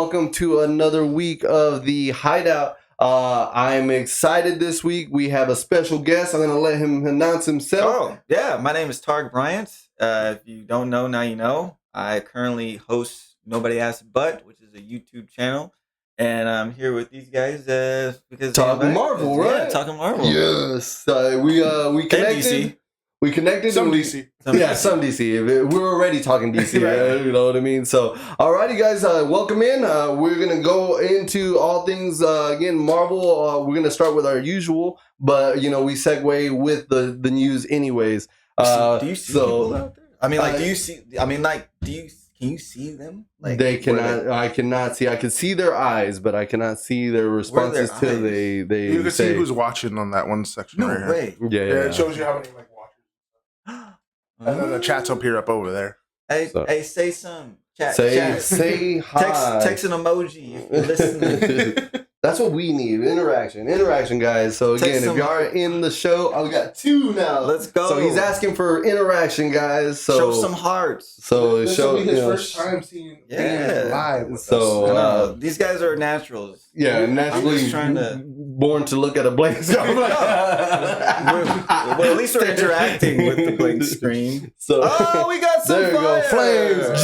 welcome to another week of the Hydeout. I'm excited this week. We have a special guest. I'm going to let him announce himself. Oh, yeah. My name is Tarik Bryant. If you don't know, now you know. I currently host NobodyAskedBut, which is a YouTube channel. And I'm here with these guys because Talking Marvel, right? Yeah, Talking Marvel. Yes. We connected. DC. We connected. Some DC. Some DC. We're already talking DC, right? You know what I mean? So, alrighty, guys, welcome in. We're going to go into all things, again, Marvel. We're going to start with our usual, but, we segue with the news anyways. Do you see people out there? I mean, can you see them? Like, they cannot. I cannot see. I can see their eyes, but I cannot see their responses till they. You can see who's watching on that one section. No right way. Here. Yeah, it shows you how many watchers. And then the chat's up here, up over there. Hey, say some. Chat. Say hi. Text an emoji if you're listening. That's what we need. Interaction, guys. So again, if you are in the show, we got 2 now. Let's go. So he's asking for interaction, guys. So show some hearts. So this will be his first time seeing live with us. These guys are naturals. Yeah, naturally born to look at a blank screen. Well, at least we're interacting with the blank screen. So we got some there you go. Flames.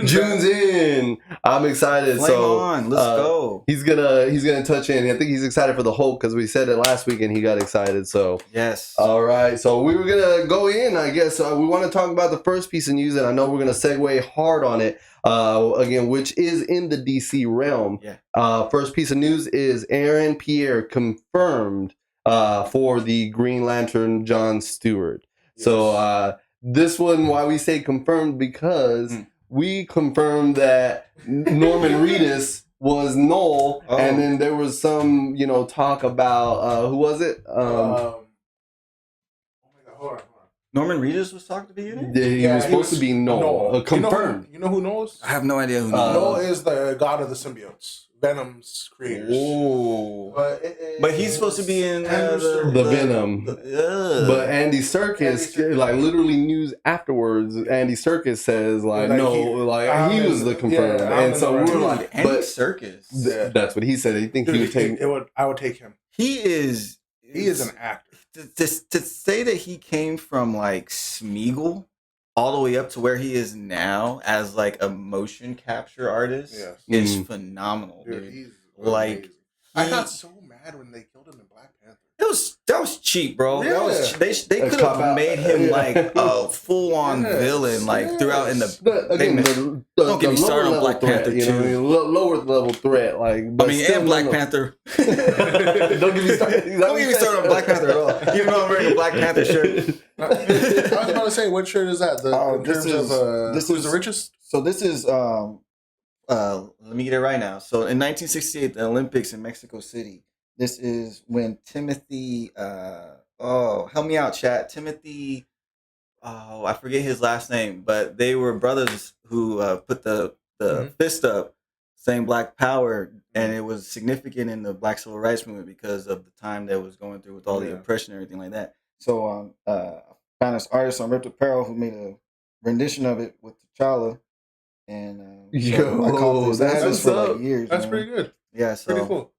June's in. I'm excited. Flame on. Let's go. He's gonna touch in. I think he's excited for the Hulk because we said it last week and he got excited. So yes. All right. So we were gonna go in. I guess we want to talk about the first piece of news, and I know we're gonna segue hard on it. Again, which is in the DC realm. Yeah. First piece of news is Aaron Pierre confirmed for the Green Lantern John Stewart. Yes. So this one, why we say confirmed, because we confirmed that Norman Reedus was Null, and then there was some, talk about who was it? Oh my God, hold on. Norman Reedus was talked to be in it? Yeah, he was supposed to be Null. Confirmed. You know who Null is? I have no idea who Null is. Null is the god of the symbiotes. Venom's creators. Oh. But he's supposed to be in the Venom. But Andy Serkis, literally news afterwards, Andy Serkis says, he was the confirmed. And so we're like, Andy Serkis. That's what he said. He think he would take. I would take him. He is an actor. To say that he came from Smeagol all the way up to where he is now as a motion capture artist is phenomenal, dude. He's amazing. I got so mad when they killed him in Black Panther. That was cheap, bro. Yeah. They could have made him a full on villain throughout in the. Don't get me started on Black Panther too. Lower level threat, and Black Panther. Don't get me started. Don't get me started on Black Panther at all. Even though I'm wearing a Black Panther shirt. I was about to say, what shirt is that? Who's the richest? So this is let me get it right now. So in 1968, the Olympics in Mexico City. This is when Timothy, help me out, chat. Timothy, I forget his last name, but they were brothers who put the fist up saying Black Power, and it was significant in the Black Civil Rights Movement because of the time that was going through with all the oppression and everything like that. So I found this artist on Ripped Apparel who made a rendition of it with T'Challa, and I called this that's for years. That's pretty good. Yeah, so pretty cool.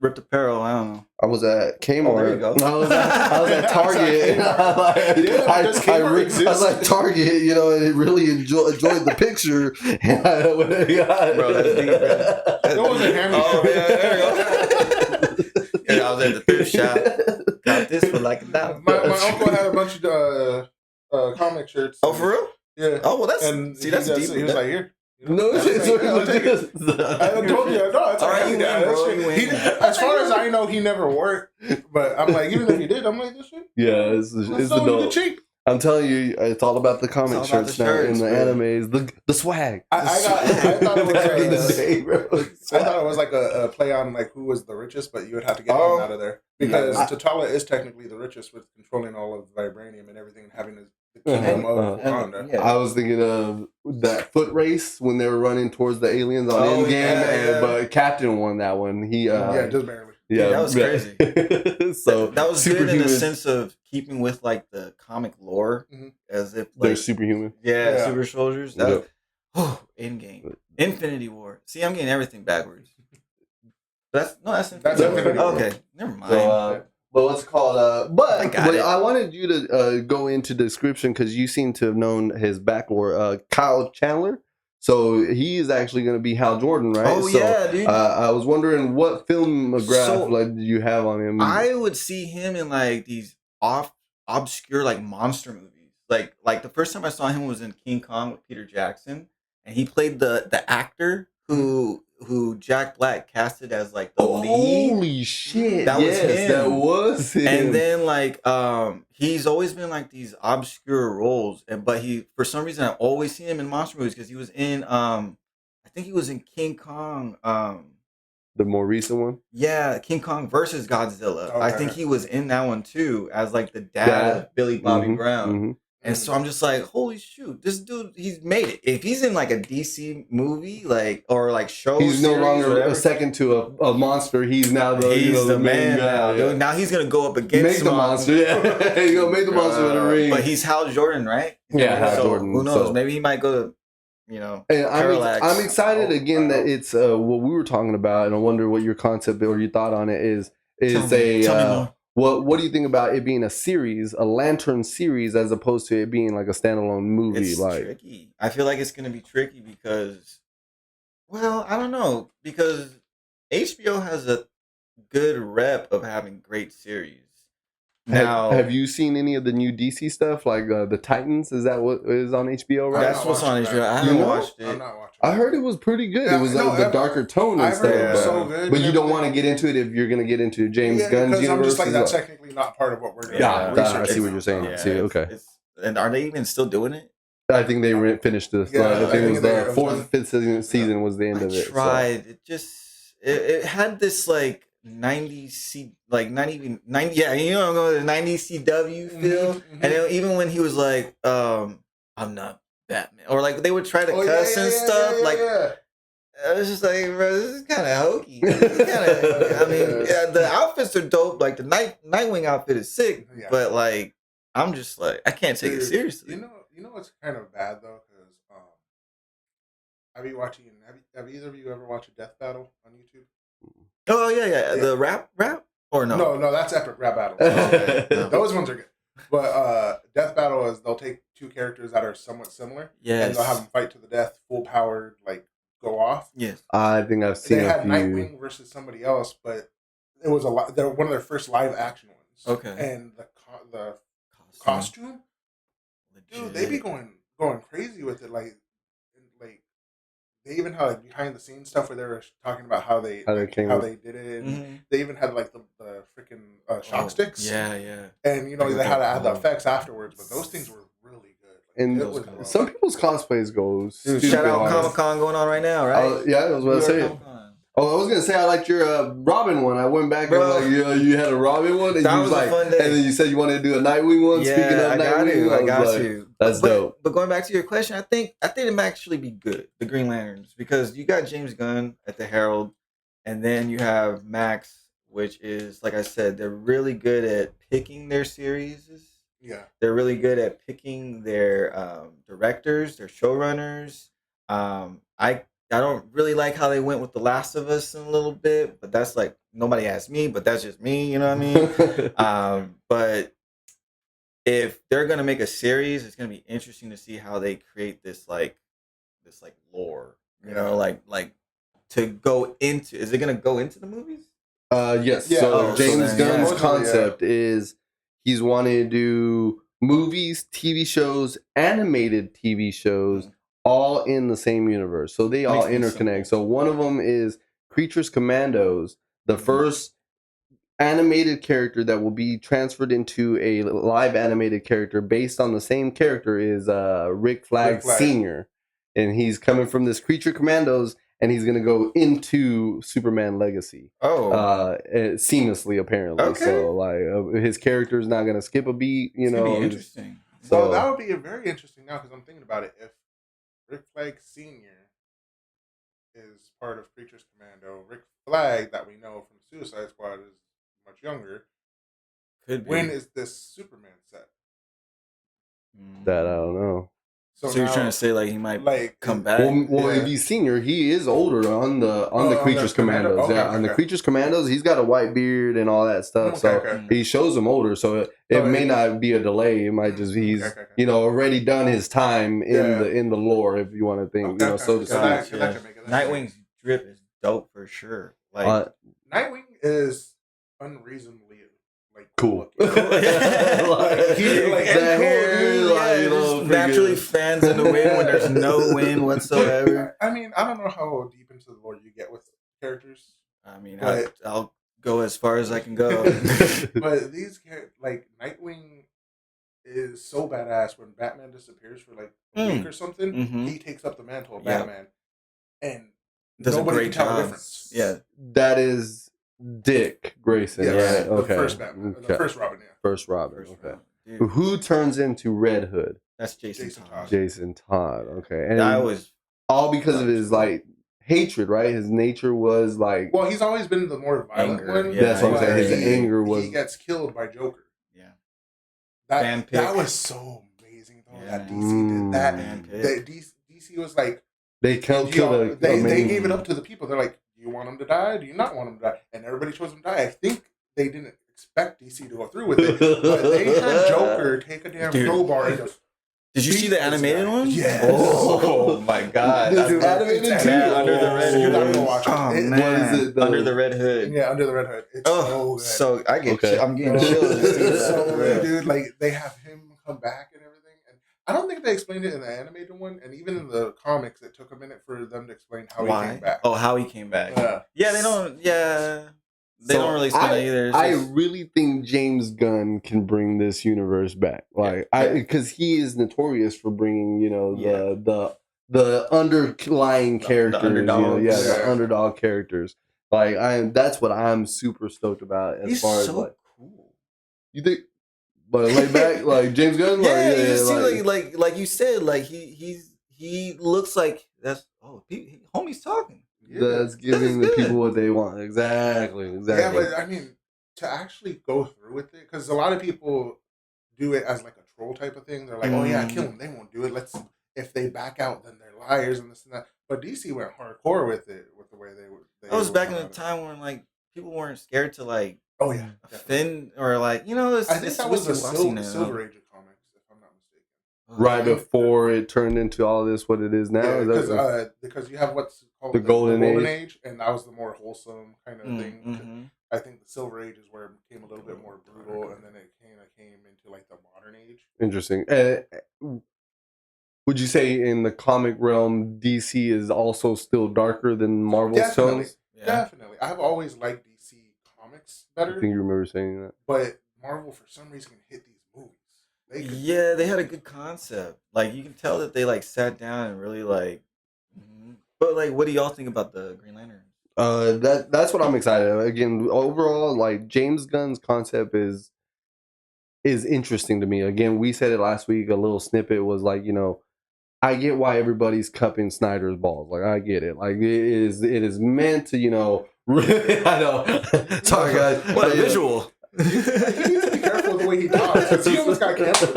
Ripped Apparel, I don't know. I was at Kmart. Oh, there you go. I was at Target. I was at Target, and it really enjoyed the picture. Bro, that's deep, bro. It wasn't hammy. Oh, yeah, there you go. I was at the thrift shop. Got this for $1. My uncle had a bunch of comic shirts. Oh, for real? Yeah. Oh, well, that's deep. He was like, here. No, I told you, no, it's all right. You win. As far as I know, he never worked. But I'm like, even if he did, I'm like, this shit. Yeah, it's the dope. Cheap. I'm telling you, it's all about the comic shirts now in the animes, the swag. I thought it was back in the day, bro. I thought it was a play on who was the richest, but you would have to get him out of there because T'Challa is technically the richest with controlling all of vibranium and everything and having the kingdom of Wakanda. I was thinking of that foot race when they were running towards the aliens on Endgame, but Captain won that one. He just barely. Yeah, that was crazy. So that was good in the sense of keeping with the comic lore, as if they're superhuman. Yeah, super soldiers. Endgame. Infinity War. See, I'm getting everything backwards. That's That's Infinity War. War. Okay, never mind. So, but what's it called? But I got it. I wanted you to go into description because you seem to have known his backlore. Kyle Chandler. So he is actually going to be Hal Jordan, right? Oh, so, yeah, dude. I was wondering what filmograph do you have on him? I would see him in like these obscure like monster movies. Like the first time I saw him was in King Kong with Peter Jackson, and he played the actor who Jack Black casted as like the lead. Holy shit! That was him. That was him. And then like he's always been like these obscure roles, but he for some reason I always see him in monster movies because he was in I think he was in King Kong the more recent one. Yeah, King Kong versus Godzilla. Okay. I think he was in that one too as like the dad of Billy Bobby Brown. Mm-hmm. And so I'm just like, holy shoot, this dude, he's made it. If he's in like a DC movie, like or like show, he's no longer whatever, a second to a monster. He's now the man now. Yeah. Now he's gonna go up against the monster. Yeah, he's gonna make the monster in the ring. But he's Hal Jordan, right? Yeah, Hal so Jordan. Who knows? Maybe he might go to, And Parallax. I'm excited again that it's what we were talking about, and I wonder what your concept or your thought on it is. Tell me more. What do you think about it being a series, a Lantern series, as opposed to it being like a standalone movie? It's like tricky. I feel like it's gonna be tricky because, well, I don't know, because HBO has a good rep of having great series. Now, have you seen any of the new DC stuff, like the Titans? Is that what is on HBO? Right, that's what's on HBO. I haven't watched it. I'm not watching. I heard it was pretty good. Yeah, it was like the darker tone and stuff. It was so good, but you don't want to get into it if you're going to get into James Gunn's universe. I'm just like, that's technically not part of what we're doing. I see what you're saying. Yeah, see, okay. And are they even still doing it? I think they finished this. Yeah, I think it was the fourth, fifth season was the end of it. Tried. So. It had this like 90s like not even 90 I'm going to 90s CW feel. Mm-hmm. And then even when he was like I'm not Batman, or like they would try to cuss and stuff I was just like, bro, this is kind of hokey. I mean, the outfits are dope. Like the Nightwing outfit is sick, but like I'm just like, I can't take it seriously. You know what's kind of bad though, because have either of you ever watched a death battle on YouTube? Oh yeah. The rap or no? No, that's epic rap battles. Those ones are good. But death battle is they'll take two characters that are somewhat similar, and they'll have them fight to the death, full powered, like go off. Yes, I think I've seen. They had Nightwing versus somebody else, but it was they're one of their first live action ones. Okay, and the costume, dude, they be going crazy with it, like they even had like behind the scenes stuff where they were talking about how they did it. And they even had like the freaking shock sticks. Yeah. And they had to add the effects afterwards, but those things were really good. Like, and some people's cosplays go. Shout out Comic-Con going on right now, right? Yeah, I was about to say. Oh, I was gonna say I liked your Robin one. I went back and like you had a Robin one, and that you was like, a fun day. And then you said you wanted to do a Nightwing one. Yeah, Speaking of Nightwing, I got you. That's dope. But going back to your question, I think it might actually be good, the Green Lanterns, because you got James Gunn at the Herald, and then you have Max, which is, like I said, they're really good at picking their series. Yeah, they're really good at picking their directors, their showrunners. I don't really like how they went with The Last of Us in a little bit, but that's like, nobody asked me, but that's just me, you know what I mean? But if they're gonna make a series, it's gonna be interesting to see how they create this lore, like to go into. Is it gonna go into the movies? Yes. Yeah. So James Gunn's concept is he's wanting to do movies, TV shows, animated TV shows. All in the same universe, so they all interconnect. So one of them is Creatures Commandos, the first animated character that will be transferred into a live animated character based on the same character is Rick Flag Sr. And he's coming from this Creature Commandos, and he's going to go into Superman Legacy. Seamlessly apparently. Okay. So like his character is not going to skip a beat. It's gonna be interesting. So that would be very interesting now, because I'm thinking about it. If Rick Flag Sr. is part of Creatures Commando, Rick Flag, that we know from Suicide Squad, is much younger. Could be. When is this Superman set? That I don't know. So you're trying to say like he might come back? Well, if he's senior, he is older on the Creatures Commandos. Okay, on the Creatures Commandos, he's got a white beard and all that stuff. He shows him older. So it may not be a delay. It might just be he's already done his time in the lore, if you want to think. So to speak. Nightwing's drip is dope for sure. Like Nightwing is unreasonably cool. Naturally fans in the wind when there's no wind whatsoever. I mean, I don't know how deep into the lore you get with characters. I mean, I'll go as far as I can go. But these like Nightwing is so badass. When Batman disappears for like a week or something, he takes up the mantle of Batman, and does a great job. The difference. Yeah, that is Dick Grayson. Yes, right? Okay. The first Batman, the first Robin. Yeah. First Robin. Okay. Who turns into Red Hood? That's Jason Todd. Jason Todd. Okay, and I was all because of his like hatred, right? His nature was like. Well, he's always been the more violent one. Yeah, that's what I'm saying. His anger was. He gets killed by Joker. Yeah. That was so amazing though. That DC did that. DC was like they killed. They gave it up to the people. They're like, do you want him to die? Do you not want him to die? And everybody chose him to die. I think they didn't expect DC to go through with it, but they had Joker take a damn crowbar and just. Did you see the animated one? Yes. Oh my god. Dude, animated too. Under the Red Hood. You gotta go watch it. Oh, man. What is it? Under the Red Hood. Yeah, Under the Red Hood. It's so good. So I'm getting chills. It's so good, dude. Like they have him come back and everything. And I don't think they explained it in the animated one, and even in the comics, it took a minute for them to explain how he came back. Oh, how he came back. Yeah, they don't. Yeah. They don't really explain it either. I really think James Gunn can bring this universe back, like because he is notorious for bringing, the underlying characters, the underdogs. The underdog characters. Like that's what I'm super stoked about. As far as like, cool. You think, but laid back, like James Gunn, like you said, like he looks like that's homie's talking. That's giving the people what they want. Exactly. Yeah, but I mean, to actually go through with it, because a lot of people do it as like a troll type of thing. They're like, oh yeah, kill them. They won't do it. If they back out, then they're liars and this and that. But DC went hardcore with it, with the way they were. That was back in the time when like people weren't scared to like offend or like I think that was the Silver Age of comics, if I'm not mistaken. Right before it turned into all this, what it is now. Because you have what's called the Golden Age, and that was the more wholesome kind of thing. I think the Silver Age is where it became a little bit more brutal, and then it kind of came into like the modern age. Interesting. Would you say in the comic realm, DC is also still darker than Marvel's tones? Definitely. I've always liked DC comics better. I think you remember saying that. But Marvel, for some reason, can hit these movies. They had a good concept. Like you can tell that they like sat down and really like. But like, what do y'all think about the Green Lantern? That's what I'm excited about. Again, overall, like James Gunn's concept is interesting to me. Again, we said it last week. A little snippet was like, I get why everybody's cupping Snyder's balls. Like I get it. Like it is meant to, I know. Sorry guys. What a visual. He needs to be careful the way he talks, because he almost got canceled.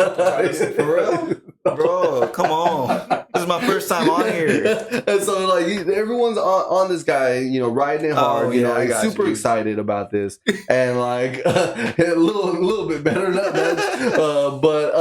For real? Bro, come on. This is my first time on here. And so like everyone's on this guy, riding it hard. Super excited about this. And like a little bit better than that. But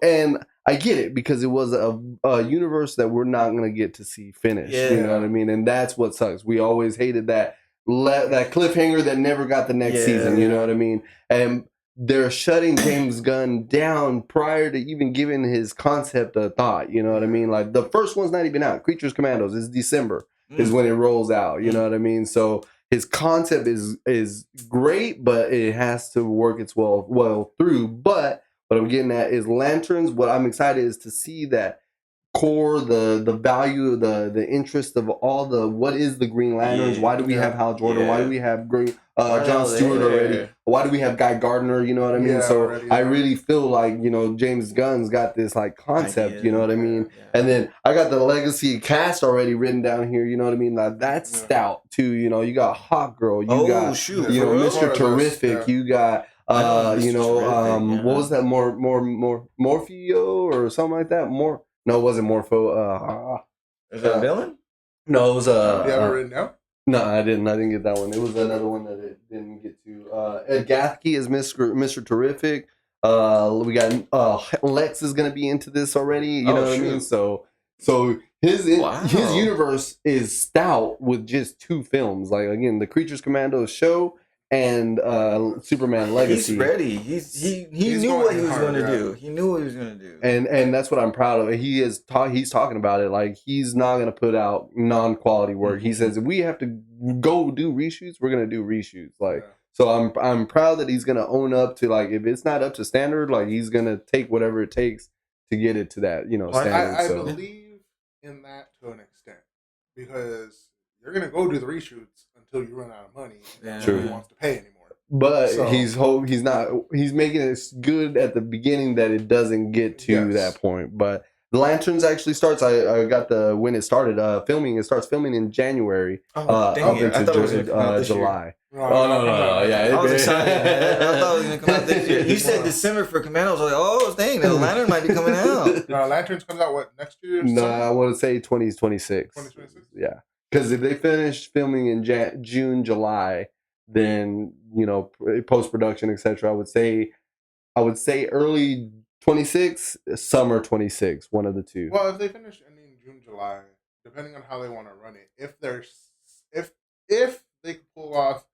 and I get it, because it was a universe that we're not going to get to see finished. Yeah. You know what I mean? And that's what sucks. We always hated that cliffhanger that never got the next season. You know what I mean? And they're shutting James Gunn down prior to even giving his concept a thought. You know what I mean? Like the first one's not even out. Creatures Commandos is December is when it rolls out. You know what I mean? So his concept is great, but it has to work its well through. But what I'm getting at is Lanterns. What I'm excited is to see that core, the value, the interest of all what is the Green Lanterns? Why do we have Hal Jordan? Why do we have John Stewart already? Why do we have Guy Gardner? You know what I mean? So I really feel like, James Gunn's got this like concept, you know what I mean? Yeah. And then I got the legacy cast already written down here, you know what I mean? Like that's stout too, you got Hawk Girl, you got Mr. Terrific, you got what was that? Morpheo or something like that? No, it wasn't Morpho. Is that a villain? No, it was Do you have it written down? No, I didn't get that one. It was another one that it didn't get to. Ed Gathke is Mr. Terrific. We got Lex is gonna be into this already. You know what I mean? So his universe is stout with just 2 films. Like again, the Creatures Commandos show and Superman Legacy. He's ready. He knew what he was going to do. He knew what he was going to do. And that's what I'm proud of. He's talking about it. Like he's not going to put out non-quality work. He says if we have to go do reshoots, we're going to do reshoots. Like so I'm proud that he's going to own up to, like, if it's not up to standard, like he's going to take whatever it takes to get it to that, standard. I believe in that to an extent, because you're going to go do the reshoots until you run out of money and nobody wants to pay anymore. But he's making it good at the beginning that it doesn't get to that point. But the Lanterns actually starts. I got when it started filming. It starts filming in January. Up into July. No. Yeah, I was excited. I thought it was gonna come out this year. You said December for Commandos. I was like, oh dang, the Lantern might be coming out. Lanterns comes out next year? No, I want to say 2026. 2026. Yeah, because if they finish filming in June, July, then post production, etc. I would say early 26, summer 26, one of the two. Well, if they finish ending June, July, depending on how they want to run it, if they could pull off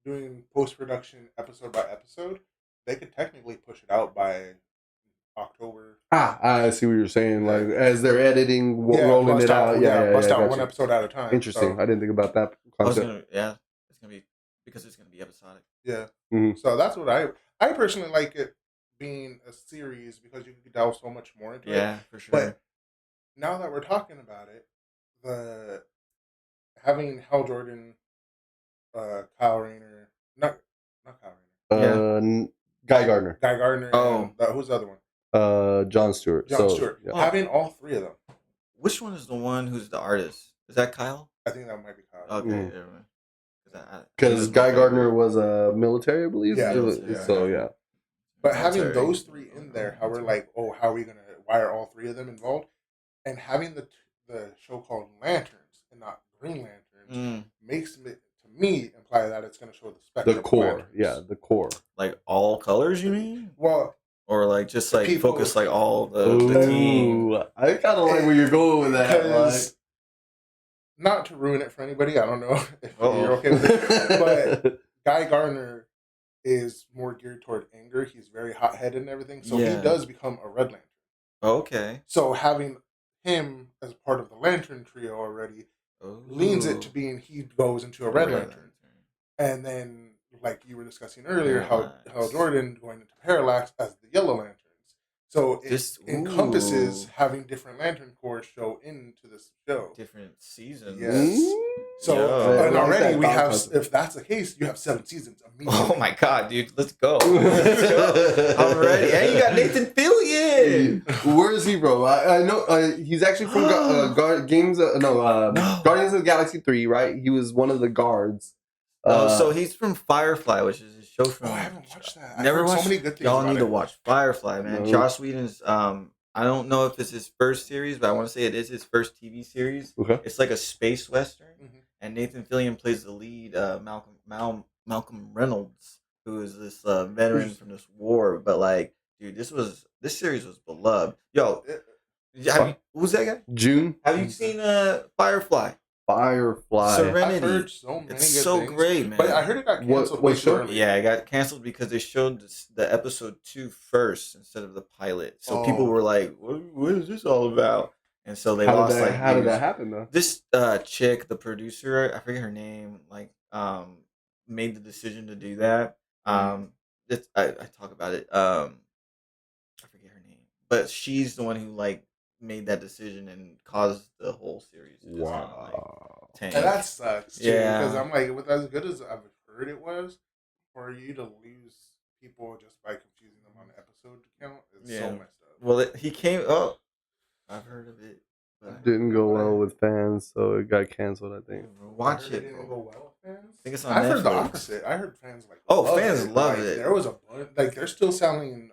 doing post production episode by episode, they could technically push it out by October. I see what you're saying. Like as they're editing, rolling it out. Bust out one episode at a time. Interesting. So. I didn't think about that concept. It's gonna be because it's gonna be episodic. Yeah. Mm-hmm. So that's what I personally like it being a series, because you can delve so much more into it. Yeah, for sure. But now that we're talking about it, having Hal Jordan, Kyle Rayner, not Kyle Rayner. Guy Gardner. And, who's the other one? John Stewart. Stewart. Yeah. Having all 3 of them. Which one is the one who's the artist? Is that Kyle? I think that might be Kyle. Okay. Because Guy Gardner was a military, I believe. Yeah. But having those 3 in there, how we're like, how are we gonna? Why are all 3 of them involved? And having the show called Lanterns and not Green Lanterns makes it, to me, imply that it's gonna show the spectrum. The core, the core. Like all colors, you mean? Well, or like just like focus like all the team. I kind of like where you're going with that. Not to ruin it for anybody, I don't know if you're okay with it, but Guy Gardner is more geared toward anger. He's very hot-headed and everything, so he does become a Red Lantern. Okay. So having him as part of the Lantern trio already leans it to being he goes into a Red Lantern. And then, like you were discussing earlier, how Jordan going into Parallax as the Yellow Lanterns. So it encompasses having different Lantern Corps show into this show. Different seasons. Yes. So, and already we have, if that's the case, you have 7 seasons immediately. Oh my God, dude. Let's go. I'm ready. And you got Nathan Fillion. Where is he, bro? I know he's actually from Guardians of the Galaxy 3, right? He was one of the guards. So he's from Firefly, which is a show from. I haven't watched that. Never watched. So many good things. Y'all need to watch Firefly, man. No. Joss Whedon's. I don't know if it's his first series, but I want to say it is his first TV series. Okay. It's like a space western, and Nathan Fillion plays the lead, Malcolm Reynolds, who is this veteran from this war. But like, dude, this series was beloved. Yo, who's that guy? June. Have you seen Firefly? Serenity. I've heard so many it's so things, great, man. But I heard it got canceled. It got canceled because they showed the episode 2 first instead of the pilot. So people were like, "What is this all about?" And so they lost. How did that happen though? This chick, the producer, I forget her name, made the decision to do that. I talk about it. I forget her name, but she's the one who made that decision and caused the whole series to just tank. And that sucks too, because I'm like, with as good as I've heard it was, for you to lose people just by confusing them on the episode count is so messed up. Well, he came up. I've heard of it. But didn't go well with fans, so it got canceled. I think. Watch it. Didn't go well with fans. I think it's on I've Netflix. heard the opposite. I heard fans fans love it. There was a bunch. They're still selling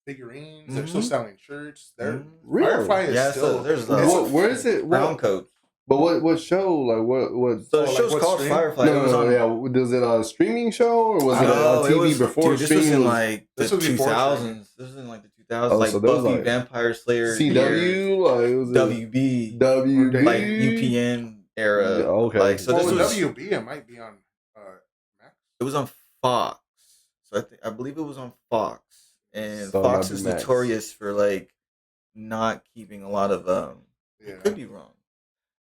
figurines. They're still selling shirts. Really? Firefly is still. So there's where is it? brown coat. But what show? Like what? So the show's called Firefly. No. Was it a streaming show or was it on TV before dude, streaming? This was in like the 2000s. This was in like the 2000s. Like Buffy, Vampire Slayer, CW, like it was WB, like UPN era. Yeah, okay. Like so, this was WB. It might be on Max. It was on Fox. So I believe it was on Fox, and So Fox is notorious for like not keeping a lot of Could be wrong.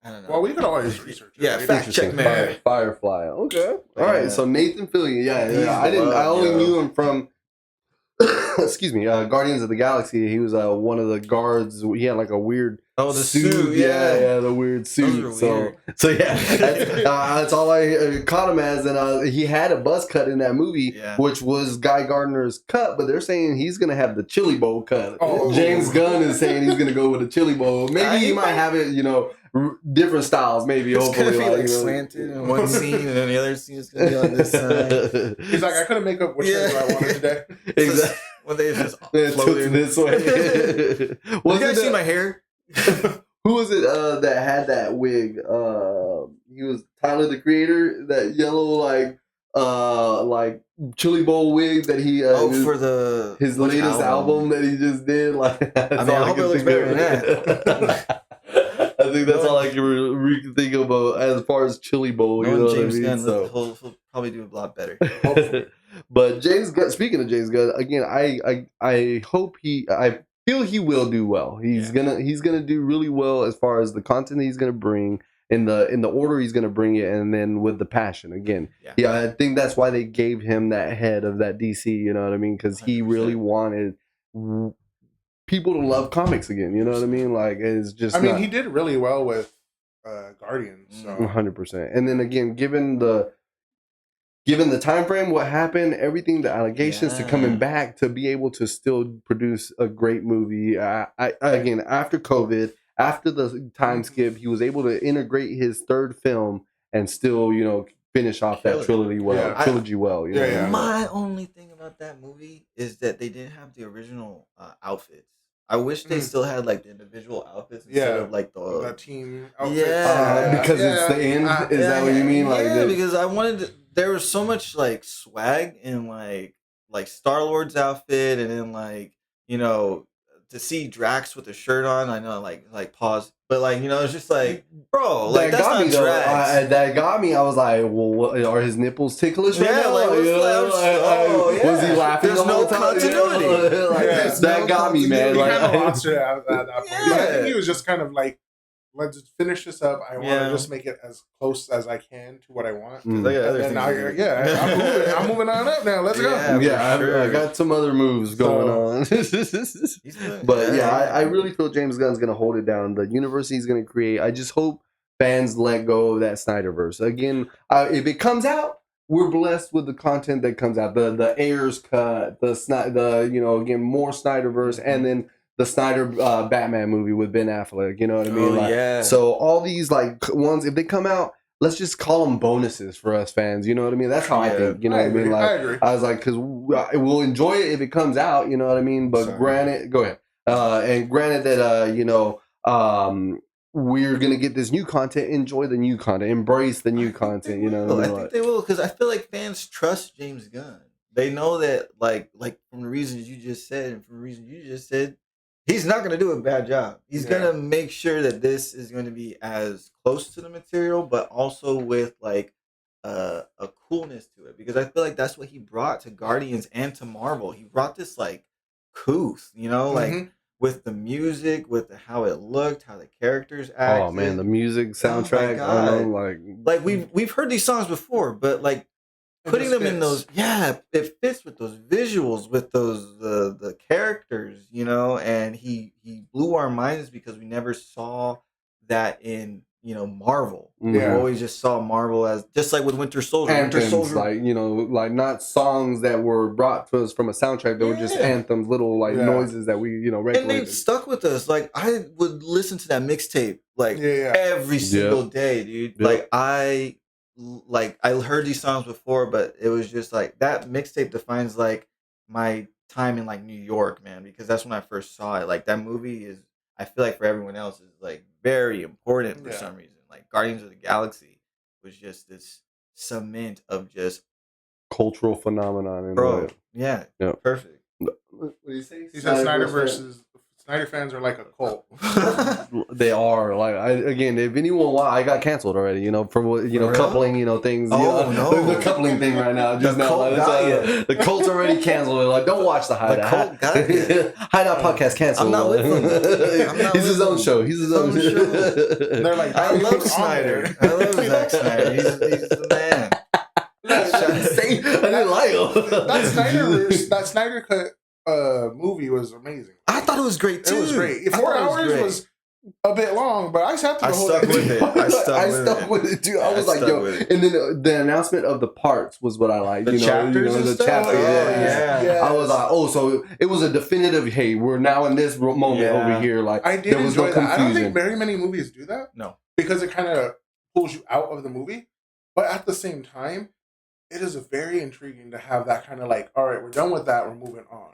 I don't know. Well, we could always research it. Yeah, fact check, man. Firefly. Okay. All right. So Nathan Fillion. Yeah. I only knew him from. Excuse me. Guardians of the Galaxy. He was one of the guards. He had like a weird. Oh, the suit. Yeah, the weird suit. So yeah, that's all I caught him as. And he had a buzz cut in that movie, which was Guy Gardner's cut. But they're saying he's gonna have the chili bowl cut. Oh. James Gunn is saying he's gonna go with a chili bowl. Maybe he might have it. Different styles, maybe. It's hopefully, gonna be like slanted in one scene, and then the other scene is gonna be on this side. He's like, I couldn't make up which way I wanted today. Exactly. Well, they just floating this way. You guys see my hair? Who was it that had that wig? He was Tyler the Creator. That yellow like chili bowl wig that he for his latest album that he just did. Like, I hope it looks better than that. I think that's all I can think about as far as chili bowl. You know James what I mean? Gunn, he'll probably do a lot better. But James Gunn. Speaking of James Gunn, again, I hope I feel he will do well. He's gonna do really well as far as the content he's gonna bring in the order he's gonna bring it, and then with the passion again. Yeah, I think that's why they gave him that head of that DC. You know what I mean? Because he really wanted people to love comics again. You know what I mean? Like it's just. I mean, he did really well with Guardians. 100%. And then again, given the time frame, what happened, everything, the allegations to coming back to be able to still produce a great movie. Again, after COVID, after the time skip, he was able to integrate his third film and still, finish off that trilogy well. My only thing about that movie is that they didn't have the original outfits. I wish they still had like the individual outfits instead of like the team outfits. Because it's the end. Is that what you mean? Because I wanted to, there was so much like swag in like Star-Lord's outfit, and then to see Drax with a shirt on. I know like pause, but it's just like, bro, like that's not Drax. That got me. I was like, well, what, are his nipples ticklish right now? Was he laughing? There's no continuity. That got me, man. He kind of lost it at that point. But I think he was just kind of like, let's just finish this up. I want to just make it as close as I can to what I want. I'm moving on up now. Let's go. I got some other moves going on. But I really feel James Gunn's going to hold it down. The universe he's going to create, I just hope fans let go of that Snyderverse. Again, if it comes out, we're blessed with the content that comes out. The Ayers cut, again, more Snyderverse, and then the Snyder Batman movie with Ben Affleck, you know what I mean? So all these ones, if they come out, let's just call them bonuses for us fans. You know what I mean? That's how I think. You know what I mean? I agree. I was like, because we'll enjoy it if it comes out. You know what I mean? But granted, go ahead. And granted that we're gonna get this new content. Enjoy the new content. Embrace the new content. You know? I think they will, because I feel like fans trust James Gunn. They know that like from the reasons you just said, and from the reasons you just said, he's not going to do a bad job. He's going to make sure that this is going to be as close to the material, but also with like a coolness to it. Because I feel like that's what he brought to Guardians and to Marvel. He brought this like couth, like with the music, with how it looked, how the characters acted. Oh man, the music soundtrack. Like we've heard these songs before, but like putting them in those, it fits with those visuals, with those the characters, and he blew our minds because we never saw that in Marvel. We always just saw Marvel as just like with Winter Soldier. Anthems, like not songs that were brought to us from a soundtrack. They were just anthems, little noises that we regulated. And they stuck with us. Like I would listen to that mixtape every single day, dude. Like I heard these songs before, but it was just like that mixtape defines like my time in like New York, man, because that's when I first saw it. Like that movie is, I feel like for everyone else is like very important for some reason. Like Guardians of the Galaxy was just this cement of just cultural phenomenon. Bro, yeah, perfect. What do you say? He said Snyder versus Snyder fans are like a cult. They are like again. If anyone want, I got canceled already. For coupling. Things. The coupling thing right now. Just now, the cult's already canceled. Like, don't watch the Hydeout. Hideout podcast canceled. I'm not with him. He's his own show. He's his own show. They're like, I love Snyder. I love Zack Snyder. He's the man. I didn't like him. That Snyder cut movie was amazing. I thought it was great too. It was great. 4 hours was a bit long, but I sat through the whole thing. I stuck with it too. I was like, yo. And then the announcement of the parts was what I liked. The chapters and the stuff. Chapters. Yeah. I was like, so it was a definitive. Hey, we're now in this moment over here. Like, I did there was enjoy no that. confusion. I don't think very many movies do that. No, because it kind of pulls you out of the movie, but at the same time, it is very intriguing to have that kind of like, all right, we're done with that, we're moving on.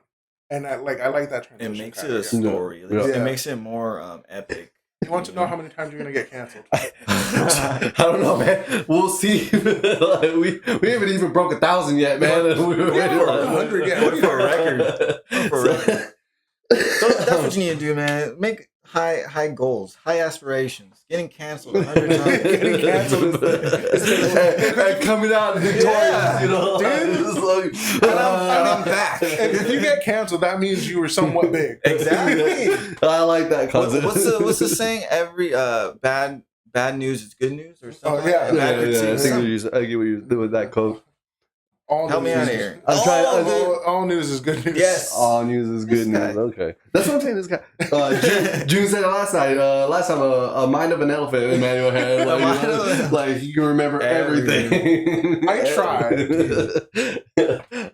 And I like that transition. It makes it a story. It makes it more epic. You want to know how many times you're gonna get canceled? I don't know, man. We'll see. we haven't even broke 1,000 yet, man. We were ready for 100 yet. For a record. So that's what you need to do, man. Make high goals, high aspirations. Getting canceled 100 times. Getting canceled and coming out victorious, dude. And I'm back. And if you get canceled, that means you were somewhat big. Exactly. I like that concept. What's the saying? Every bad news is good news, or something. Oh, yeah. I get what you do with that quote. Help me out of here. All news is good news. Yes. All news is good news. Okay. That's what I'm saying. This guy. June said it last night. Last time, a mind of an elephant Emmanuel had. Like you can remember everything. I tried.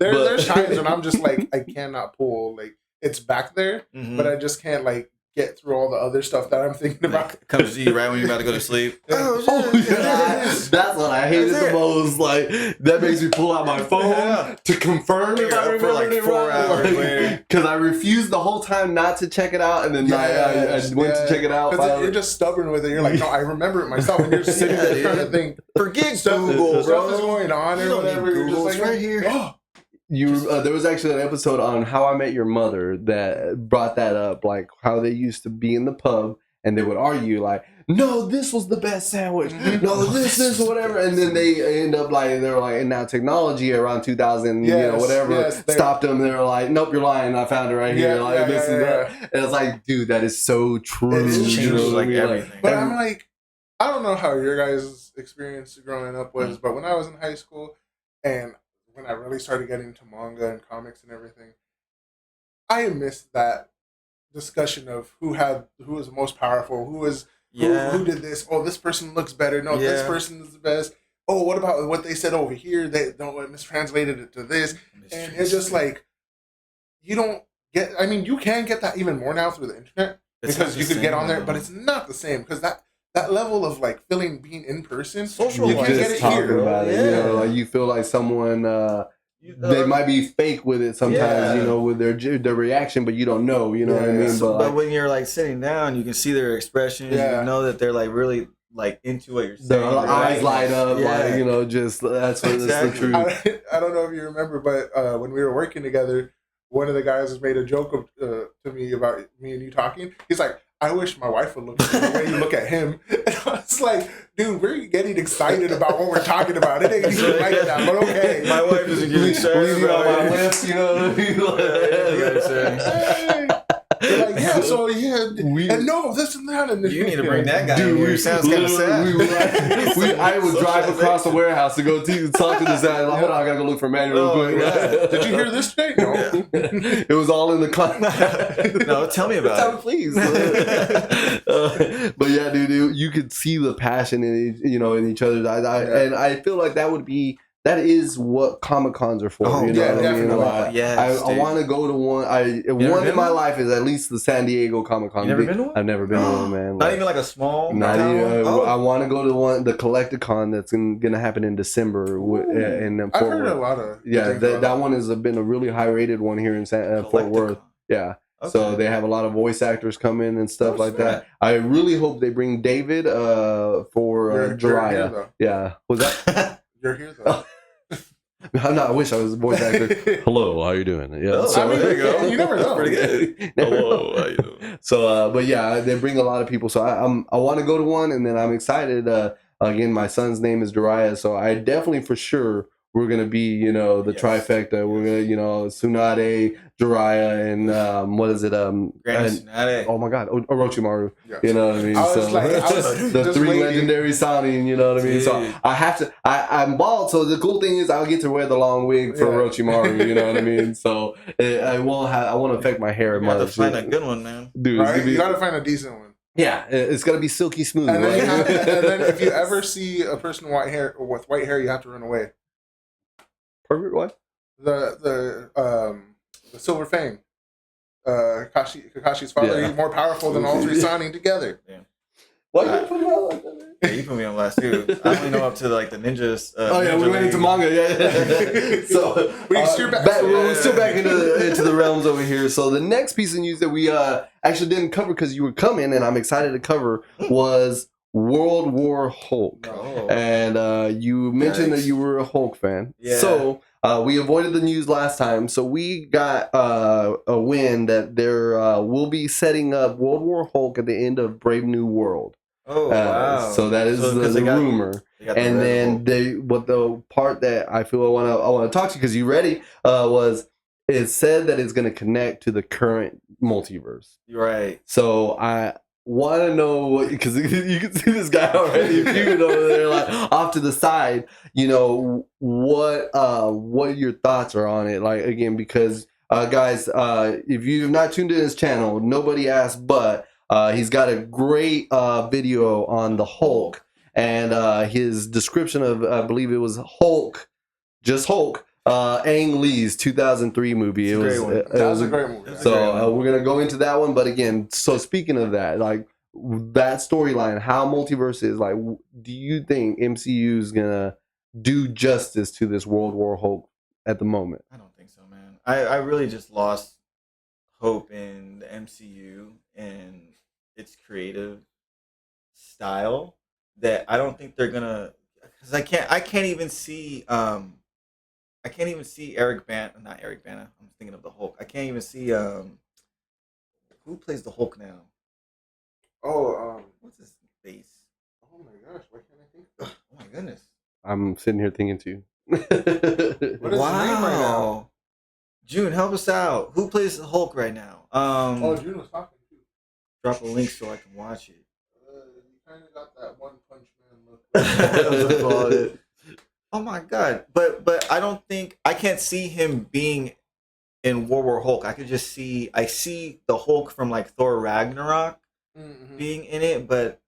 There's times when I'm just like, I cannot pull. Like, it's back there, but I just can't, like, get through all the other stuff that I'm thinking about. It comes to you right when you're about to go to sleep. That's what I hated the most. Like, that makes me pull out my phone to confirm if I remember like 4 hours. Because I refused the whole time not to check it out, and then I went to check it out. Because you're just stubborn with it. You're like, no, I remember it myself, and you're just sitting there trying to think. Forget Google, stuff is going on or whatever. You're just like, right here. There was actually an episode on How I Met Your Mother that brought that up, like how they used to be in the pub and they would argue like, no, this was the best sandwich. No, this whatever. And then they end up like, they're like, and now technology around 2000, whatever, stopped them. They were like, nope, you're lying. I found it right here. Like this and that. And it's like, dude, that is so true. It changes like everything. But I'm like, I don't know how your guys' experience growing up was, but when I was in high school and when I really started getting into manga and comics and everything, I missed that discussion of who was the most powerful, who did this. Oh, this person looks better. No, this person is the best. Oh, what about what they said over here? They don't mistranslated it to this, and it's just like you don't get. I mean, you can get that even more now through the internet because you could get on there, but it's not the same because that level of like being in person, social, you can't get it here. About it, like you feel like someone they might be fake with it sometimes, with their reaction, but you don't know, what I mean. But when you're like sitting down, you can see their expressions. You know that they're like really like into what you're saying. Their eyes light up, like just that's what that's the truth. I don't know if you remember, but when we were working together, one of the guys made a joke to me about me and you talking. He's like, I wish my wife would look at the way you look at him. And I was like, dude, we're getting excited about what we're talking about. It ain't even like that, but okay. My wife isn't getting excited about my lips, you know what I mean? They're like, and no, this and that. And you need to bring that guy in here. Sounds kind of sad. I would drive across the warehouse to go talk to this guy. Like, hold on, I gotta go look for Manuel real quick. Did you hear this thing? No. It was all in the contract. No, tell me about it. Please. But yeah, dude, you could see the passion in in each other's eyes. And I feel like that would be that is what Comic-Cons are for. Oh, you know yeah, what I mean? definitely. I want to go to one. One in my life is at least the San Diego Comic-Con. You never been to one? I've never been to one, man. Not even like a small. Not even. Oh. I want to go to the Collecticon that's gonna happen in December. In I've heard a lot of. That one has been a really high rated one here in Fort Worth. Yeah. Okay. So they have a lot of voice actors come in and stuff like that. I really hope they bring David for Jiraiya. Yeah. Was that? You're here though. I wish I was a voice actor. Hello, how you doing? Yeah. So, there you go. You never know. Pretty good. Hello, how you doing? So, but yeah, they bring a lot of people. So I want to go to one, and then I'm excited. Again, my son's name is Jiraiya, so I definitely for sure we're gonna be, the trifecta. We're gonna, Tsunade, Jiraiya, and what is it? Tsunade. Oh my God, Orochimaru. Yeah. You know what I mean? I was the three waiting. legendary Sanin. You know what I mean? So I have to. I'm bald, so the cool thing is I'll get to wear the long wig for Orochimaru. You know what I mean? So I won't affect my hair much. You have to find a good one, man. Dude, right? You gotta find a decent one. Yeah, it's gonna be silky smooth. And then if you ever see a person with white hair, you have to run away. Perfect what? The Silver Fang, Kakashi's father. He's more powerful than all three Sanin together. Yeah. Why you put me on like that? Yeah, you put me on last too. I only know up to like the ninjas. We went into manga. Yeah. So we're still back into the realms over here. So the next piece of news that we actually didn't cover because you were coming, and I'm excited to cover, was World War Hulk. Oh. And you mentioned that you were a Hulk fan. Yeah. So we avoided the news last time. So we got a win that there will be setting up World War Hulk at the end of Brave New World. Oh, wow. So that is the rumor. And then the part that I feel I want to talk to you, because you ready, was it said that it's going to connect to the current multiverse. Right. So I want to know, because you can see this guy already viewing over there, like off to the side. What your thoughts are on it? Like, again, because guys, if you've not tuned in his channel, Nobody Asked But, he's got a great video on the Hulk, and his description of, I believe it was Hulk, just Hulk. Ang Lee's 2003 movie. It was a great movie. So we're gonna go into that one. But again, so speaking of that, like that storyline, how Multiverse is, like, do you think MCU is gonna do justice to this World War Hulk at the moment? I don't think so, man. I really just lost hope in the MCU and its creative style. That I don't think they're gonna, because I can't even see Eric Bana. Not Eric Bana. I'm thinking of the Hulk. I can't even see who plays the Hulk now. Oh, what's his face? Oh my gosh, why can't I think? Oh my goodness. I'm sitting here thinking too. What is his name right now? June, help us out. Who plays the Hulk right now? June was talking too. Drop a link so I can watch it. You kind of got that One Punch Man look. Oh my God! But I can't see him being in World War Hulk. I see the Hulk from like Thor Ragnarok being in it, but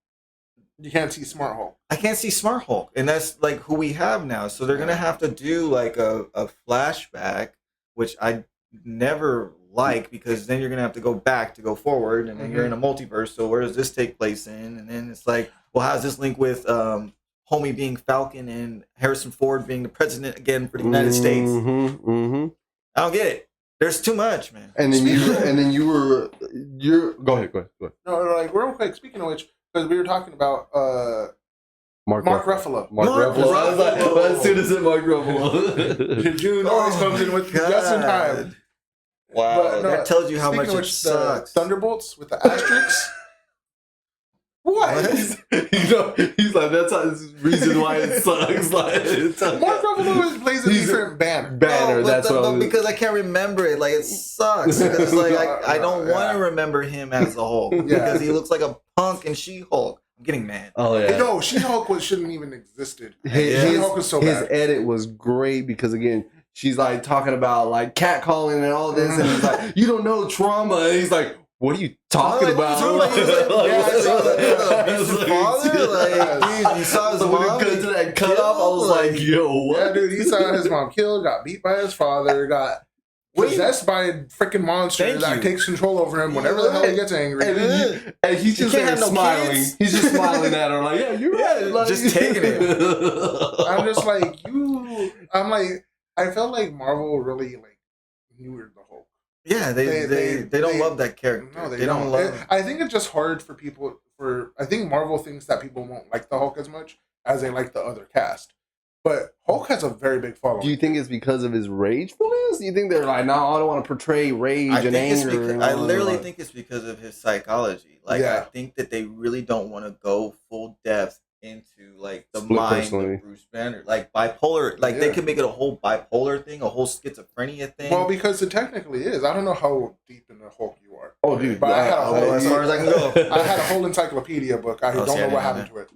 you can't see Smart Hulk. I can't see Smart Hulk, and that's like who we have now. So they're gonna have to do like a flashback, which I never like, because then you're gonna have to go back to go forward, and then you're in a multiverse. So where does this take place in? And then it's like, well, how does this link with Homie being Falcon and Harrison Ford being the president again for the United States? I don't get it. There's too much, man. And then you're go ahead. No, like real quick. Speaking of which, because we were talking about Mark Ruffalo. Mark Ruffalo. I was like, as soon as it Mark Ruffalo. June always comes in with just in time. Wow, but, no, that tells you how much it sucks. Thunderbolts with the asterisks. What? He's like, that's the reason why it sucks. Like, Mark Ruffalo plays a different banner. Because I can't remember it. Like, it sucks. Because like I don't want to remember him as a Hulk because he looks like a punk in She-Hulk. I'm getting mad. Oh yeah. No, She-Hulk shouldn't even existed. She-Hulk was so bad. His edit was great because, again, she's like talking about like catcalling and all this, and he's like, you don't know trauma, and he's like, what are you talking about? Dude, you saw his mom cut to that cut off. I was like, yo, what? Yeah, dude, he saw his mom killed, got beat by his father, got possessed by a freaking monster that takes control over him whenever the hell he gets angry. And he's just there smiling. Kids. He's just smiling at her like, yeah, you're right. Like, just taking it. I'm just like, I felt like Marvel really like knew the Hulk. Yeah, they don't love that character. No, they don't love him. I think it's just hard for people. I think Marvel thinks that people won't like the Hulk as much as they like the other cast. But Hulk has a very big following. Do you think it's because of his ragefulness? Do you think they're like, no, I don't want to portray rage and anger? I literally think it's because of his psychology. Like, I think that they really don't want to go full depth into like the mind of Bruce Banner, like bipolar. Like they could make it a whole bipolar thing, a whole schizophrenia thing. Well, because it technically is. I don't know how deep in the Hulk you are. Oh, dude, but I had as far as I can go. I had a whole encyclopedia book. I don't know what happened to it.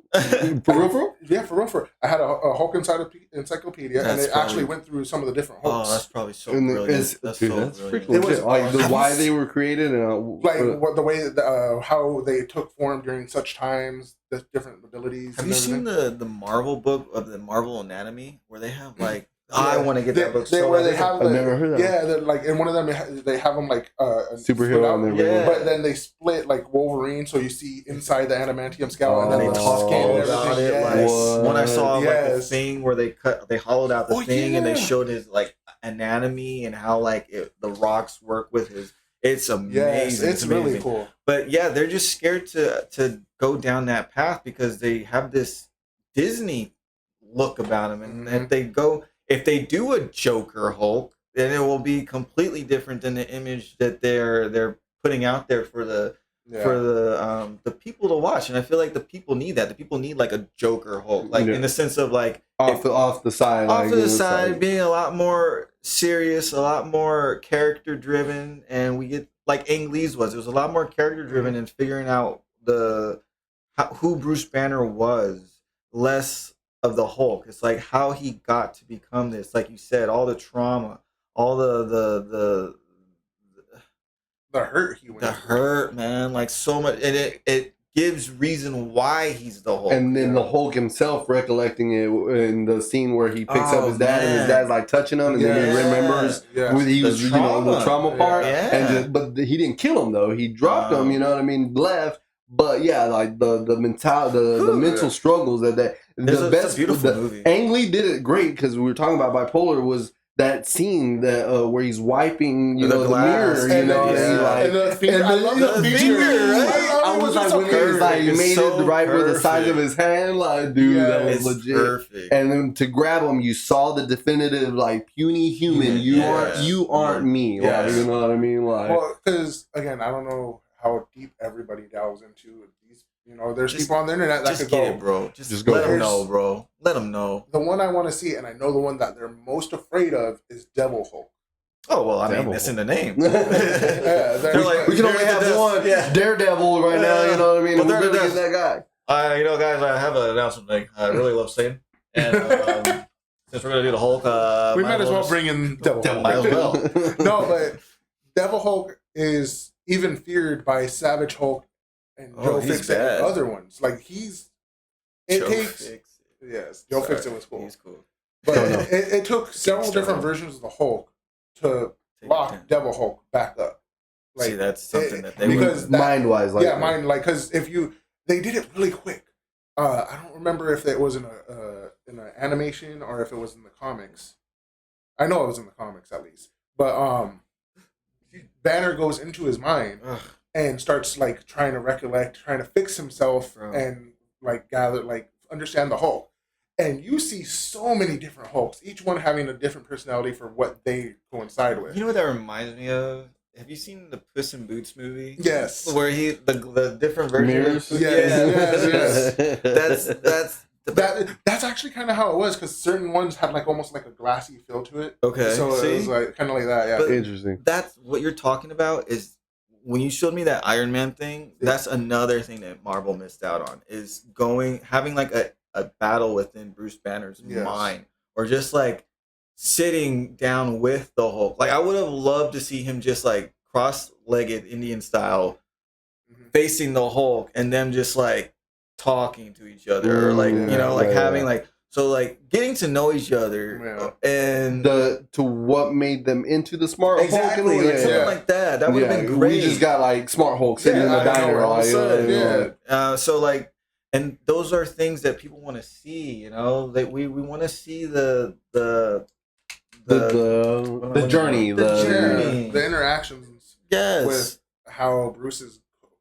For real? Yeah, for real. I had a Hulk encyclopedia, and it actually went through some of the different Hulks. Oh, that's probably so brilliant. That's freaking legit. Like why they were created and the way that, how they took form during such times, the different abilities. Have you seen the Marvel book of the Marvel Anatomy where they have like I want to get that book. I've never heard that. Yeah, like in one of them they have them like superhero on there. But then they split like Wolverine, so you see inside the adamantium skull, and then they talk about it. Like when I saw like the thing where they hollowed out the thing and they showed his like anatomy and how like the rocks work with his. It's amazing. Yes, it's really cool. But yeah, they're just scared to go down that path because they have this Disney look about them, and if they do a Joker Hulk, then it will be completely different than the image that they're putting out there for the people to watch. And I feel like the people need that. The people need like a Joker Hulk, like in the sense of like off the side, being a lot more serious, a lot more character driven, and we get like Ang Lee's was. It was a lot more character driven and figuring out who Bruce Banner was, less of the Hulk. It's like how he got to become this. Like you said, all the trauma, all the hurt he went. The hurt, man. Like so much, and it gives reason why he's the Hulk. And then the Hulk himself recollecting it in the scene where he picks up his dad and his dad's like touching him, and then he remembers when he was the trauma part. But he didn't kill him though. He dropped him. You know what I mean? Left. But yeah, like the mental struggles that the best beautiful movie. Ang Lee did it great because we were talking about bipolar was that scene that where he's wiping the mirror, and the finger. I love the finger. Right? I was like when he made it right with the size of his hand, like dude, that was legit. Perfect. And then to grab him, you saw the definitive like puny human. You aren't me. Like, you know what I mean? Like, well, because again, I don't know how deep everybody delves into these. You know, there's people on the internet that could go. It, bro. Just go. Let them know, bro. Let them know. The one I want to see, and I know the one that they're most afraid of, is Devil Hulk. Oh well, I mean, it's in the name. They're like, we can only have one Daredevil right now. You know what I mean? We're gonna get that guy. You know, guys, I have an announcement. I really love Satan, and since we're gonna do the Hulk, we might as well bring in Devil Hulk. Might as well. No, but Devil Hulk is even feared by Savage Hulk and Joe Fixit and other ones. Like Joe Fixit was cool. He's cool. But it took several different versions of the Hulk to lock Devil Hulk back up. Like, see, that's something that they mind-wise, like because they did it really quick. I don't remember if it was in an animation or if it was in the comics. I know it was in the comics at least, but Banner goes into his mind and starts like trying to recollect, trying to fix himself, and like understand the Hulk. And you see so many different Hulks, each one having a different personality for what they coincide with. You know what that reminds me of? Have you seen the Puss in Boots movie? Yes. Where the different versions. Yes. That's actually kind of how it was, because certain ones had like almost like a glassy feel to it. Okay. So it was like kind of like that. Yeah. But interesting. That's what you're talking about. Is when you showed me that Iron Man thing. Yeah. That's another thing that Marvel missed out on, is having like a battle within Bruce Banner's mind, or just like sitting down with the Hulk. Like I would have loved to see him just like cross-legged Indian style, facing the Hulk, and them just like talking to each other, or like having like. So like getting to know each other and to what made them into the Smart Hulk, something like that. That would have been great. We just got like Smart Hulk sitting in the diner. So like, and those are things that people want to see. You know, that we want to see the journey, the interactions. Yes, with how Bruce is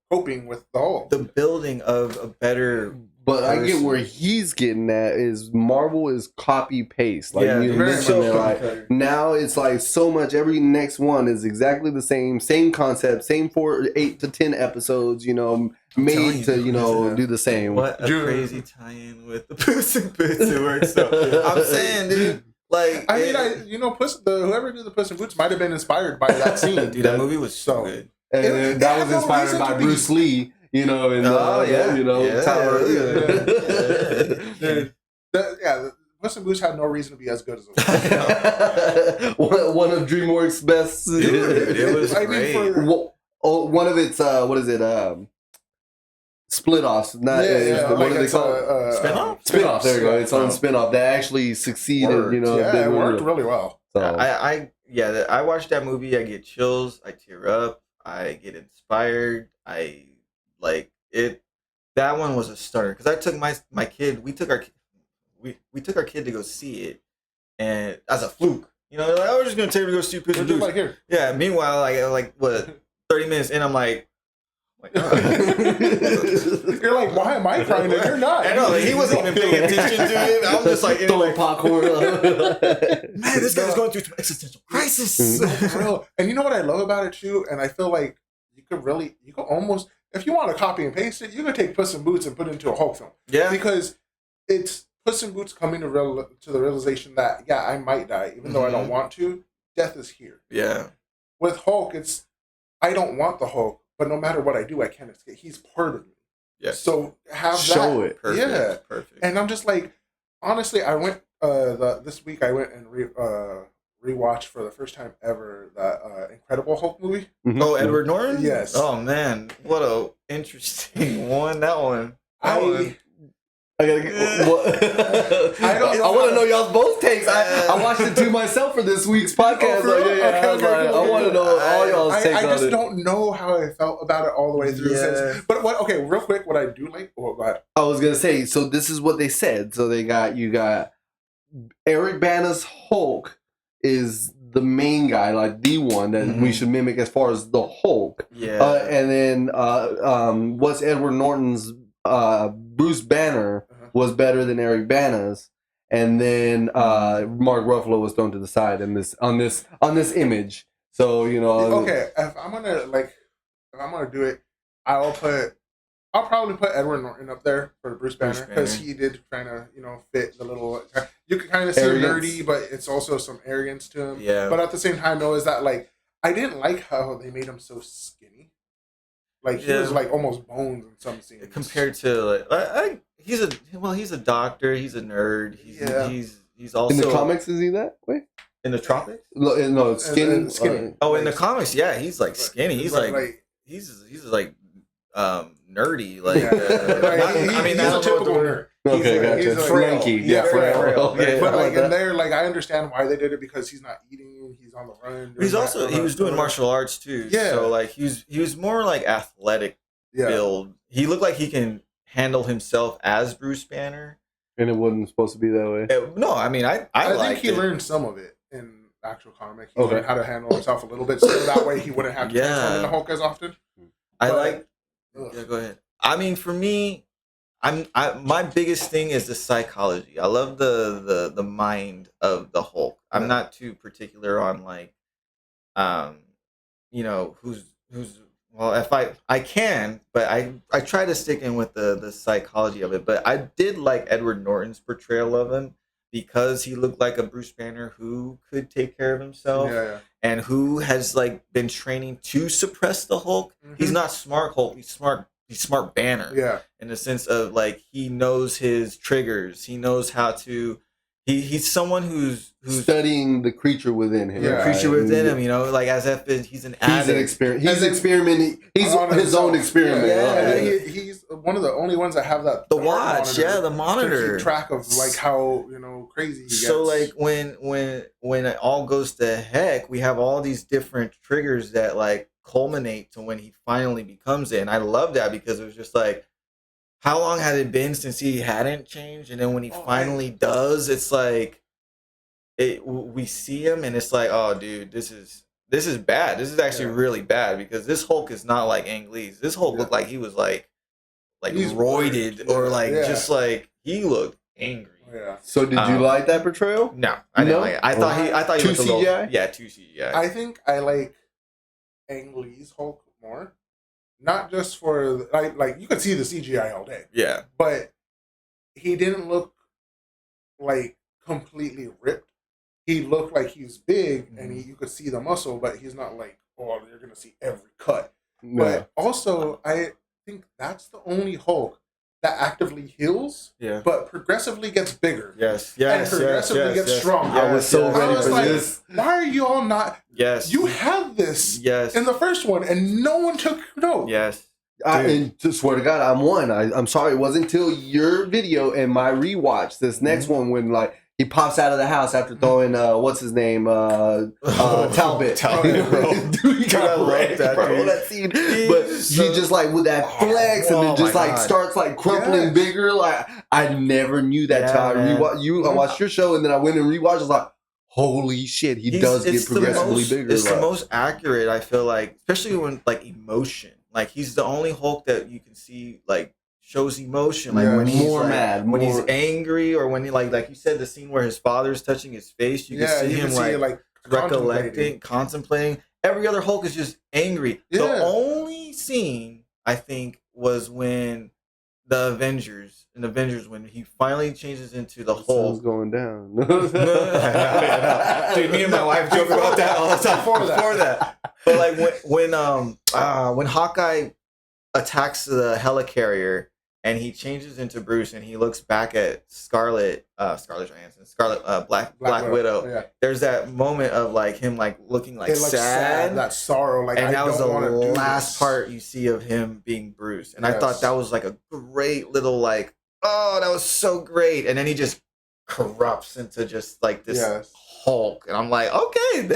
coping with the Hulk. The building of a better. But I get where he's getting at is Marvel is copy paste. Like you mentioned it, like now it's like so much. Every next one is exactly the same concept, same 8 to 10 episodes. You know, made to do the same. What a crazy tie-in with the Puss in Boots. It works. So I'm saying, dude. Like I mean, whoever did the Puss in Boots might have been inspired by that scene. Dude, that movie was so good. And that was inspired by Bruce Lee. You know, and Tyler. The Puss in Boots had no reason to be as good as it was. one of DreamWorks' best. Dude, it was great. One of its split offs. What do they call it? Spin-off? Spin-off. There you go. Its own spin-off that actually succeeded. Worked. It worked really well. So. I watched that movie. I get chills. I tear up. I get inspired. I like it. That one was a stunner because I took my kid. We took our kid to go see it, and as a fluke, like, we're just gonna take her to go see Puss in Boots. Like here. Yeah. Meanwhile, like what 30 minutes in, I'm like. You're like, why am I crying? You're not. I know, like, he wasn't even paying attention to it. I'm just like throwing popcorn. Man, this guy's going through some existential crisis. No, for real. And you know what I love about it too? And I feel like you could almost, if you want to copy and paste it, you could take Puss in Boots and put it into a Hulk film. Yeah. Because it's Puss in Boots coming to the realization that, I might die, even though I don't want to. Death is here. Yeah. With Hulk, it's, I don't want the Hulk, but no matter what I do, I can't escape. He's part of me. Yeah. So show it. Perfect. Yeah. Perfect. And I'm just like, honestly, I went this week. I went and rewatched for the first time ever that Incredible Hulk movie. Mm-hmm. Oh, Edward Norton. Yes. Oh man, what a interesting one. That one. I gotta get. I want to know y'all's both takes. I watched it to myself for this week's podcast. I want to know all y'all's takes. I just don't know how I felt about it all the way through. Yeah. But real quick, what I do like. I was gonna say. So this is what they said. So you got Eric Bana's Hulk is the main guy, like the one that we should mimic as far as the Hulk. Yeah. And then what's Edward Norton's Bruce Banner was better than Eric Bana's, and then Mark Ruffalo was thrown to the side in on this image. So okay, if I'm gonna do it, I'll probably put Edward Norton up there for Bruce Banner because he did kind of fit the little. You can kind of see nerdy, but it's also some arrogance to him. Yeah. But at the same time, though, is that like I didn't like how they made him so skinny. Like he was like almost bones in some scenes compared to like he's a doctor, he's a nerd, he's also in the comics. Is he that way? In the tropics? No, skinny. In the comics, yeah, he's like skinny. He's he's like nerdy. Like he's a typical nerd. Okay, gotcha. He's Frankie, frail. Okay, but like in there, like I understand why they did it because he's not eating, he's on the run. He was doing martial arts too. Yeah. So like he was more like athletic build. He looked like he can handle himself as Bruce Banner. And it wasn't supposed to be that way. No, I mean I think he learned some of it in actual comic. He learned how to handle himself a little bit, so that way he wouldn't have to transform into Hulk as often. Yeah, go ahead. I mean, for me, my biggest thing is the psychology. I love the mind of the Hulk. I'm not too particular on like, who's well, if I can, but I try to stick in with the psychology of it. But I did like Edward Norton's portrayal of him because he looked like a Bruce Banner who could take care of himself and who has like been training to suppress the Hulk. He's not smart Hulk. He's smart Banner. Yeah. In the sense of like he knows his triggers. He knows how to he's someone who's studying the creature within him. The creature within him, you know, like as if he's an addict. He's experimenting. He's his own experiment. Yeah. He's one of the only ones that have that the watch, the monitor, to keep track of like how crazy he gets. So like when it all goes to heck, we have all these different triggers that like culminate to when he finally becomes it, and I love that because it was just like, how long had it been since he hadn't changed, and then when he finally does, it's like we see him, and it's like, oh, dude, this is bad. This is actually really bad because this Hulk is not like Ang Lee's. This Hulk looked like he was like he's roided or like just like he looked angry. Yeah. So did you like that portrayal? No, I didn't like it. I thought he was too CGI. Yeah, too CGI. I think I like Ang Lee's Hulk more, not just for like you could see the CGI all day. Yeah, but he didn't look like completely ripped. He looked like he's big, and you could see the muscle, but he's not like, oh, you're gonna see every cut. No. But also, I think that's the only Hulk that actively heals, but progressively gets bigger. Yes, and progressively gets stronger. I was so ready for this. Why are you all not? Yes, you had this. Yes. In the first one, and no one took note. Yes. And to swear to God, I'm one. I'm sorry, it wasn't until your video and my rewatch this next one when like he pops out of the house after throwing what's his name Talbot. Dude, he got wrecked, bro. That scene, but he just like with that flex and then just like starts like crumpling bigger. Like I never knew that till I rewatched I watched your show and then I went and rewatched. I was like, holy shit, he does get progressively bigger. It's the most accurate, I feel like, especially when like emotion. Like he's the only Hulk that you can see like shows emotion, like when he's more mad, when he's angry, or when he like you said, the scene where his father's touching his face, you can see him like recollecting, contemplating. Every other Hulk is just angry. The only scene I think was when the Avengers when he finally changes into the Hulk. Sun's going down. Dude, me and my wife joke about that all the time before that. But like when Hawkeye attacks the helicarrier and he changes into Bruce and he looks back at Scarlet Johansson, Black Widow. Yeah. There's that moment of like him like looking like sad, that sorrow, like, and that was the last part you see of him being Bruce. And I thought that was like a great little like, oh, that was so great. And then he just corrupts into just like this Hulk, and I'm like, okay,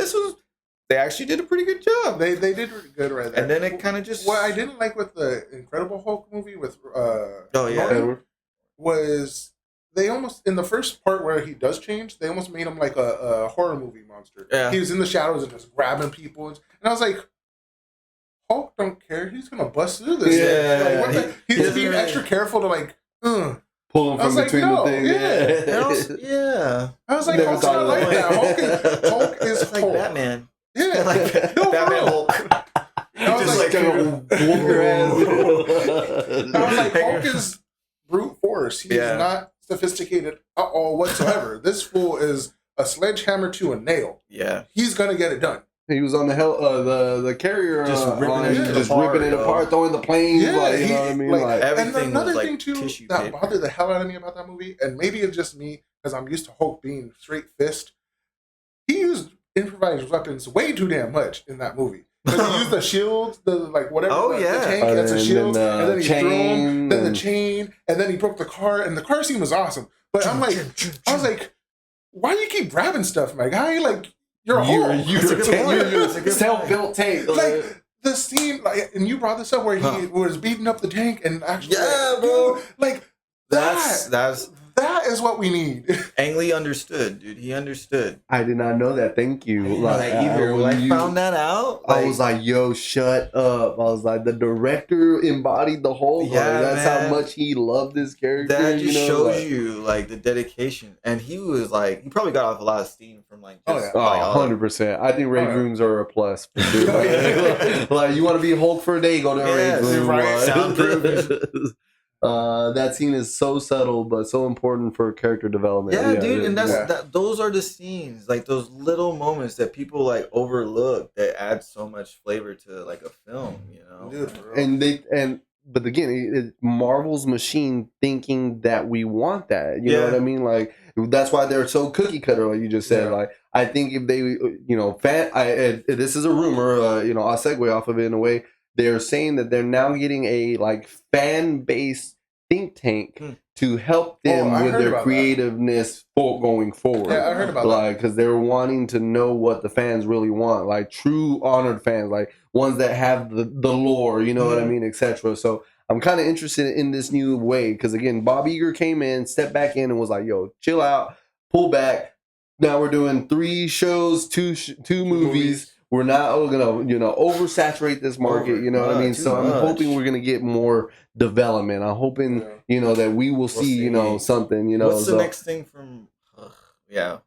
they actually did a pretty good job. They did good right there. And then it kind of just... What I didn't like with the Incredible Hulk movie with was they almost, in the first part where he does change, they almost made him like a horror movie monster. Yeah. He was in the shadows and just grabbing people. And I was like, Hulk don't care. He's going to bust through this. Yeah. Like, he's being extra careful to like... Pull him from between the things. I was like, Hulk's not like that. Hulk is like Hulk. Batman. Yeah, like Batman Hulk. I was like, whoop your ass. I was like, Hulk is brute force. He's not sophisticated at all whatsoever. This fool is a sledgehammer to a nail. Yeah, he's gonna get it done. He was on the carrier, just ripping it apart, throwing the planes. Yeah, like, you know what I mean? Like, and another thing too that bothered the hell out of me about that movie, and maybe it's just me because I'm used to Hulk being straight fist. He used improvised weapons way too damn much in that movie. Because he used the shield, the tank as a shield, and then he threw him, then the chain, and then he broke the car, and the car scene was awesome. But I was like, why do you keep grabbing stuff, my guy? Like, you're a Hulk. You're self-built tank. Like, the scene, like, and you brought this up where he was beating up the tank and actually, bro. Like, that is what we need. Ang Lee understood, dude. He understood. I did not know that. Thank you. When I found that out, I was like, yo, shut up. I was like, the director embodied the whole that's how much he loved this character. That just shows you like the dedication. And he was like, he probably got off a lot of steam from like just 100%. I think raid rooms are a plus. Like, you want to be Hulk for a day, go to a raid room. Right? Soundproof. That scene is so subtle but so important for character development. Yeah, dude, and those are the scenes, like those little moments that people like overlook that add so much flavor to like a film, you know. Dude, but again, Marvel's machine thinking that we want that. You know what I mean? Like That's why they're so cookie cutter, like you just said. Like I think if they, this is a rumor. I'll segue off of it in a way. They're saying that they're now getting a like fan based think tank to help them with their creativeness going forward. Yeah, I heard about that. Because they're wanting to know what the fans really want, like true honored fans, like ones that have the lore, you know what I mean, etc. So I'm kind of interested in this new way because again, Bob Iger came in, stepped back in, and was like, "Yo, chill out, pull back." Now we're doing 3 shows, two movies. We're not gonna, oversaturate this market. You know what I mean? So I'm hoping we're gonna get more development. I'm hoping, that we will see, something. What's the next thing from?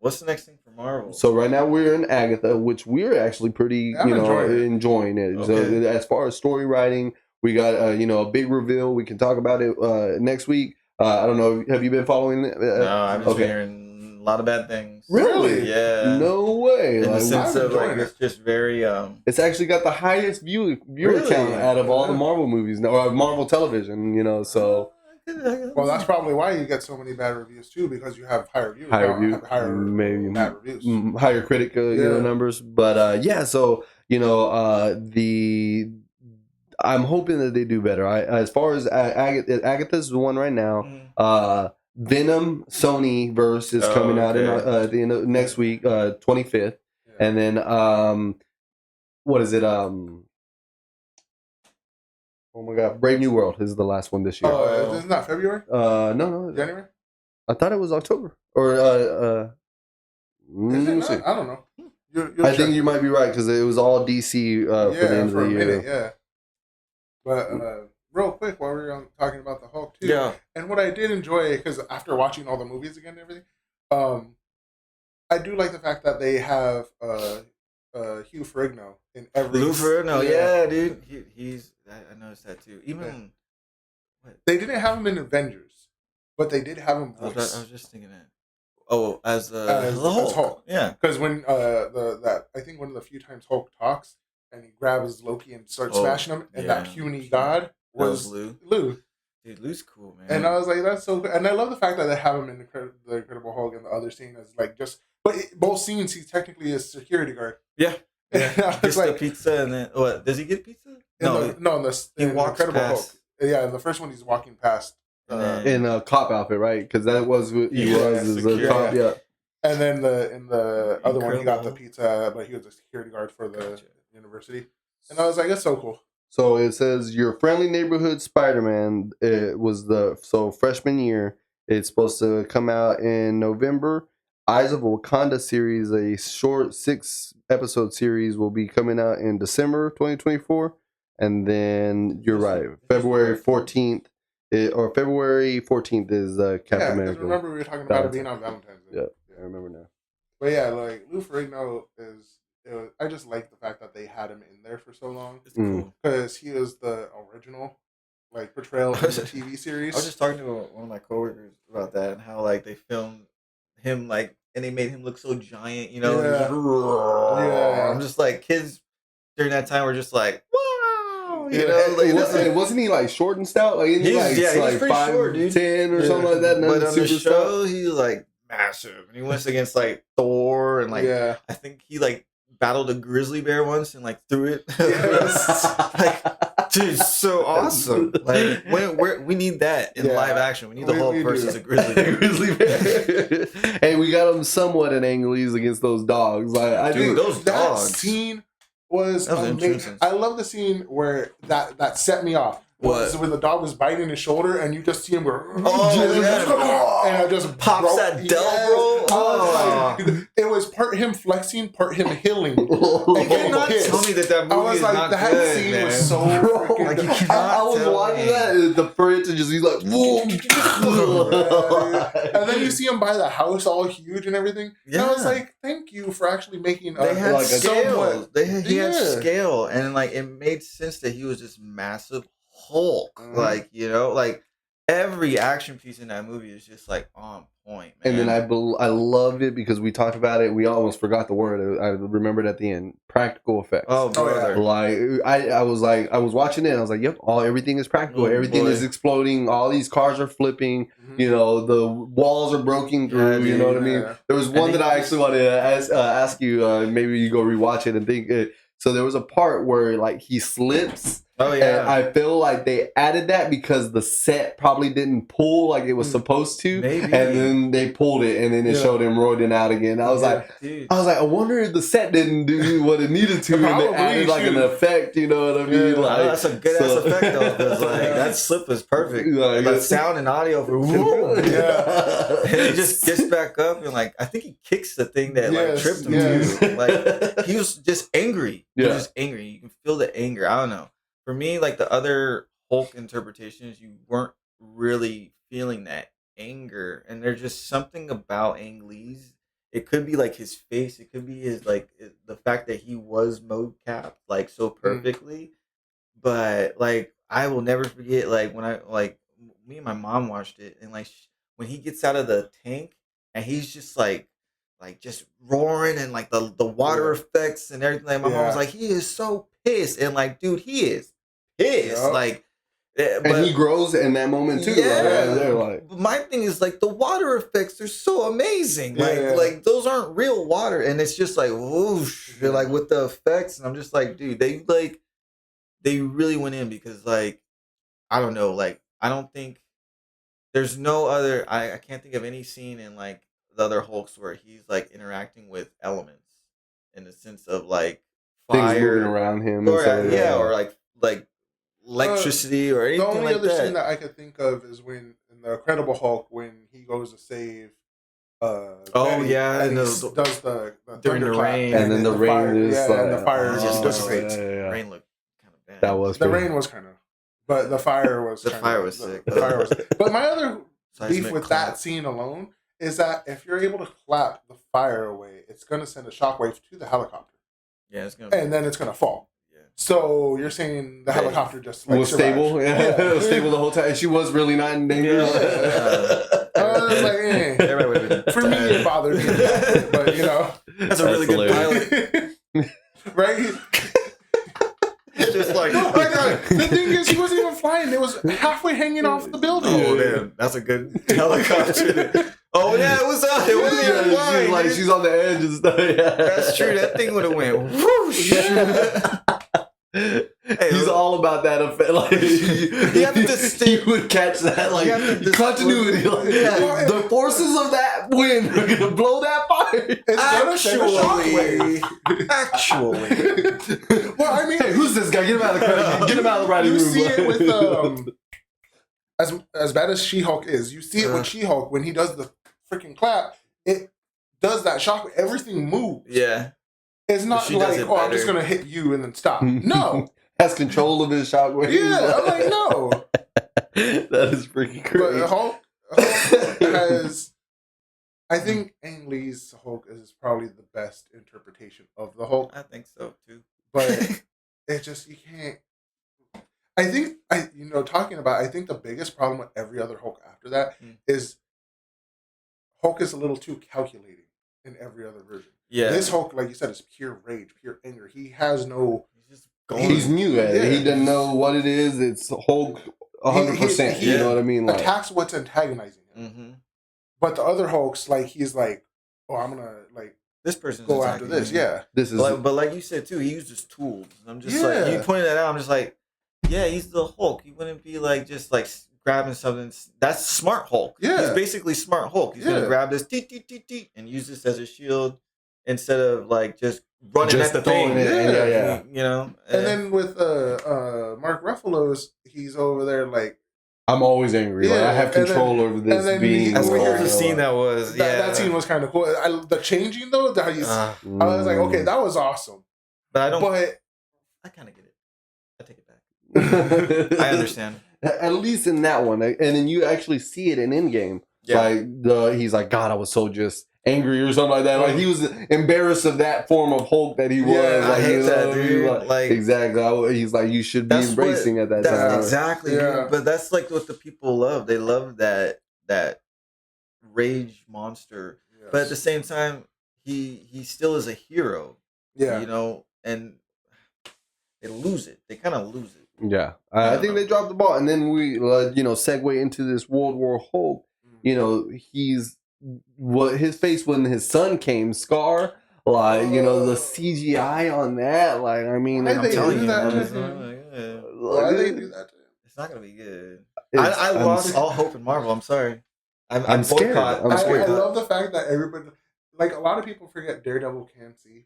What's the next thing from Marvel? So right now we're in Agatha, which we're actually pretty, enjoying it. Okay. So as far as story writing, we got a big reveal. We can talk about it next week. I don't know. Have you been following it? No, I've been hearing a lot of bad things. Really? Yeah. No way. In the sense of it's just very. It's actually got the highest viewer count out of all the Marvel movies, or Marvel television. So. Well, that's probably why you get so many bad reviews too, because you have higher views, maybe bad reviews, higher critic numbers. But so I'm hoping that they do better. As far as Agatha's the one right now. Venom Sony verse is coming out at the end of next week, 25th, and then what is it? Oh my God, Brave New World is the last one this year. Oh, isn't that February? No, January. I thought it was October or Is it not? I don't know. I think you might be right because it was all DC for the end of the year. Yeah. But real quick, while we were talking about the Hulk too, and what I did enjoy, because after watching all the movies again and everything, I do like the fact that they have Hugh Ferrigno in every. Lou Ferrigno, dude, he's. I noticed that too. Even they didn't have him in Avengers, but they did have him voice. I was just thinking that. Oh, as the Hulk. Yeah, because when I think one of the few times Hulk talks and he grabs Loki and starts smashing him, and that puny god was Lou. Dude, Lou's cool, man. And I was like, that's so good. And I love the fact that they have him in the Incredible Hulk, and the other scene is like both scenes he's technically a security guard. Yeah. Gets the pizza, and then what? Does he get pizza? He walks Incredible Hulk. Yeah, in the first one he's walking past in a cop outfit, right? Because that was what he was as a cop. Yeah. And then in the other one he got the pizza, but he was a security guard for the university. And I was like, that's so cool. So it says your friendly neighborhood Spider-Man. It was freshman year. It's supposed to come out in November. Eyes of Wakanda series, a short 6-episode series, will be coming out in December 2024. And then you're right, February 14th is Captain America. Remember we were talking about it being on Valentine's Day. Yeah, I remember now. But yeah, like Lou Ferrigno I just like the fact that they had him in there for so long. It's cool because he was the original portrayal in the TV series. I was just talking to one of my coworkers about that and how they filmed him and they made him look so giant, I'm just kids during that time were just wow, wasn't he short and stout? He was pretty 5, short, dude. 10 or something like that. But on the show, he was massive, and he went against Thor, and I think he battled a grizzly bear once and threw it. Dude, so awesome. We need that in live action. We need the Hulk versus a grizzly bear. And we got him somewhat in angles against those dogs. I think those dogs. That scene was amazing. I love the scene where that set me off. What? When the dog was biting his shoulder and you just see him go, and I just pops that Del, bro. It was part him flexing, part him healing. You cannot tell me that movie is not that good, scene man. was so freaking good. I was watching that, the print, and he's like, boom. And then you see him buy the house all huge and everything. Yeah. And I was like, thank you for actually making they had scale. He had scale, and it made sense that he was this massive Hulk, every action piece in that movie is just like on point, man. And then I loved it because we talked about it. We almost forgot the word. I remembered at the end. Practical effects. Oh, brother. Like I was watching it. And I was like, yep, everything is practical. Everything is exploding. All these cars are flipping. Mm-hmm. You know, the walls are breaking through. You know what I mean? There was one that I actually wanted to ask you. Maybe you go rewatch it and think. So there was a part where like he slips. Oh yeah, and I feel like they added that because the set probably didn't pull like it was supposed to, maybe. And then they pulled it, and then it showed him rolling out again. I was like, I wonder if the set didn't do what it needed to, and they added like an effect. You know what I mean? Yeah, like, that's a good ass effect though. Because like that slip was perfect. Like, the sound and audio for and he just gets back up and like I think he kicks the thing that like tripped him too. Like he was just angry. He was just angry. You can feel the anger. I don't know. For me, like the other Hulk interpretations, you weren't really feeling that anger, and there's just something about Ang Lee's. It could be like his face. It could be his like the fact that he was mocap like so perfectly. But like I will never forget like when I like me and my mom watched it, and like when he gets out of the tank and he's just like just roaring and like the water effects and everything. Like, my mom was like, he is so pissed, and like, dude, he is pissed. Like, and he grows in that moment too. Like, my thing is like the water effects are so amazing. Like those aren't real water, and it's just like whoosh, like with the effects, and I'm just like, dude, they really went in because like I don't know, like I don't think there's no other. I can't think of any scene in like the other Hulks where he's like interacting with elements in the sense of like fire things moving around him, or or like electricity or anything like that. The only other scene that I could think of is when in the Incredible Hulk when he goes to save. Betty, and does the during the rain, and then the rain fire, is and the fire just looks great. Rain looked kind of bad. That was the rain was kind of, but the fire was sick. The fire was. But my other beef with that scene alone is that if you're able to clap the fire away, it's going to send a shockwave to the helicopter. Yeah, it's going to, and then it's going to fall. Yeah. So you're saying the helicopter just like, was stable, it was stable the whole time. And she was really not in danger. I was like, for me, it bothered me, but you know, that's a really good pilot, right? It's just like, the thing is, he wasn't even flying. It was halfway hanging off the building. Oh damn, that's a good helicopter. Oh yeah, it was even flying. Like she's on the edge and stuff. That's true. That thing would have went whoosh. Hey, he's all about that effect. Like you have to you would catch that like continuity. Like, the forces of that wind are gonna blow that fire. Actually. Well, I mean, hey, who's this guy? Get him out of the car. Get him out of the writing room. You see it with as bad as She-Hulk is. You see it with She-Hulk when he does the freaking clap. It does that shock. Everything moves. Yeah. It's not like, I'm just going to hit you and then stop. No. Has control of his shockwave. Yeah, I'm like, no. That is freaking crazy. But Hulk has... I think Ang Lee's Hulk is probably the best interpretation of the Hulk. I think so, too. But it just, you can't... I think, talking about, I think the biggest problem with every other Hulk after that is Hulk is a little too calculating in every other version. Yeah. This Hulk, like you said, is pure rage, pure anger. He has no... He's new at it. He doesn't know what it is. It's Hulk 100%. You know what I mean? Like, attacks what's antagonizing him. Mm-hmm. But the other Hulks, like, he's like, I'm going to, like... This person's go after this, This is... But like you said, too, he uses tools. I'm just like... You pointed that out, I'm just like, yeah, he's the Hulk. He wouldn't be, like, just, like... grabbing something. That's smart Hulk. Yeah. He's basically smart Hulk. He's going to grab this and use this as a shield instead of like just running at the thing. You know? And then with Mark Ruffalo's, he's over there like, I'm always angry. Like, I have control over this being. That's what the scene that was. That scene was kind of cool. The changing though, I was like, okay, that was awesome. But I don't. But I kind of get it. I take it back. I understand. At least in that one, and then you actually see it in Endgame. Yeah. Like he's like, God, I was so just angry or something like that. Like he was embarrassed of that form of Hulk that he was. Yeah, like, I hate that, dude. Like exactly. He's like, you should be embracing at that time. Exactly. Yeah. But that's like what the people love. They love that rage monster. Yes. But at the same time, he still is a hero. Yeah. You know, and they lose it. They kind of lose it. Yeah, I think they dropped the ball, and then we, segue into this World War Hulk. You know, he's what his face when his son came, Scar. Like, the CGI on that. Like, I mean, I'm telling you, why they do that to him? It's not gonna be good. I lost all hope in Marvel. I'm sorry. I'm scared. I love the fact that everybody, like, a lot of people forget Daredevil can see,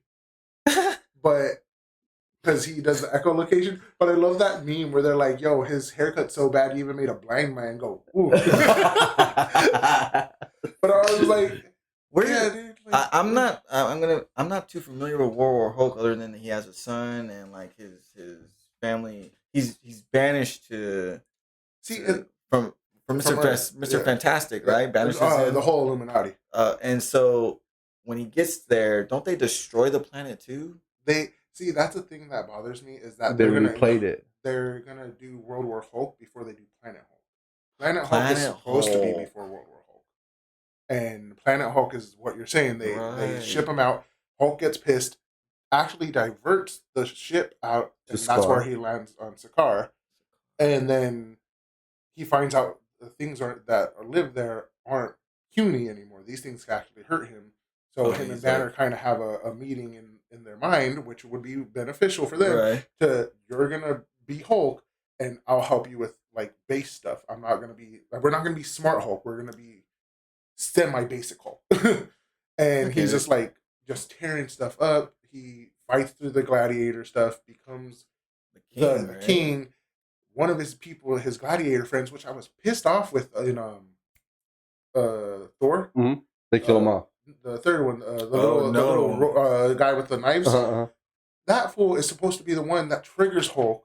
but. Because he does the echolocation, but I love that meme where they're like, "Yo, his haircut's so bad, he even made a blind man go." Ooh. But I was like, dude, like, I'm not too familiar with World War Hulk, other than he has a son and like his family. He's banished from Mr. Fantastic, right? Banishes him. The whole Illuminati. And so when he gets there, don't they destroy the planet too? See, that's the thing that bothers me is that they're replayed it. They're gonna do World War Hulk before they do Planet Hulk. Planet Hulk is supposed to be before World War Hulk, and Planet Hulk is what you're saying. They ship him out. Hulk gets pissed, actually diverts the ship out, and that's where he lands on Sakaar, and then he finds out the things that live there aren't puny anymore. These things can actually hurt him. So him and Banner kind of have a meeting in their mind, which would be beneficial for them. Right. You're gonna be Hulk, and I'll help you with like base stuff. We're not gonna be smart Hulk. We're gonna be semi-basic Hulk. And he's just tearing stuff up. He fights through the gladiator stuff, becomes the king. One of his people, his gladiator friends, which I was pissed off with in Thor. Mm-hmm. They kill him off. The third one, the little guy with the knives. That fool is supposed to be the one that triggers Hulk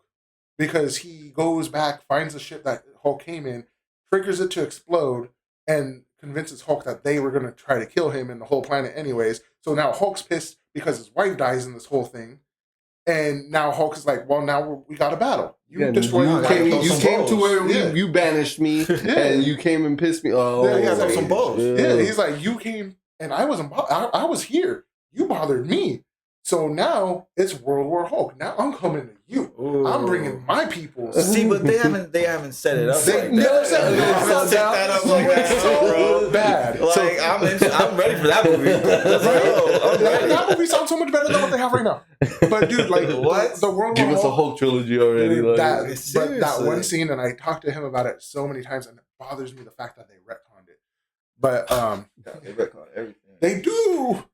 because he goes back, finds the ship that Hulk came in, triggers it to explode, and convinces Hulk that they were going to try to kill him and the whole planet anyways. So now Hulk's pissed because his wife dies in this whole thing. And now Hulk is like, well, now we got a battle. You destroyed. You came to where you banished me, and you came and pissed me. Oh, yeah, some balls. Yeah, he's like, you came, and I wasn't. I was here. You bothered me. So now it's World War Hulk. Now I'm coming to you. Ooh. I'm bringing my people. See, but they haven't set it up. They never set it up like that. So bad. Like I'm ready for that movie. That movie sounds so much better than what they have right now. But dude, like what? The World Give War us a Hulk trilogy already. Dude, that one scene, and I talked to him about it so many times, and it bothers me the fact that they retconned it. But they retconned everything. They do.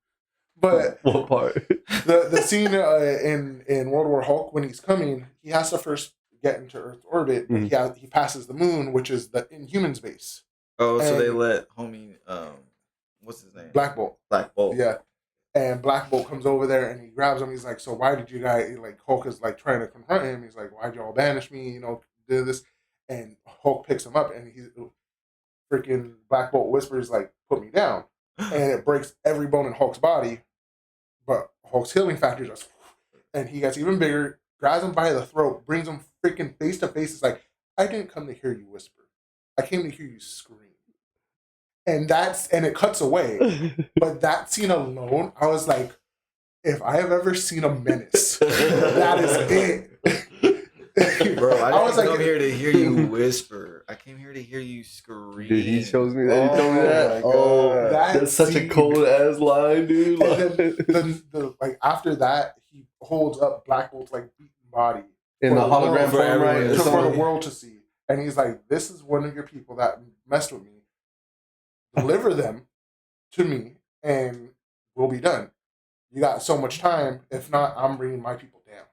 But what part? The scene in World War Hulk, when he's coming, he has to first get into Earth's orbit. But he passes the moon, which is the Inhumans base. Oh, so they let homie, what's his name? Black Bolt. Yeah. And Black Bolt comes over there and he grabs him. He's like, so why did you guys, like, Hulk is like trying to confront him. He's like, why'd y'all banish me? Do this. And Hulk picks him up and he's freaking Black Bolt whispers, like, put me down. And it breaks every bone in Hulk's body. But Hulk's healing factor just, and he gets even bigger, grabs him by the throat, brings him freaking face to face. It's like, I didn't come to hear you whisper. I came to hear you scream. And it cuts away. But that scene alone, I was like, if I have ever seen a menace, that is it. Bro, I didn't come here to hear you whisper. I came here to hear you scream. Dude, he shows me that. He told me that. Oh, that's such a cold ass line, dude. And then like after that, he holds up Black Bolt's like beaten body in the hologram form, right? For the world to see. And he's like, "This is one of your people that messed with me. Deliver them to me, and we'll be done. You got so much time. If not, I'm bringing my people down."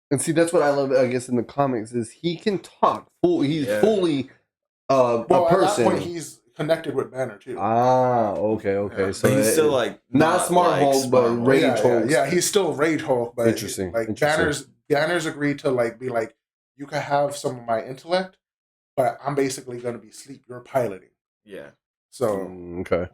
And see, that's what I love, I guess, in the comics, is he can talk. He's fully a person. At that point, he's connected with Banner, too. Ah, okay. Yeah. So he's still, like... Not Smart Hulk, but Rage Hulk. Yeah, he's still Rage Hulk, but... Interesting. Like, Banner's agreed to, like, be like, you can have some of my intellect, but I'm basically going to be asleep. You're piloting. Yeah. So... Okay.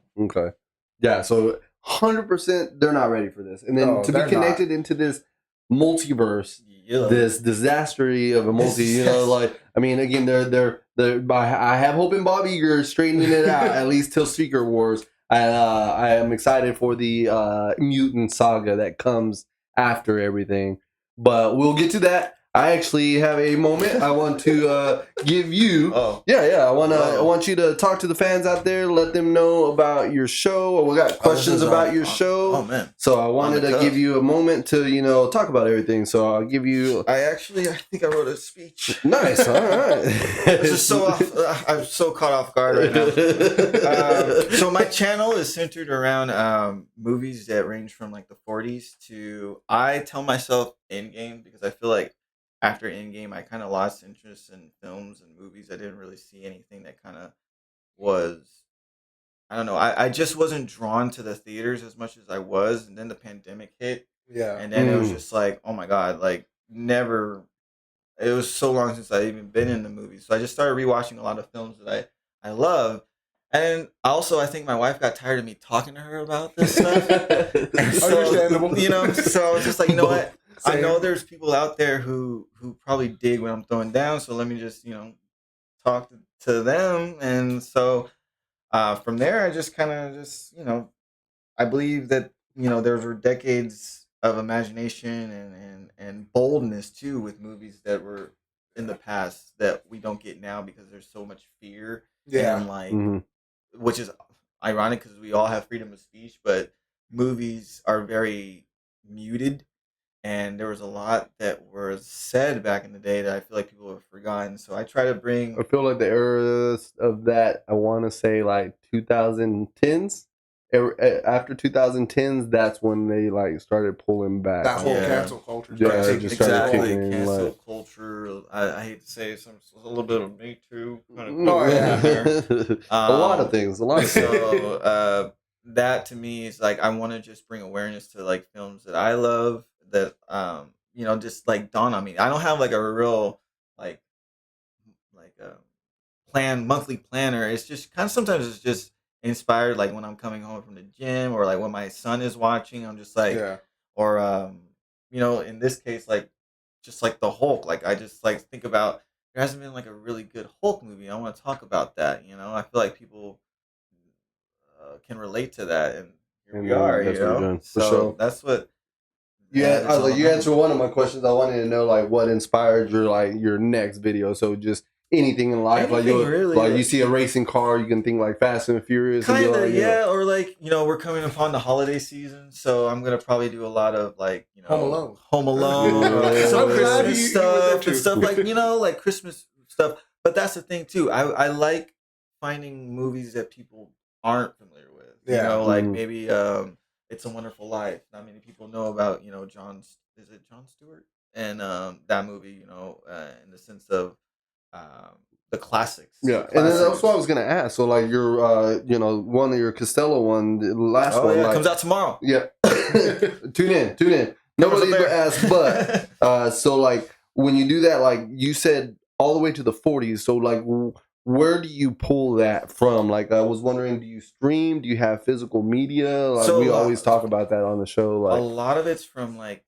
Yeah, so 100% they're not ready for this. And then to be connected into this multiverse, this disastery of a multi, you know, like, I mean, again, they're I have hope in Bob Iger straightening it out, at least till Secret Wars. I am excited for the mutant saga that comes after everything. But we'll get to that. I actually have a moment I want to give you. I want you to talk to the fans out there, let them know about your show. We got questions about your show. Oh man! So I wanted to give you a moment to talk about everything. So I'll give you. I think I wrote a speech. Nice. All right. This is so off. I'm so caught off guard right now. So my channel is centered around movies that range from like the 40s to. I tell myself Endgame because I feel like after Endgame I kind of lost interest in films and movies. I didn't really see anything that kind of was. I don't know. I just wasn't drawn to the theaters as much as I was, and then the pandemic hit. Yeah. And then it was just like, oh my god, like never. It was so long since I even been in the movies, so I just started rewatching a lot of films that I love. And also, I think my wife got tired of me talking to her about this stuff. Understandable. You know, so I was just like, you know what? Same. I know there's people out there who probably dig what I'm throwing down, so let me just talk to them. And so from there, I just kind of I believe that there were decades of imagination and boldness too with movies that were in the past that we don't get now because there's so much fear and like which is ironic because we all have freedom of speech, but movies are very muted, and there was a lot that was said back in the day that I feel like people have forgotten. So I try to bring. I feel like the era of that, I want to say like 2010s. After 2010s, that's when they like started pulling back. That whole cancel culture. Yeah, just exactly. Cancel culture. I hate to say a little bit of Me Too. A lot of things. So that to me is like I want to just bring awareness to like films that I love that just like dawn on me. I don't have like a real like a monthly planner. It's just kind of sometimes it's just inspired like when I'm coming home from the gym or like when my son is watching. I'm just like or in this case like just like the Hulk. Like I just like think about there hasn't been like a really good Hulk movie. I want to talk about that. I feel like people can relate to that, and here we are. That's what we're doing. So that's what. You answered one of my questions. I wanted to know like what inspired your next video. So just anything in life, you see a racing car, you can think like Fast and Furious. Kind of, or like we're coming upon the holiday season, so I'm gonna probably do a lot of like Home Alone, some Christmas stuff and stuff like like Christmas stuff. But that's the thing too. I like finding movies that people aren't familiar with. Like maybe It's a Wonderful Life. Not many people know about John. Is it Jon Stewart? And that movie, in the sense of the classics. Yeah, and then that's what I was gonna ask. So like your one of your Costello one, the last one, it comes out tomorrow. Yeah, tune in. Nobody asked, but so like when you do that, like you said, all the way to the 40s. So like, where do you pull that from? Like I was wondering, do you stream? Do you have physical media? Like we always talk about that on the show. Like a lot of it's from like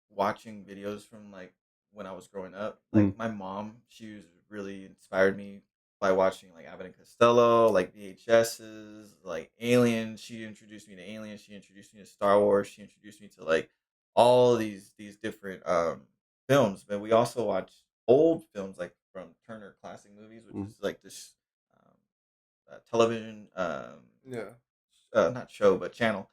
watching videos from like when I was growing up. Like my mom, she was really inspired me by watching like Abbott and Costello, like VHSs, like Alien. She introduced me to Alien. She introduced me to Star Wars. She introduced me to like all these different films. But we also watch old films like from Turner Classic Movies, which is like this television not show but channel.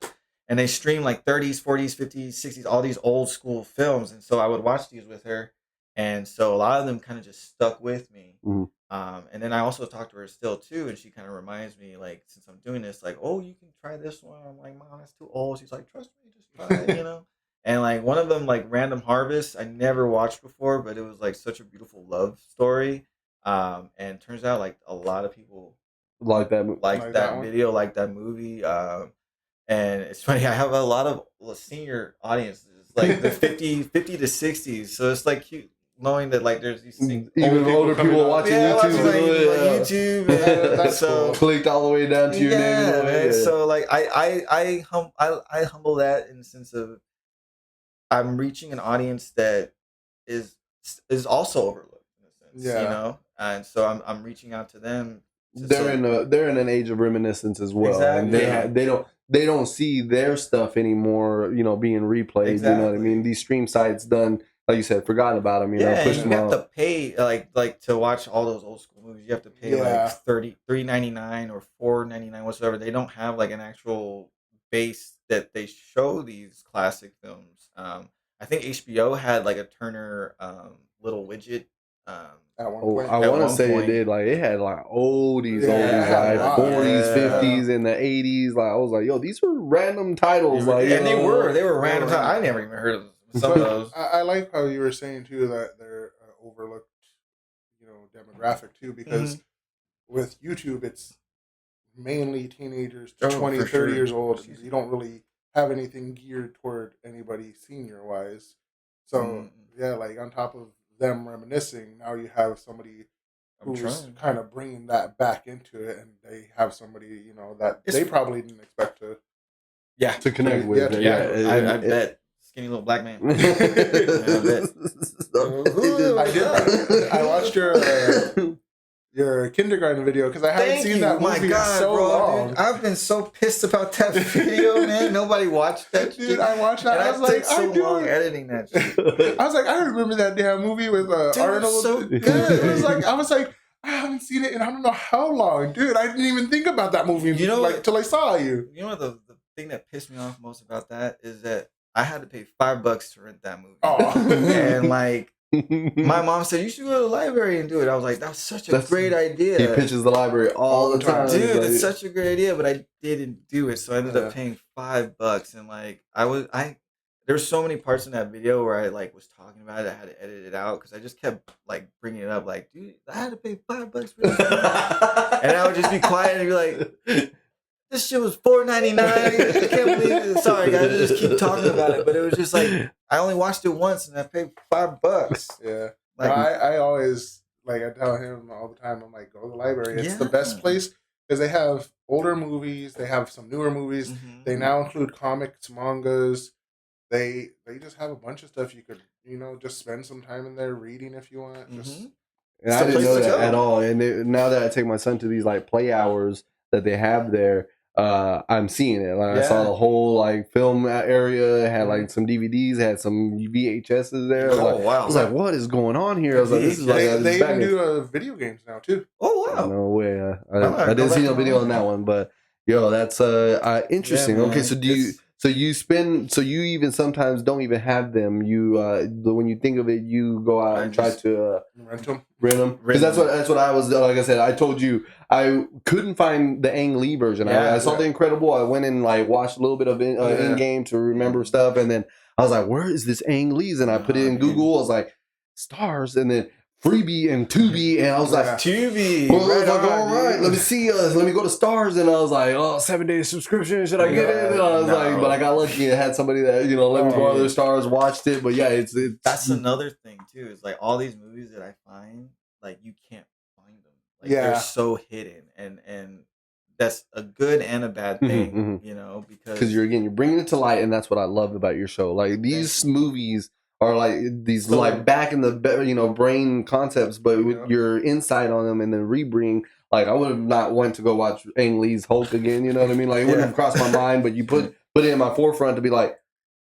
And they stream like 30s, 40s, 50s, 60s, all these old school films. And so I would watch these with her. And so a lot of them kind of just stuck with me. And then I also talk to her still too. And she kind of reminds me, like, since I'm doing this, like, oh, you can try this one. I'm like, Mom, that's too old. She's like, trust me, just try it, And like one of them, like Random Harvest, I never watched before, but it was like such a beautiful love story. And turns out like a lot of people like that movie, like that video, like that movie. And it's funny, I have a lot of senior audiences, like the 50 to 60s. So it's like cute. knowing that like there's these things, even older people watching YouTube, YouTube, that's so clicked all the way down to your name. Man. So like I humble that in the sense of I'm reaching an audience that is also overlooked in a sense, you know, and so I'm reaching out to them. They're in an age of reminiscence as well, exactly. And they don't see their stuff anymore, you know, being replayed. Exactly. You know what I mean? These stream sites done, like you said, forgotten about them. You know, push them out. You have to pay like to watch all those old school movies. You have to pay like $3.99 or $4.99 whatsoever. They don't have like an actual base that they show these classic films. I think HBO had like a Turner little widget. At one point. I want to say it did. Like it had like oldies, like 40s, 50s, and the 80s. Like I was like, yo, these were random titles. Like, and they were random titles. I never even heard of some of those. I like how you were saying too that they're overlooked, you know, demographic too, because with YouTube it's mainly teenagers to 20, 30 years old. And you don't really have anything geared toward anybody senior wise. So yeah, like on top of them reminiscing, now you have somebody who's kind of bringing that back into it, and they have somebody, you know, that they probably didn't expect to connect with. I bet. Skinny little black man. I watched your kindergarten video because I haven't seen that movie in so long. Dude, I've been so pissed about that video, man. Nobody watched that shit. Dude, I watched that. And I was like, so long editing that shit. I was like, I remember that damn movie with Arnold. So good. It was like, I was like, I haven't seen it in I don't know how long, dude. I didn't even think about that movie, you know, like till I saw you. You know what the thing that pissed me off most about that is that I had to pay $5 to rent that movie. Oh. And like. My mom said you should go to the library and do it. I was like, that's such a great idea. He pitches the library all the time. Dude, it's such a great idea, but I didn't do it. So I ended up paying $5. And like there's so many parts in that video where I like was talking about it. I had to edit it out because I just kept like bringing it up. Like, dude, I had to pay $5 for this. And I would just be quiet and be like, this shit was $4.99. I can't believe it. Sorry, guys. I just keep talking about it. But it was just like, I only watched it once and I paid $5. Yeah. Like, I always, like, I tell him all the time, I'm like, go to the library. It's the best place because they have older movies. They have some newer movies. Mm-hmm. They now include comics, mangas. They just have a bunch of stuff you could, you know, just spend some time in there reading if you want. Just and I didn't know that at all. And now that I take my son to these, like, play hours that they have there, I'm seeing it. Like I saw the whole like film area. It had like some DVDs, had some VHSs there. I was like, what is going on here? I was like, this is like they even do video games now too. Oh wow! No way. I didn't see no video on that one, but yo, that's interesting. Yeah, okay, so you even sometimes don't even have them. You when you think of it, you go out and try to rent them. Because that's what I was, like I said, I told you I couldn't find the Ang Lee version. I saw The Incredible. I went and like watched a little bit of in game to remember stuff, and then I was like, where is this Ang Lee's? And I put it in Google. I was like, stars, and then Freebie and Tubi, and I was like, Tubi. Well, I was like, all right, let me see. Let me go to Stars, and I was like, 7-day subscription. Should I get it? And I was like, but I got lucky. I had somebody that let me borrow their Stars, watched it. But yeah, it's that's another thing too. Is like all these movies that I find, like you can't find them. Like they're so hidden, and that's a good and a bad thing, you know, because you're bringing it to light, and that's what I love about your show. Like these movies are like these like back in the brain concepts, but with your insight on them, and then rebring. Like I would have not went to go watch Ang Lee's Hulk again. You know what I mean? Like it wouldn't have crossed my mind, but you put it in my forefront to be like,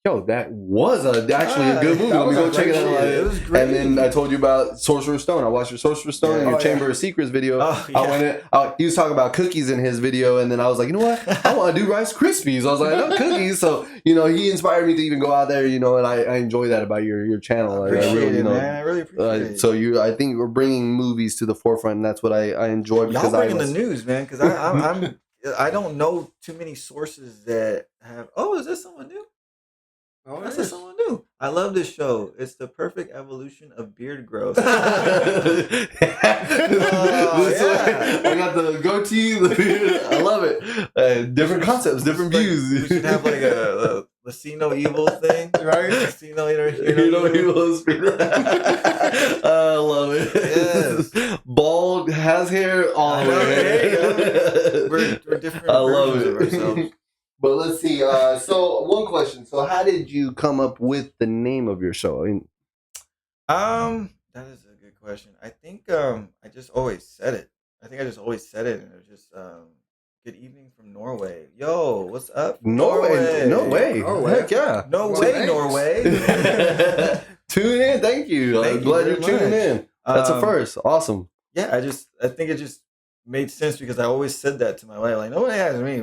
yo, that was actually a good movie. Let me go check it out. It was great. And then I told you about Sorcerer's Stone. I watched your Sorcerer's Stone and your Chamber of Secrets video. I went in. He was talking about cookies in his video, and then I was like, you know what? I want to do Rice Krispies. I was like, no cookies. So he inspired me to even go out there. And I enjoy that about your channel. I appreciate it, man. I really appreciate it. So I think we're bringing movies to the forefront, and that's what I enjoy because y'all bringing the news, man. Because I don't know too many sources that have. Oh, is this someone new? Oh, that's someone new. I love this show. It's the perfect evolution of beard growth. I got the goatee, the beard. I love it. Different concepts, different views. We should have like see no evil thing, right? See no evil. I love it. Yes. Bald, has hair, all the way. We're different. I love versions of it. ourselves. But let's see. So one question. So how did you come up with the name of your show? I mean, that is a good question. I think I just always said it. And it was just good evening from Norway. Yo, what's up? Norway. No way. Heck yeah. No way, Norway. Tune in. Thank you. I'm glad you're tuning in. That's a first. Awesome. Yeah, I think it just made sense because I always said that to my wife. Like, nobody asked me,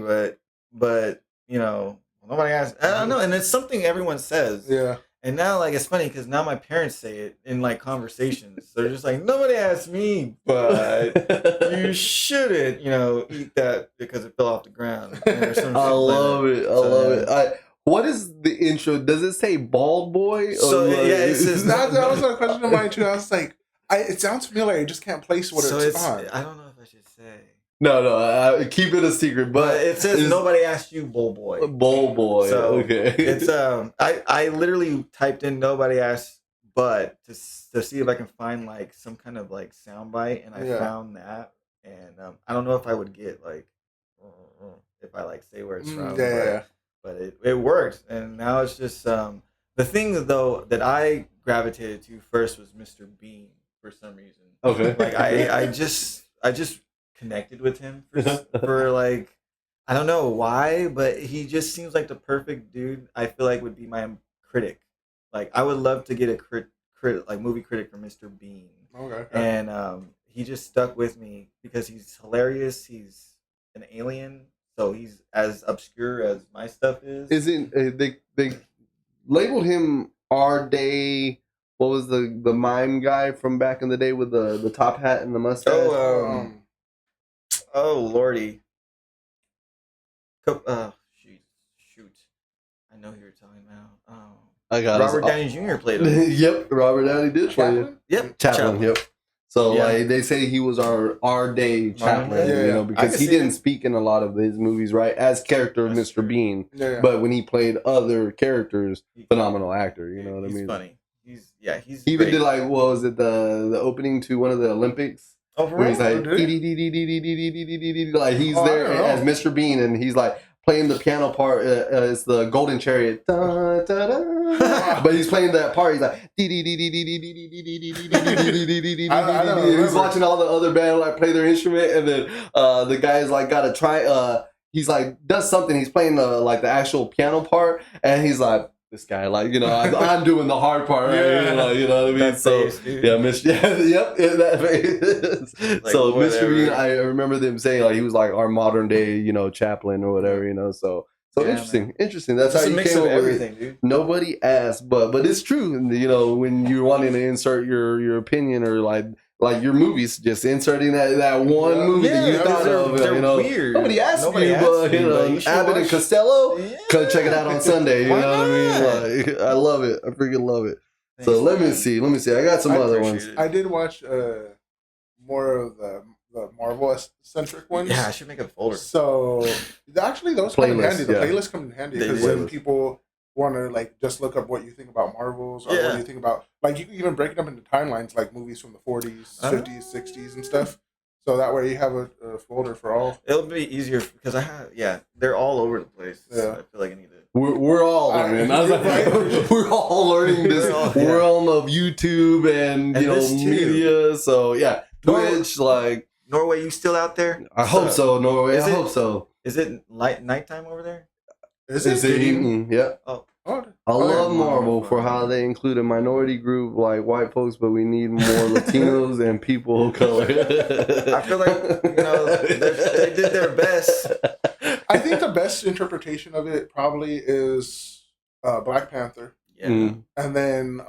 but you know, nobody asked. I don't know, and it's something everyone says. Yeah. And now, like, it's funny because now my parents say it in like conversations. They're just like, nobody asked me, but you shouldn't, eat that because it fell off the ground. I love it. I love it. What is the intro? Does it say bald boy? So it says that was a question of mine too. I was like, it sounds familiar. I just can't place what it's on. I don't know if I should say. No, keep it a secret. But it says nobody asked you, bull boy. Bull boy. So okay. It's I literally typed in nobody asked but to see if I can find like some kind of like soundbite, and I found that, and I don't know if I would get like if I like say where it's from. But it worked, and now it's just the thing though that I gravitated to first was Mr. Bean for some reason. Okay. Like I just connected with him for like, I don't know why, but he just seems like the perfect dude. I feel like would be my critic. Like I would love to get a movie critic for Mr. Bean. Okay. And he just stuck with me because he's hilarious. He's an alien, so he's as obscure as my stuff is. Isn't they labeled him our day? What was the mime guy from back in the day with the top hat and the mustache? Oh lordy. Shoot. I know who you're talking about. I got Robert Downey Jr. played him. Yep, Robert Downey did play him. Yep, Chaplin. Yep. So like they say he was our day Chaplin, because he didn't speak in a lot of his movies, right? As character of Mr. Bean, but when he played other characters, phenomenal actor. You know what I mean? He's funny. He's he even did like what was it the opening to one of the Olympics? Oh, for where he's like, like he's there as Mr. Bean, and he's like playing the piano part. It's the Golden Chariot, but he's playing that part. He's like, he's watching all the other band like play their instrument, and then the guy's like got to try. He's like does something. He's playing like the actual piano part, and he's like. This guy, like, I'm doing the hard part, right? You know what I mean? That so, face, dude. yep. That face. Like, so, whatever. Mr. Bean, I remember them saying, like, he was like our modern day, Chaplin or whatever, So interesting. That's how you came up with everything, dude. Nobody asked, but it's true. When you're wanting to insert your opinion or like your movies, just inserting that one movie that you thought of. Weird. Nobody asked you, but Abbott and Costello, come check it out on Sunday. You know what I mean? Like, I love it. I freaking love it. Thanks, so let me see. I got some other ones. I did watch more of the Marvel centric ones. Yeah, I should make a folder. So actually, those come in handy. The playlists come in handy because when people want to like just look up what you think about Marvels or what you think about, like you can even break it up into timelines, like movies from the 40s, 50s, 60s, and stuff. So that way you have a folder for all. It'll be easier because they're all over the place. Yeah. So I feel like I need to. We're all learning. We're all learning this realm of YouTube and media. So yeah, Twitch, like Norway, you still out there? I hope so. Norway, I hope so. Is it nighttime over there? Is it evening? Yeah. Oh. I love Marvel for how they include a minority group like white folks, but we need more Latinos and people of color. I feel like they did their best. I think the best interpretation of it probably is Black Panther. Yeah. And then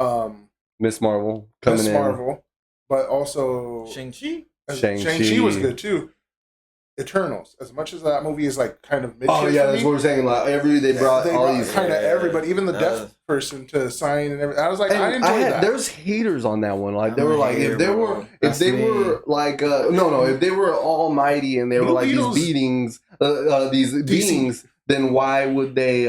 Miss Marvel coming in. Marvel, but also Shang-Chi. Shang-Chi was good too. Eternals, as much as that movie is like kind of mid. Oh yeah, that's what we're saying. Like they brought all these kind of everybody, even the deaf person to sign and everything. I was like, I enjoyed that. There's haters on that one. Like they were like, if they were like if they were almighty and they were like these beings, then why would they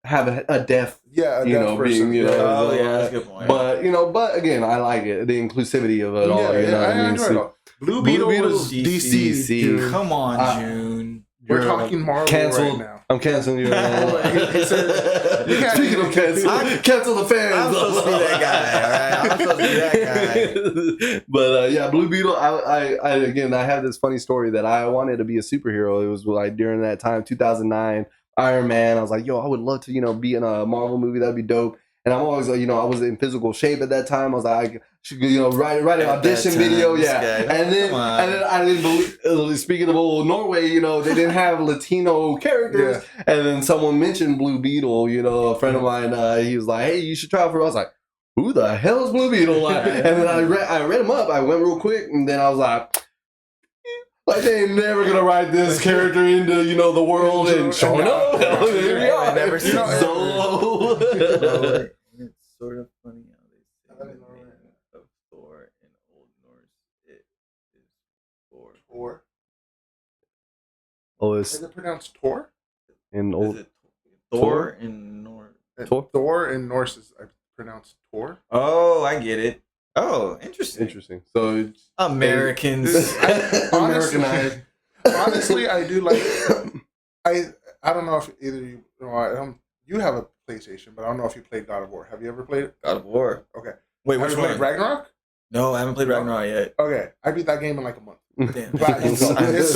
have a deaf, being, that's a good point. But again, I like it, the inclusivity of it all. I enjoy it all. Blue Beetle was DC. Come on, June. We're talking Marvel canceled. Right now. I'm canceling you. Speaking of cancel the fans. I'm supposed to be that guy. All right, I'm supposed to be that guy. But Blue Beetle. I have this funny story that I wanted to be a superhero. It was like during that time, 2009, Iron Man. I was like, yo, I would love to, be in a Marvel movie. That'd be dope. And I'm always, I was in physical shape at that time. I was like, I should, write an audition video, And then I didn't believe. Speaking of old Norway, they didn't have Latino characters. Yeah. And then someone mentioned Blue Beetle. A friend of mine, he was like, hey, you should try out for it. I was like, who the hell is Blue Beetle? And then I read him up. I went real quick, and then I was like they ain't never gonna write this character into the world, and sure enough, here we are. Never seen Solo. It's sort of funny how they say the name of Thor in Old Norse. It is Thor. Thor. Oh, is it pronounced Tor? In old Thor in Norse. Thor in Norse is pronounced Tor. Oh, I get it. Oh, interesting. So it's Americans. Americanized. Honestly, I do like. I don't know if either you. You have a PlayStation, but I don't know if you played God of War. Have you ever played it? God of War. Okay. Wait, which one? Played Ragnarok? No, I haven't played Ragnarok yet. Okay, I beat that game in like a month. Damn. It's so good. It's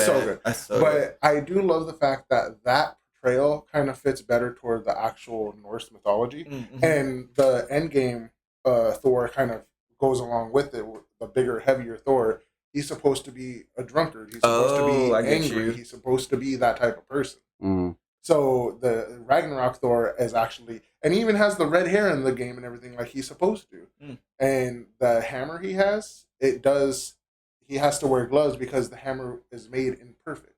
so good. So but good. I do love the fact that portrayal kind of fits better toward the actual Norse mythology, and the end game Thor kind of goes along with it. With the bigger, heavier Thor, he's supposed to be a drunkard. He's supposed to be angry. He's supposed to be that type of person. So the Ragnarok Thor is actually, and he even has the red hair in the game and everything like he's supposed to. And the hammer he has, he has to wear gloves because the hammer is made imperfect.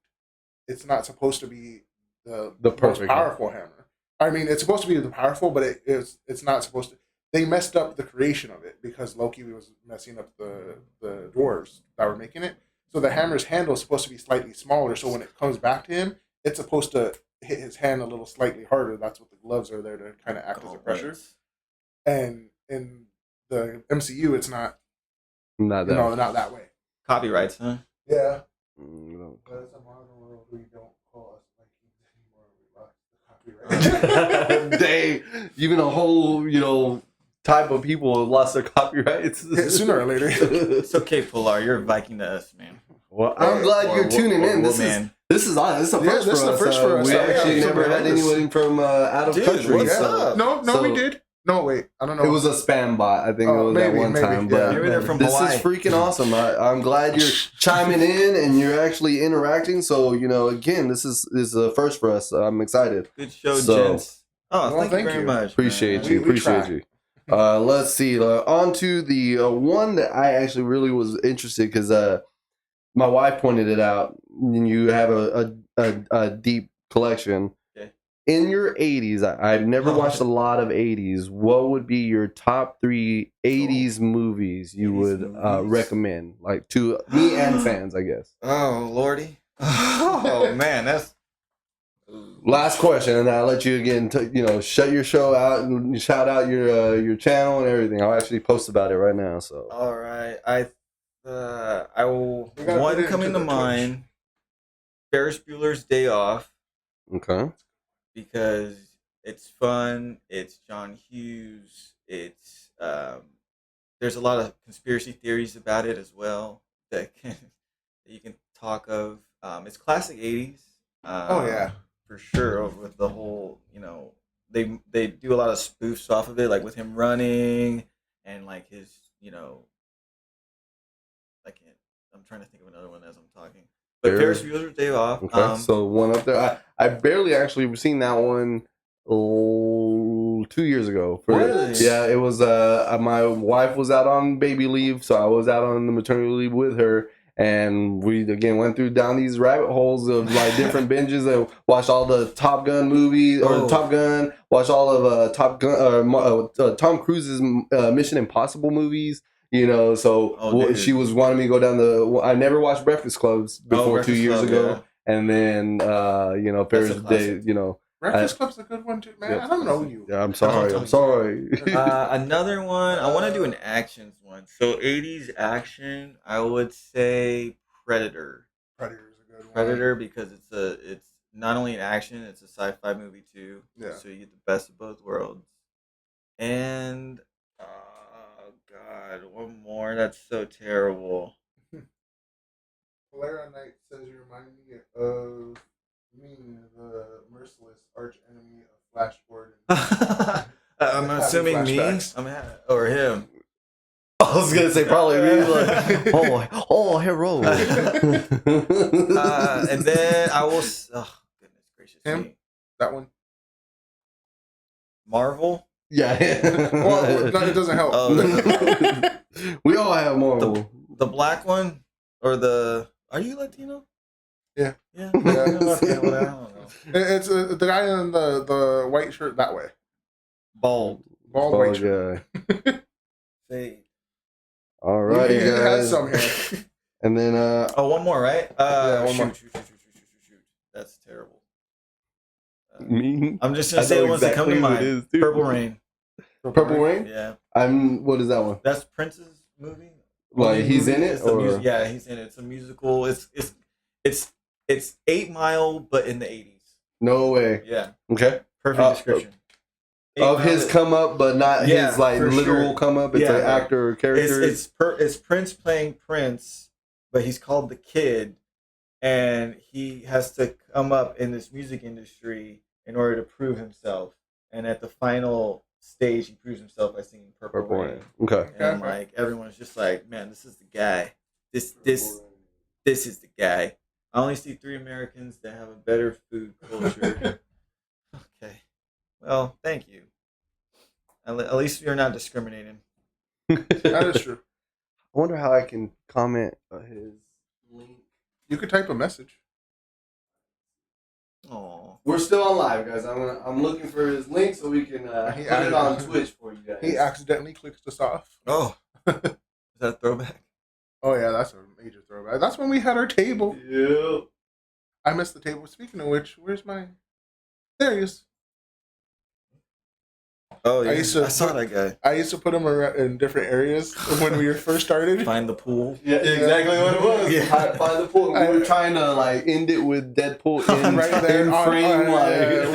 It's not supposed to be the most powerful hammer. I mean, it's supposed to be the powerful, but it's not supposed to. They messed up the creation of it because Loki was messing up the dwarves that were making it. So the hammer's handle is supposed to be slightly smaller. So when it comes back to him, it's supposed to hit his hand a little slightly harder. That's what the gloves are there to kind of act as a pressure. And in the MCU, it's not that not that way. Copyrights, huh? Yeah. But it's a modern world. We don't call us Vikings anymore. We lost the copyright. Dang, even a whole type of people lost their copyrights sooner or later. It's okay, Polar. You're a Viking to us, man. Well, I'm glad you're tuning in. This is a first for us. We actually never had anyone from out of country. What's up? No, we did. No, wait. I don't know. It was a spam bot. I think it was that one time. But maybe they're from this Hawaii. is freaking awesome. I'm glad you're chiming in and you're actually interacting. So, again, this is a first for us. I'm excited. Good show, gents. Oh, thank you very much. Appreciate you. Let's see. On to the one that I actually really was interested because my wife pointed it out. You have a deep collection. Okay. In your 80s, I've never watched a lot of 80s. What would be your top 3 80s movies you would recommend, like to me and fans, I guess? Oh, Lordy. Oh, man, that's... Last question, and I'll let you again, shut your show out and shout out your channel and everything. I'll actually post about it right now. So, all right, I will. One coming to mind: Ferris Bueller's Day Off. Okay. Because it's fun. It's John Hughes. It's there's a lot of conspiracy theories about it as well that you can talk of. It's classic 80s. Oh yeah. For sure, with the whole, they do a lot of spoofs off of it, like with him running and like his, I'm trying to think of another one as I'm talking. But Ferris Bueller's Day Off. Okay, so one up there. I barely actually seen that one 2 years ago. Really? Yeah, it was. My wife was out on baby leave, so I was out on the maternity leave with her. And we again went down these rabbit holes of like different binges and watched all the Top Gun movies Top Gun. Watched all of Tom Cruise's Mission Impossible movies. So she was wanting me to go down I never watched Breakfast Clubs before 2 years ago, and then Ferris Day. Breakfast Club's a good one too, man. I don't know you. Yeah, I'm sorry. I'm sorry. Another one. I want to do an actions one. So 80s action. I would say Predator. Predator's a good one. Predator because it's not only an action, it's a sci-fi movie too. Yeah. So you get the best of both worlds. And oh god, one more. That's so terrible. Polara Knight says you remind me of the merciless arch enemy of Flash Gordon. I'm assuming me. Or him. I was gonna say probably me. Like, hero. And then I will. Oh goodness gracious Him? me. That one. Yeah. Well, no, it doesn't help. We all have Marvel. The black one or the? Are you Latino? Yeah. Yeah. Okay, well, I don't know. It's the guy in the white shirt that way. Bald white shirt. Guy. Say. All right, He guys. has some hair. And then one more, right? One more. Shoot. That's terrible. me. I'm just gonna say the ones that come to mind. Is, Purple Rain. Purple Rain. Yeah. What is that one? That's Prince's movie. Like he's in it, or yeah, he's in it. It's a musical. It's 8 Mile, but in the 80s. No way. Yeah. Okay. Perfect description. Of his come up, but not his like literal come up. It's an actor or character. It's Prince playing Prince, but he's called the Kid, and he has to come up in this music industry in order to prove himself. And at the final stage, he proves himself by singing Purple Rain. Okay. And like everyone's just like, man, this is the guy. This is the guy. I only see 3 Americans that have a better food culture. Okay. Well, thank you. At least you're not discriminating. That is true. I wonder how I can comment his link. You could type a message. Oh, we're still on live, guys. I'm looking for his link so we can put it on Twitch for you guys. He accidentally clicked us off. Oh, is that a throwback? Oh yeah, that's a major throwback. That's when we had our table. Yeah. I missed the table. Speaking of which, where's my? There he is. Oh yeah, I saw that guy. I used to put him in different areas when we first started. Find the pool. Yeah, exactly what it was. Yeah. Find the pool. We were trying to like end it with Deadpool in right there in frame.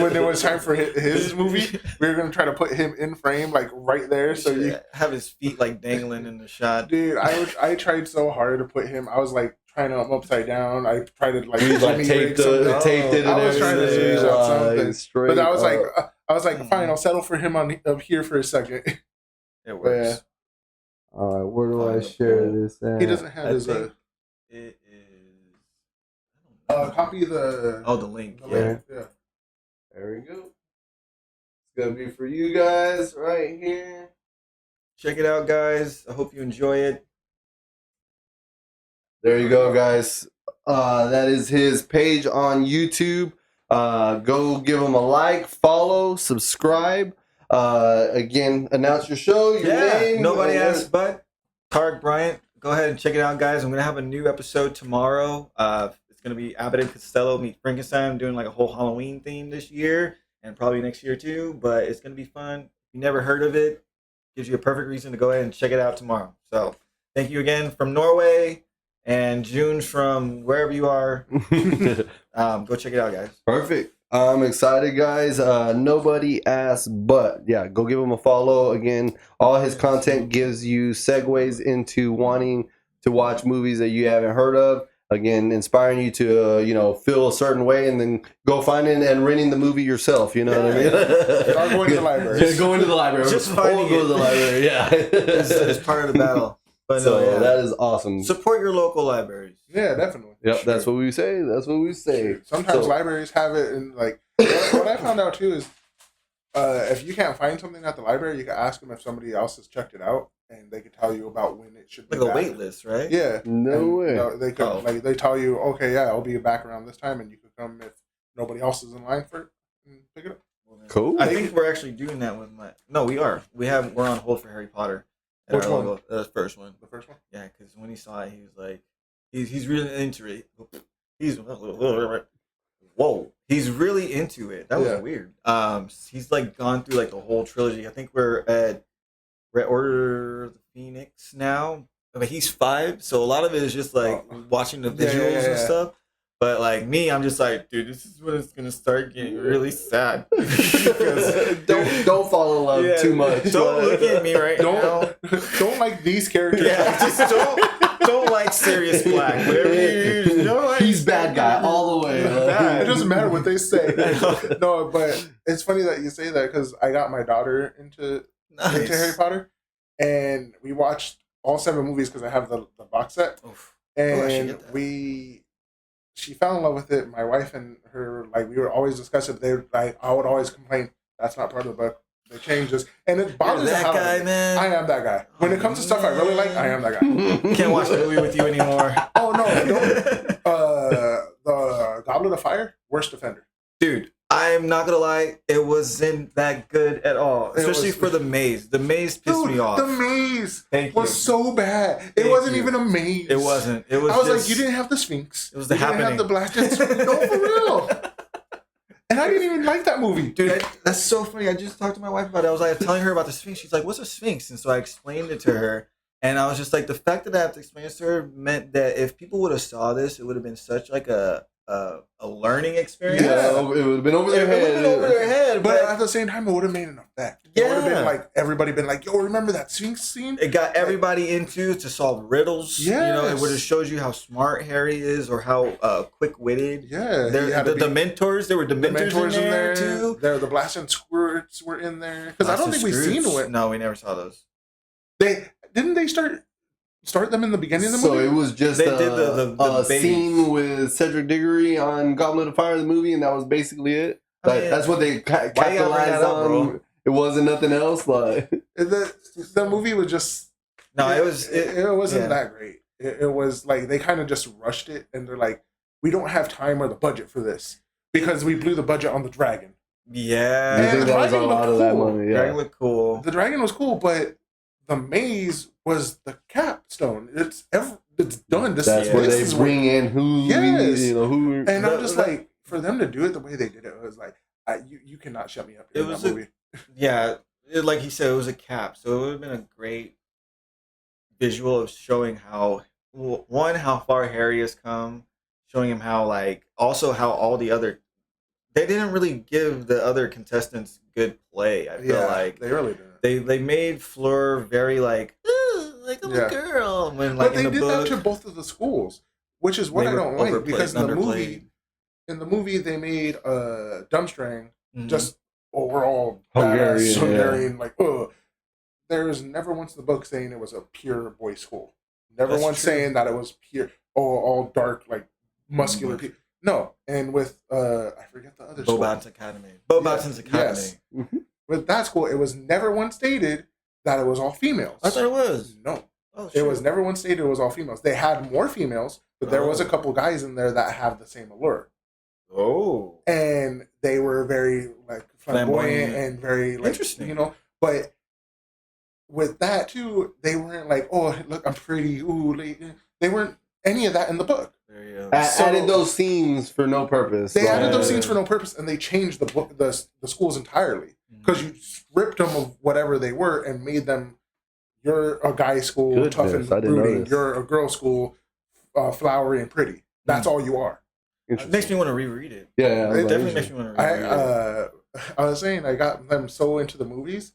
When it was time for his movie, we were gonna try to put him in frame, like right there, so you have his feet like dangling in the shot. Dude, I tried so hard to put him. I was like trying to upside down. I tried to like taped it. I was trying to squeeze out something, straight but I was like, fine, I'll settle for him up here for a second. It works. Yeah. All right, where do I share this at? He doesn't have his. It is. Copy the. Oh, the link. Yeah. There we go. It's gonna be for you guys right here. Check it out, guys. I hope you enjoy it. There you go, guys. That is his page on YouTube. Go give him a like, follow, subscribe. Again, announce your show, your name. Nobody asked, but Tarik Bryant. Go ahead and check it out, guys. I'm gonna have a new episode tomorrow. It's gonna be Abbott and Costello meet Frankenstein. I'm doing like a whole Halloween theme this year, and probably next year too. But it's gonna be fun. If you never heard of it, gives you a perfect reason to go ahead and check it out tomorrow. So thank you again from Norway. And June from wherever you are. Go check it out, guys. Perfect. I'm excited, guys. Nobody asked, but yeah, go give him a follow. Again, all his content gives you segues into wanting to watch movies that you haven't heard of. Again, inspiring you to feel a certain way, and then go finding and renting the movie yourself. You know what I mean? Or going to the library. Just go into the library. Just finding go to the library. Yeah, it's part of the battle. But so that is awesome. Support your local libraries. Yeah, definitely. Yep, sure. That's what we say. That's what we say. Sometimes libraries have it, and like what I found out too is, if you can't find something at the library, you can ask them if somebody else has checked it out, and they can tell you about when it should be. Like a wait list, right? Yeah. No way. They could like they tell you, okay, yeah, I'll be back around this time, and you could come if nobody else is in line for it and pick it up. Cool. I think we're actually doing that with my. No, we are. We're on hold for Harry Potter. Which one? The first one. The first one? Yeah, because when he saw it, he was like, he's really into it. He's whoa, whoa, he's really into it. That was weird. He's like gone through like the whole trilogy. I think we're at Order of the Phoenix now. I mean, he's 5, so a lot of it is just like watching the visuals and stuff. But like me, I'm just like, dude, this is when it's gonna start getting really sad. don't fall in love too much. Don't look at me right now. Don't like these characters. Yeah, just don't like Sirius Black. Whatever you don't like. He's bad guy all the way. It doesn't matter what they say. No, but it's funny that you say that because I got my daughter into Harry Potter, and we watched all 7 movies because I have the box set, and she fell in love with it. My wife and her, like, we would always discuss it. I would always complain that's not part of the book. They changed this, and it bothers me. That guy, man. I am that guy. When it comes to stuff I really like, I am that guy. Can't watch the movie with you anymore. Oh no, the Goblet of Fire, worst offender. Dude, I'm not gonna lie, it wasn't that good at all. Especially for the maze. The maze pissed me off. The maze was so bad. It wasn't even a maze. It wasn't. It was. I was like, you didn't have the Sphinx. It was the happening. You didn't have the blasted. No, for real. And I didn't even like that movie. Dude, that's so funny. I just talked to my wife about it. I was like telling her about the Sphinx. She's like, what's a Sphinx? And so I explained it to her. And I was just like, the fact that I have to explain it to her meant that if people would have saw this, it would have been such like a learning experience. Yeah, it would have been over their head. But at the same time, it would have made an effect. It would have been like, everybody been like, yo, remember that Sphinx scene? It got everybody into to solve riddles. Yes. You know, it would have showed you how smart Harry is or how quick-witted. Yeah. The mentors, there were Dementors in there too. The Blasting Squirts were in there. Because I don't think we've seen it. No, we never saw those. Didn't they start them in the beginning of the movie? So it was just a scene with Cedric Diggory on Goblet of Fire, the movie, and that was basically it. That's what they capitalized on. It wasn't nothing else. Like the movie was just it wasn't that great. It was like they kind of just rushed it, and they're like, we don't have time or the budget for this because we blew the budget on the dragon. Yeah, I think that was a lot of that money. Yeah. Dragon looked cool. The dragon was cool, but the maze was the capstone. It's done. That's where they bring in who. And I'm just like, for them to do it the way they did it, was like, you cannot shut me up in that movie. Like he said, it was a cap, so it would have been a great visual of showing how far Harry has come, showing him how also how all the other. They didn't really give the other contestants good play. I feel like they really didn't. They made Fleur very like I'm a girl. When but they did that to both of the schools, which is what I don't like because in the movie they made Durmstrang just overall Hungarian. Like, there was never once in the book saying it was a pure boys' school. Never once saying that it was pure all dark like muscular people. No, and with I forget the other school. Bobaton's Academy. Bobaton's Academy. Yes. Mm-hmm. With that school, it was never once stated that it was all females. I thought it was. No. It was never once stated it was all females. They had more females, but there was a couple guys in there that have the same allure. Oh. And they were very like flamboyant and very like interesting. You know, but with that too, they weren't like, oh look, I'm pretty. Ooh, they weren't any of that in the book. Added those scenes for no purpose. They added those scenes for no purpose, and they changed the book, the schools entirely because you stripped them of whatever they were and made them. You're a guy school, tough and brooding. You're a girl school, flowery and pretty. That's all you are. It makes me want to reread it. Yeah, it definitely makes me want to reread it. I was saying I got them so into the movies.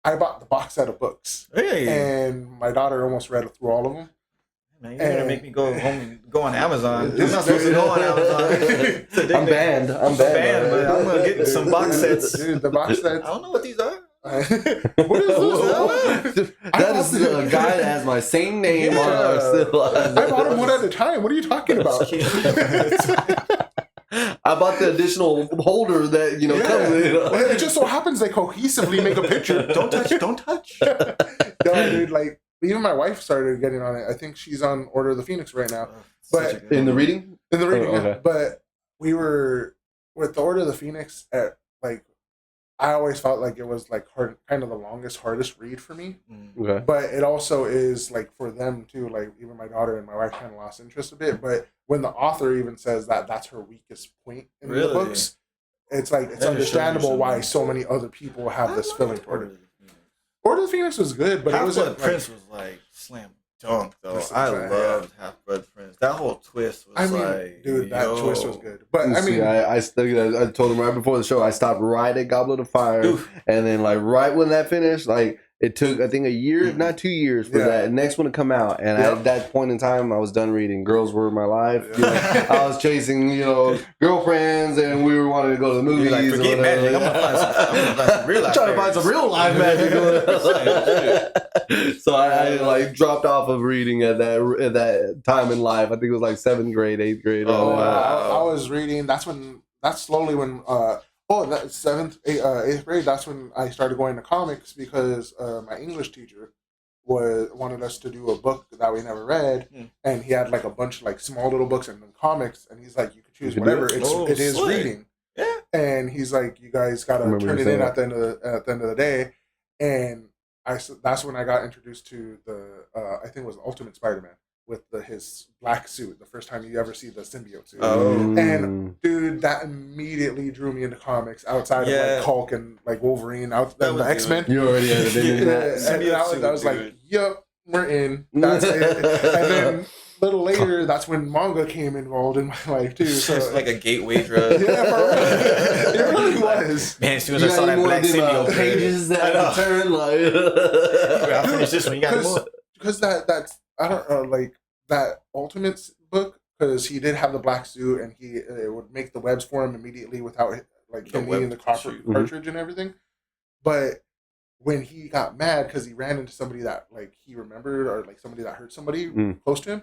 I bought the box set of books, and my daughter almost read through all of them. Man, you're gonna make me go home and go on Amazon. I'm not supposed to go on Amazon. I'm banned, but I'm gonna get some box sets. Dude, the box sets. I don't know what these are. What is this? That is a guy that has my same name on our still. I bought them one at a time. What are you talking about? I bought the additional holder that comes with it. Well, it just so happens they cohesively make a picture. Don't touch. No, dude, like even my wife started getting on it. I think she's on Order of the Phoenix right now. But in the reading? In the reading, okay. But we were with the Order of the Phoenix at like I always felt like it was like kind of the hardest read for me. Okay. But it also is like for them too. Like even my daughter and my wife kind of lost interest a bit. But when the author even says that that's her weakest point in the books, it's like it's understandable why so many other people have this feeling toward it. Order of the Phoenix was good, but Half-Blood Prince was like slam dunk though. I loved Half-Blood Prince. That whole twist was dude, that twist was good. But I mean, I told him right before the show, I stopped right at Goblet of Fire, and then like right when that finished, like it took I think a year, if not 2 years, for that next one to come out. And at that point in time, I was done reading. Girls were my life. You know, I was chasing, girlfriends, and we were wanting to go to the movies. Like, forget magic. I'm gonna find some real life. Trying to find some real life magic. So I like dropped off of reading at that time in life. I think it was like 7th grade, 8th grade. Oh, I was reading. That's slowly when. That 7th, 8th grade. That's when I started going to comics because my English teacher wanted us to do a book that we never read, and he had like a bunch of like small little books and then comics, and he's like, you can choose whatever. It is reading. Yeah. And he's like, you guys gotta turn it in at the end of the day, and that's when I got introduced to the I think it was Ultimate Spider-Man with his black suit. The first time you ever see the symbiote suit. And dude, that immediately drew me into comics outside of like Hulk and like Wolverine, and the X-Men. You already had it in that. I was like, yep, we're in. That's it. And then a little later, that's when manga came involved in my life too. So it's like a gateway drug. Yeah, it really was. Man, as soon as I saw that black symbiote pages that I turn like I'll finish this one. You got more. Because that's I don't know, like that Ultimate book, because he did have the black suit and it would make the webs for him immediately without like him needing the cartridge and everything. But when he got mad because he ran into somebody that like he remembered, or like somebody that hurt somebody close to him,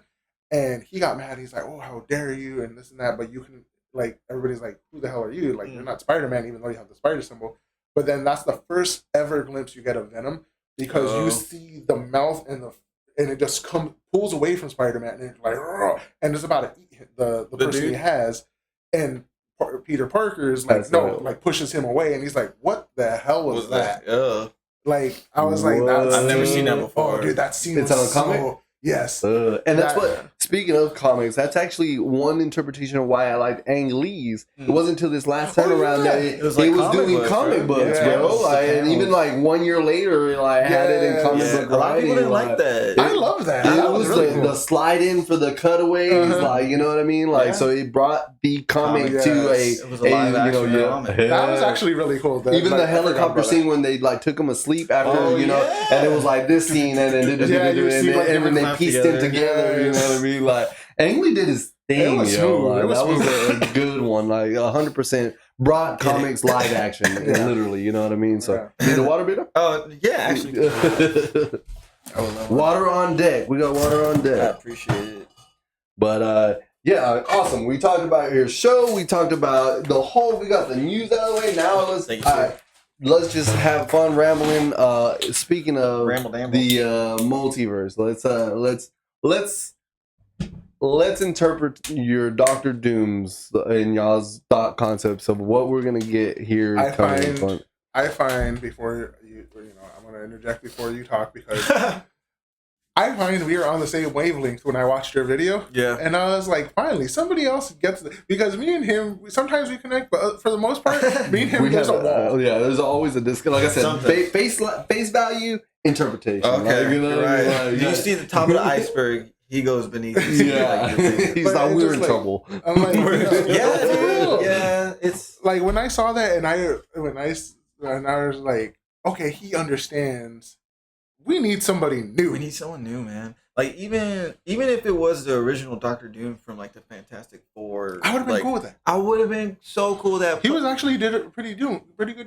and he got mad, he's like, oh, how dare you, and this and that, but you can, like, everybody's like, who the hell are you? Like, you're not Spider-Man, even though you have the spider symbol. But then that's the first ever glimpse you get of Venom, because you see the mouth and it just pulls away from Spider-Man, and it's like, and it's about to eat the person he has, and Peter Parker is like, like pushes him away, and he's like, what the hell was that? Like, I was like, I've never seen that before. Oh, dude, that scene was so... comic? Yes. And that's what, speaking of comics, that's actually one interpretation of why I liked Ang Lee's. It wasn't until this last time around that he was doing comic books, bro. Like, and even like 1 year later, like had it in comic book. A lot of people didn't like that. I love that. It was really the slide in for the cutaways, like, you know what I mean? Like, so it brought the comic to it was a live action comic. That was actually really cool. Even the helicopter scene when they like took him asleep after, and it was like this scene, and then they pieced them together, you know what I mean? Like, Ang Lee did his thing, yo. Like, that was a good one. Like, 100% brought comics live action, literally, you know what I mean? So, need a water beater? Oh, yeah, actually. Water on deck. We got water on deck. I appreciate it. But, awesome. We talked about your show. We talked about we got the news out of the way. Now let's just have fun rambling. Speaking of the multiverse, let's interpret your Doctor Dooms and y'all's thought concepts of what we're gonna get here. I find before I'm gonna interject before you talk, because I find we are on the same wavelength when I watched your video. Yeah. And I was like, finally, somebody else gets it. Because me and him, sometimes we connect, but for the most part, me and him, there's a wall. There's always a disconnect. Like I said, face value, interpretation. Okay, like, right. You see the top of the iceberg, he goes beneath. He's like, we're in trouble. I'm like, yeah, it's like when I saw that, and I was like, okay, he understands. We need somebody new. We need someone new, man. Like, even if it was the original Doctor Doom from like the Fantastic Four, I would have been cool with that. I would have been so cool that he did a pretty good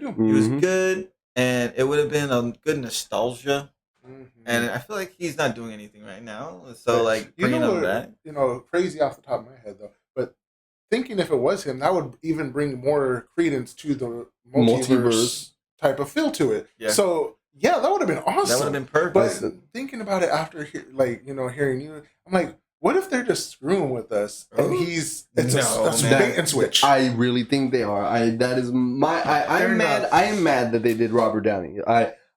Doom. He was good, and it would have been a good nostalgia. And I feel like he's not doing anything right now. So like bringing him back, crazy off the top of my head though. But thinking if it was him, that would even bring more credence to the multiverse type of feel to it. Yeah. So. Yeah, that would have been awesome. That would have been perfect. But thinking about it after, hearing you, I'm like, what if they're just screwing with us? us, and it's a bait and switch. I really think they are. I am mad that they did Robert Downey.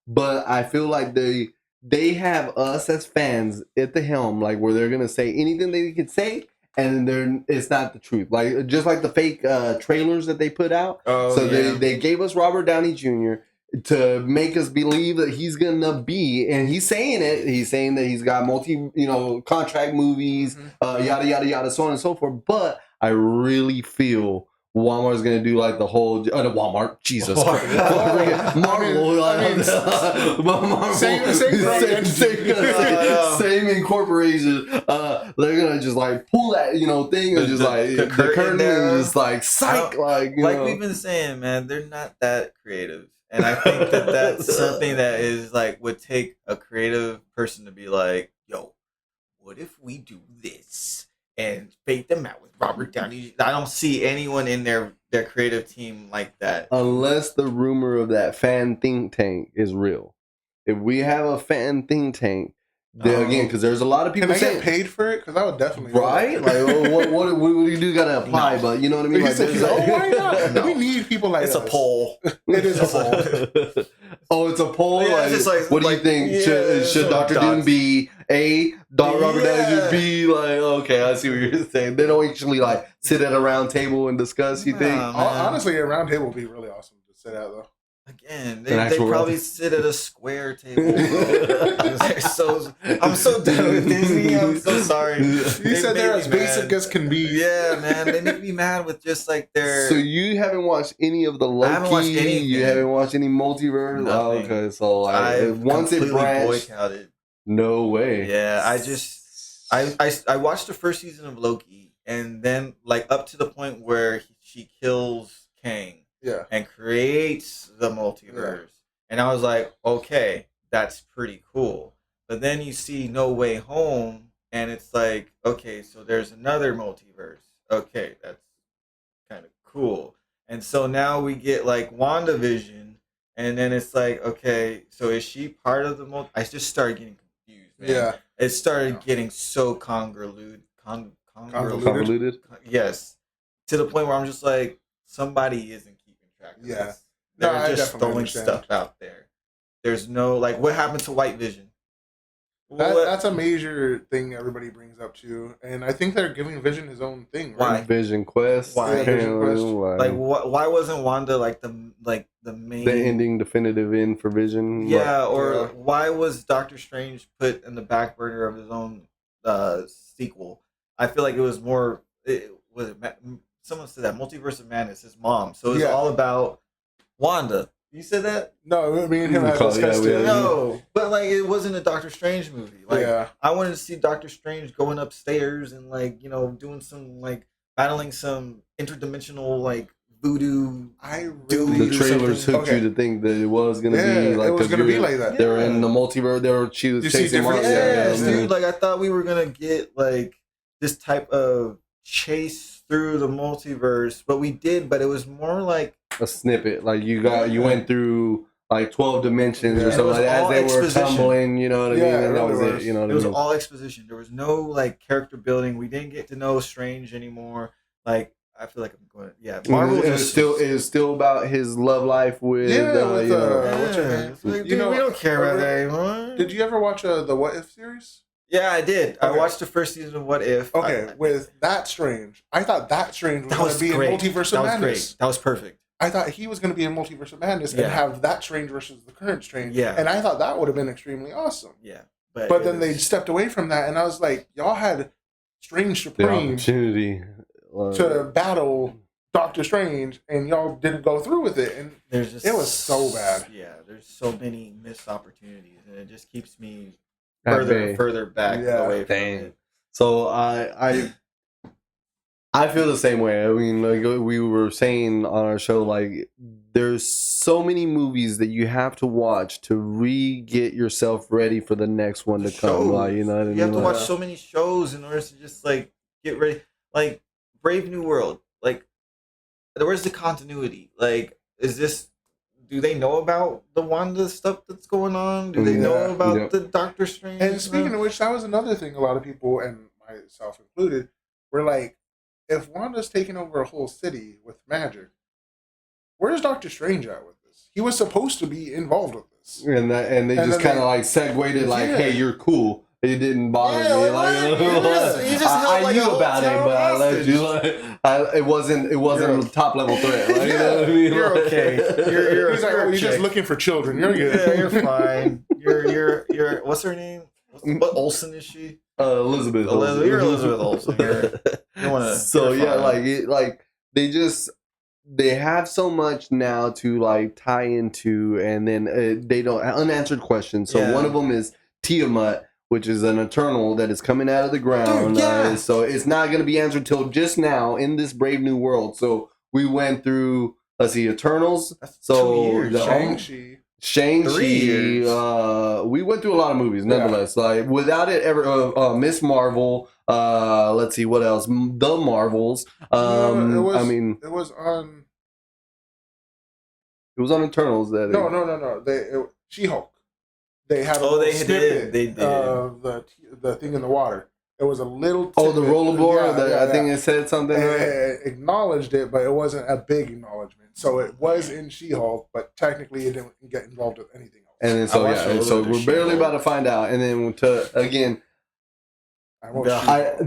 But I feel like they have us as fans at the helm, like where they're gonna say anything they could say, and it's not the truth. Like just like the fake trailers that they put out. They gave us Robert Downey Jr. to make us believe that he's gonna be, and he's saying it. He's saying that he's got contract movies, yada yada yada, so on and so forth. But I really feel Walmart's gonna do like the whole Walmart, Jesus Christ, Marvel, same incorporation. They're gonna just like pull that thing and just like the curtain and just like psych, like we've been saying, man, they're not that creative. And I think that's something that is like would take a creative person to be like, yo, what if we do this and fake them out with Robert Downey? I don't see anyone in their creative team like that. Unless the rumor of that fan think tank is real. If we have a fan think tank, again, because there's a lot of people saying, get paid for it? Because I would definitely right. Like, what do you do? Got to apply, but you know what I mean. Like, why not? No. We need people like it's us. A poll. It is a poll. Oh, it's a poll. Yeah, what do you think? Should Dr. Doom be A? Robert Downey should be like? Okay, I see what you're saying. They don't actually like sit at a round table and discuss. You think? Honestly, a round table would be really awesome to sit at, though. Again, they probably sit at a square table. I'm so done with Disney. I'm so sorry. You said they're as basic as can be. Yeah, man. They make me mad with just like their. So you haven't watched any of the Loki? I haven't watched anything. You haven't watched any Multiverse? Nothing. Oh, okay, so once it branched, boycotted. No way. Yeah, I watched the first season of Loki, and then like up to the point where she kills Kang. Yeah. And creates the multiverse. Yeah. And I was like, okay, that's pretty cool. But then you see No Way Home, and it's like, okay, so there's another multiverse. Okay, that's kind of cool. And so now we get like WandaVision, and then it's like, okay, so is she part of the multiverse? I just started getting confused, man. Yeah. It started getting so convoluted. Yes. To the point where I'm just like, somebody isn't. Yeah, they're just throwing stuff out there. There's no like, what happened to White Vision? That's a major thing everybody brings up too, and I think they're giving Vision his own thing. Right? Why Vision Quest? Why Vision Quest? Like, why wasn't Wanda like the main, the ending definitive end for Vision? Yeah, why was Doctor Strange put in the back burner of his own sequel? I feel like it was more. Someone said that Multiverse of Madness, his mom. So it's all about Wanda. You said that? No, me and him had discussed it. No, but like it wasn't a Doctor Strange movie. Like I wanted to see Doctor Strange going upstairs and like doing some like battling some interdimensional like voodoo. The trailers hooked you to think that it was gonna be like it was gonna be like that. They were in the multiverse. She was chasing monsters. Yes, dude. Like I thought we were gonna get like this type of chase through the multiverse, but we did, but it was more like a snippet. Like you went through like 12 dimensions or something like that as they were tumbling, you know what I mean? And that was it, you know what I mean? It was all exposition. There was no like character building. We didn't get to know Strange anymore. Like I feel like I'm going Marvel it was still about his love life with what's her name? Dude, we don't care about that anymore. Did you ever watch the What If series? Yeah, I did. Okay. I watched the first season of What If. Okay, with that Strange. I thought that Strange was going to be in Multiverse of Madness. That was perfect. I thought he was going to be in Multiverse of Madness and have that Strange versus the current Strange. Yeah. And I thought that would have been extremely awesome. Yeah. But then they stepped away from that, and I was like, y'all had Strange Supreme opportunity to battle Doctor Strange, and y'all didn't go through with it. And it was so bad. Yeah, there's so many missed opportunities, and it just keeps me further and further back away from it. So I feel the same way. I mean, like we were saying on our show, like there's so many movies that you have to watch to re-get yourself ready for the next one to come. Like, you know what I mean? You have to watch so many shows in order to just like get ready. Like Brave New World. Like, where's the continuity? Like, do they know about the Wanda stuff that's going on? Do they know about the Doctor Strange? And speaking of which, that was another thing a lot of people, and myself included, we're like, if Wanda's taking over a whole city with magic, where's Doctor Strange at with this? He was supposed to be involved with this. And they just kind of like segued it like, hey, you're cool. It didn't bother me. Like, I knew about it, but I left you. Like, it wasn't a top level threat. Like, you know what I mean? You're okay. You're just looking for children. You're good. Yeah, you're fine. You're. What's her name? What Olsen is she? Elizabeth. You're Elizabeth Olsen. You want to? So yeah, like they have so much now to like tie into, and then they don't unanswered questions. So one of them is Tiamat, which is an Eternal that is coming out of the ground. Dude, so it's not going to be answered till just now in this Brave New World. So we went through, let's see, Eternals. That's so 2 years. Shang-Chi. We went through a lot of movies, nonetheless. Like without it ever, Miss Marvel. Let's see what else. The Marvels. It was on Eternals. No. She-Hulk. They had they did the thing in the water. It was a little tidbit. Oh, the rollerboard. I think it said something. It acknowledged it, but it wasn't a big acknowledgement. So it was in She-Hulk, but technically it didn't get involved with anything else. And then so we're barely about to find out. And then the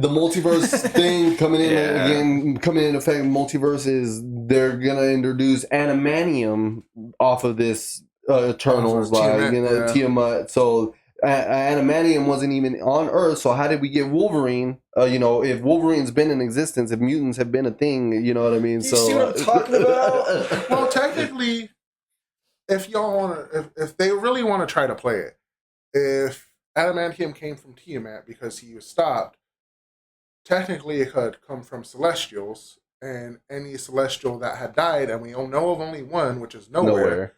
multiverse thing coming in effect. Multiverse is they're gonna introduce animanium off of this Eternals, Tiamat. So animanium wasn't even on Earth. So how did we get Wolverine? If Wolverine's been in existence, if mutants have been a thing, you know what I mean. You see what I'm talking about? Well, technically, if they really want to try to play it, if adamantium came from Tiamat because he was stopped, technically it could come from Celestials, and any Celestial that had died, and we know of only one, which is Nowhere.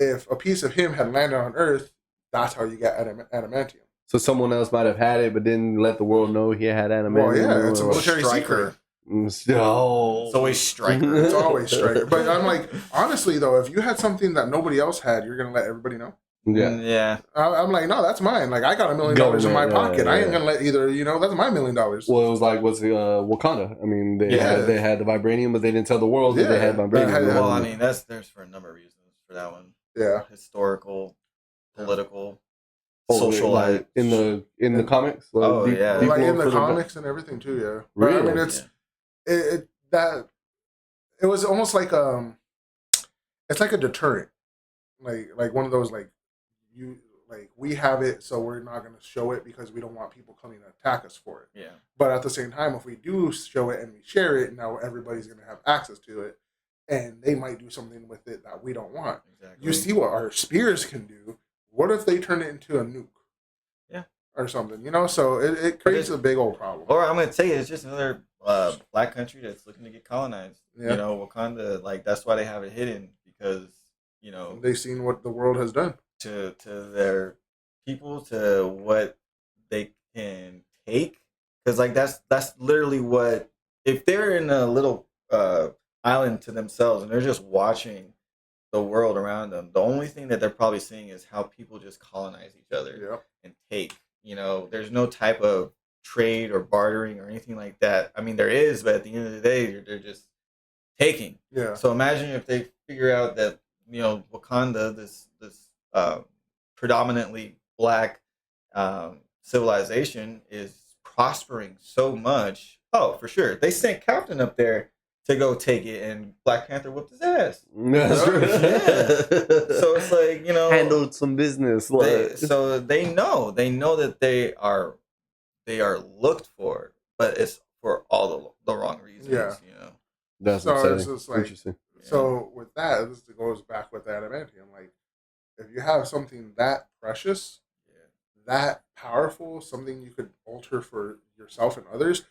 If a piece of him had landed on Earth, that's how you get adamantium. So someone else might have had it, but didn't let the world know he had adamantium. Well, yeah, it's a military secret. It's always Striker. It's always Striker. But I'm like, honestly, though, if you had something that nobody else had, you're going to let everybody know? Yeah. I'm like, no, that's mine. Like, I got $1 million in my pocket. I ain't going to let either, that's my $1 million. Well, it was like, Wakanda? I mean, they had the vibranium, but they didn't tell the world that they had vibranium. Well, I mean, there's for a number of reasons for that one. Yeah. Historical, political, socialized. Like in the comics? Like in the comics and everything, too, yeah. But, really? I mean, it was almost like it's like a deterrent. Like one of those, we have it, so we're not going to show it because we don't want people coming to attack us for it. Yeah. But at the same time, if we do show it and we share it, now everybody's going to have access to it, and they might do something with it that we don't want. Exactly. You see what our spears can do. What if they turn it into a nuke? Yeah. Or something, So it creates a big old problem. Or I'm going to tell you, it's just another black country that's looking to get colonized. Yeah. Wakanda, that's why they have it hidden, because they've seen what the world has done to their people, to what they can take, because that's literally what, if they're in a little island to themselves and they're just watching the world around them, the only thing that they're probably seeing is how people just colonize each other and take. There's no type of trade or bartering or anything like that. I mean, there is, but at the end of the day, they're just taking. Yeah. So imagine if they figure out that Wakanda, this predominantly black civilization, is prospering so much. Oh, for sure, they sent Captain up there to go take it, and Black Panther whooped his ass. That's right. Yeah. So it's like, handled some business. So they know that they are looked for, but it's for all the wrong reasons. Yeah. That's it's just like, interesting. So with that, this goes back with adamantium. Like, if you have something that precious, that powerful, something you could alter for yourself and others,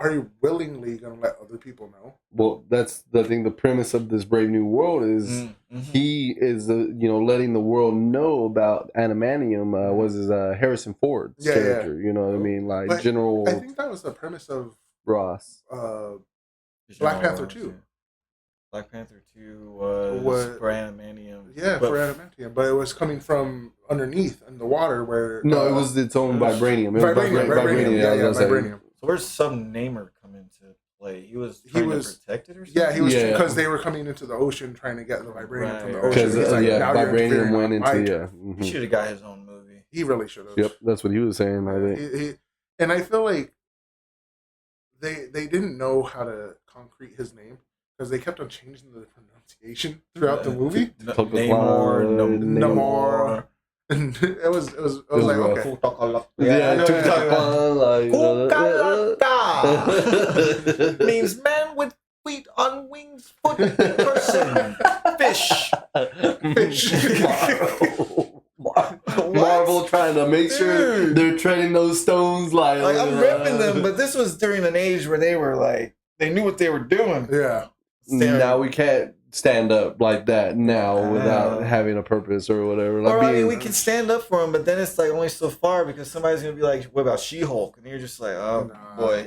are you willingly going to let other people know? Well, that's the thing. The premise of this Brave New World is he is, letting the world know about adamantium. Was his Harrison Ford's character? You know what I mean? Like, but General. I think that was the premise of Ross. Black Panther 2. Black Panther 2 was for adamantium. Yeah, for adamantium, but it was coming from underneath in the water where. No, it was its own vibranium. Vibranium. So where's some namer come into play? He was trying to protect it or something? Yeah, he was because they were coming into the ocean trying to get the vibranium from the ocean. Because like, vibranium went into He should have got his own movie. He really should have. Yep, that's what he was saying. I think. And I feel like they didn't know how to concrete his name because they kept on changing the pronunciation throughout the movie. Namor. And it was like, okay. Yeah, I know what you're talking about. Means man with feet on wings, foot person. Fish. Marvel trying to make sure they're treading those stones like I'm repping them, but this was during an age where they were like, they knew what they were doing. Yeah. Now we can't stand up like that now without having a purpose or whatever. Like I mean, we can stand up for them, but then it's like only so far because somebody's gonna be like, "What about She-Hulk?" And you're just like, "Oh boy,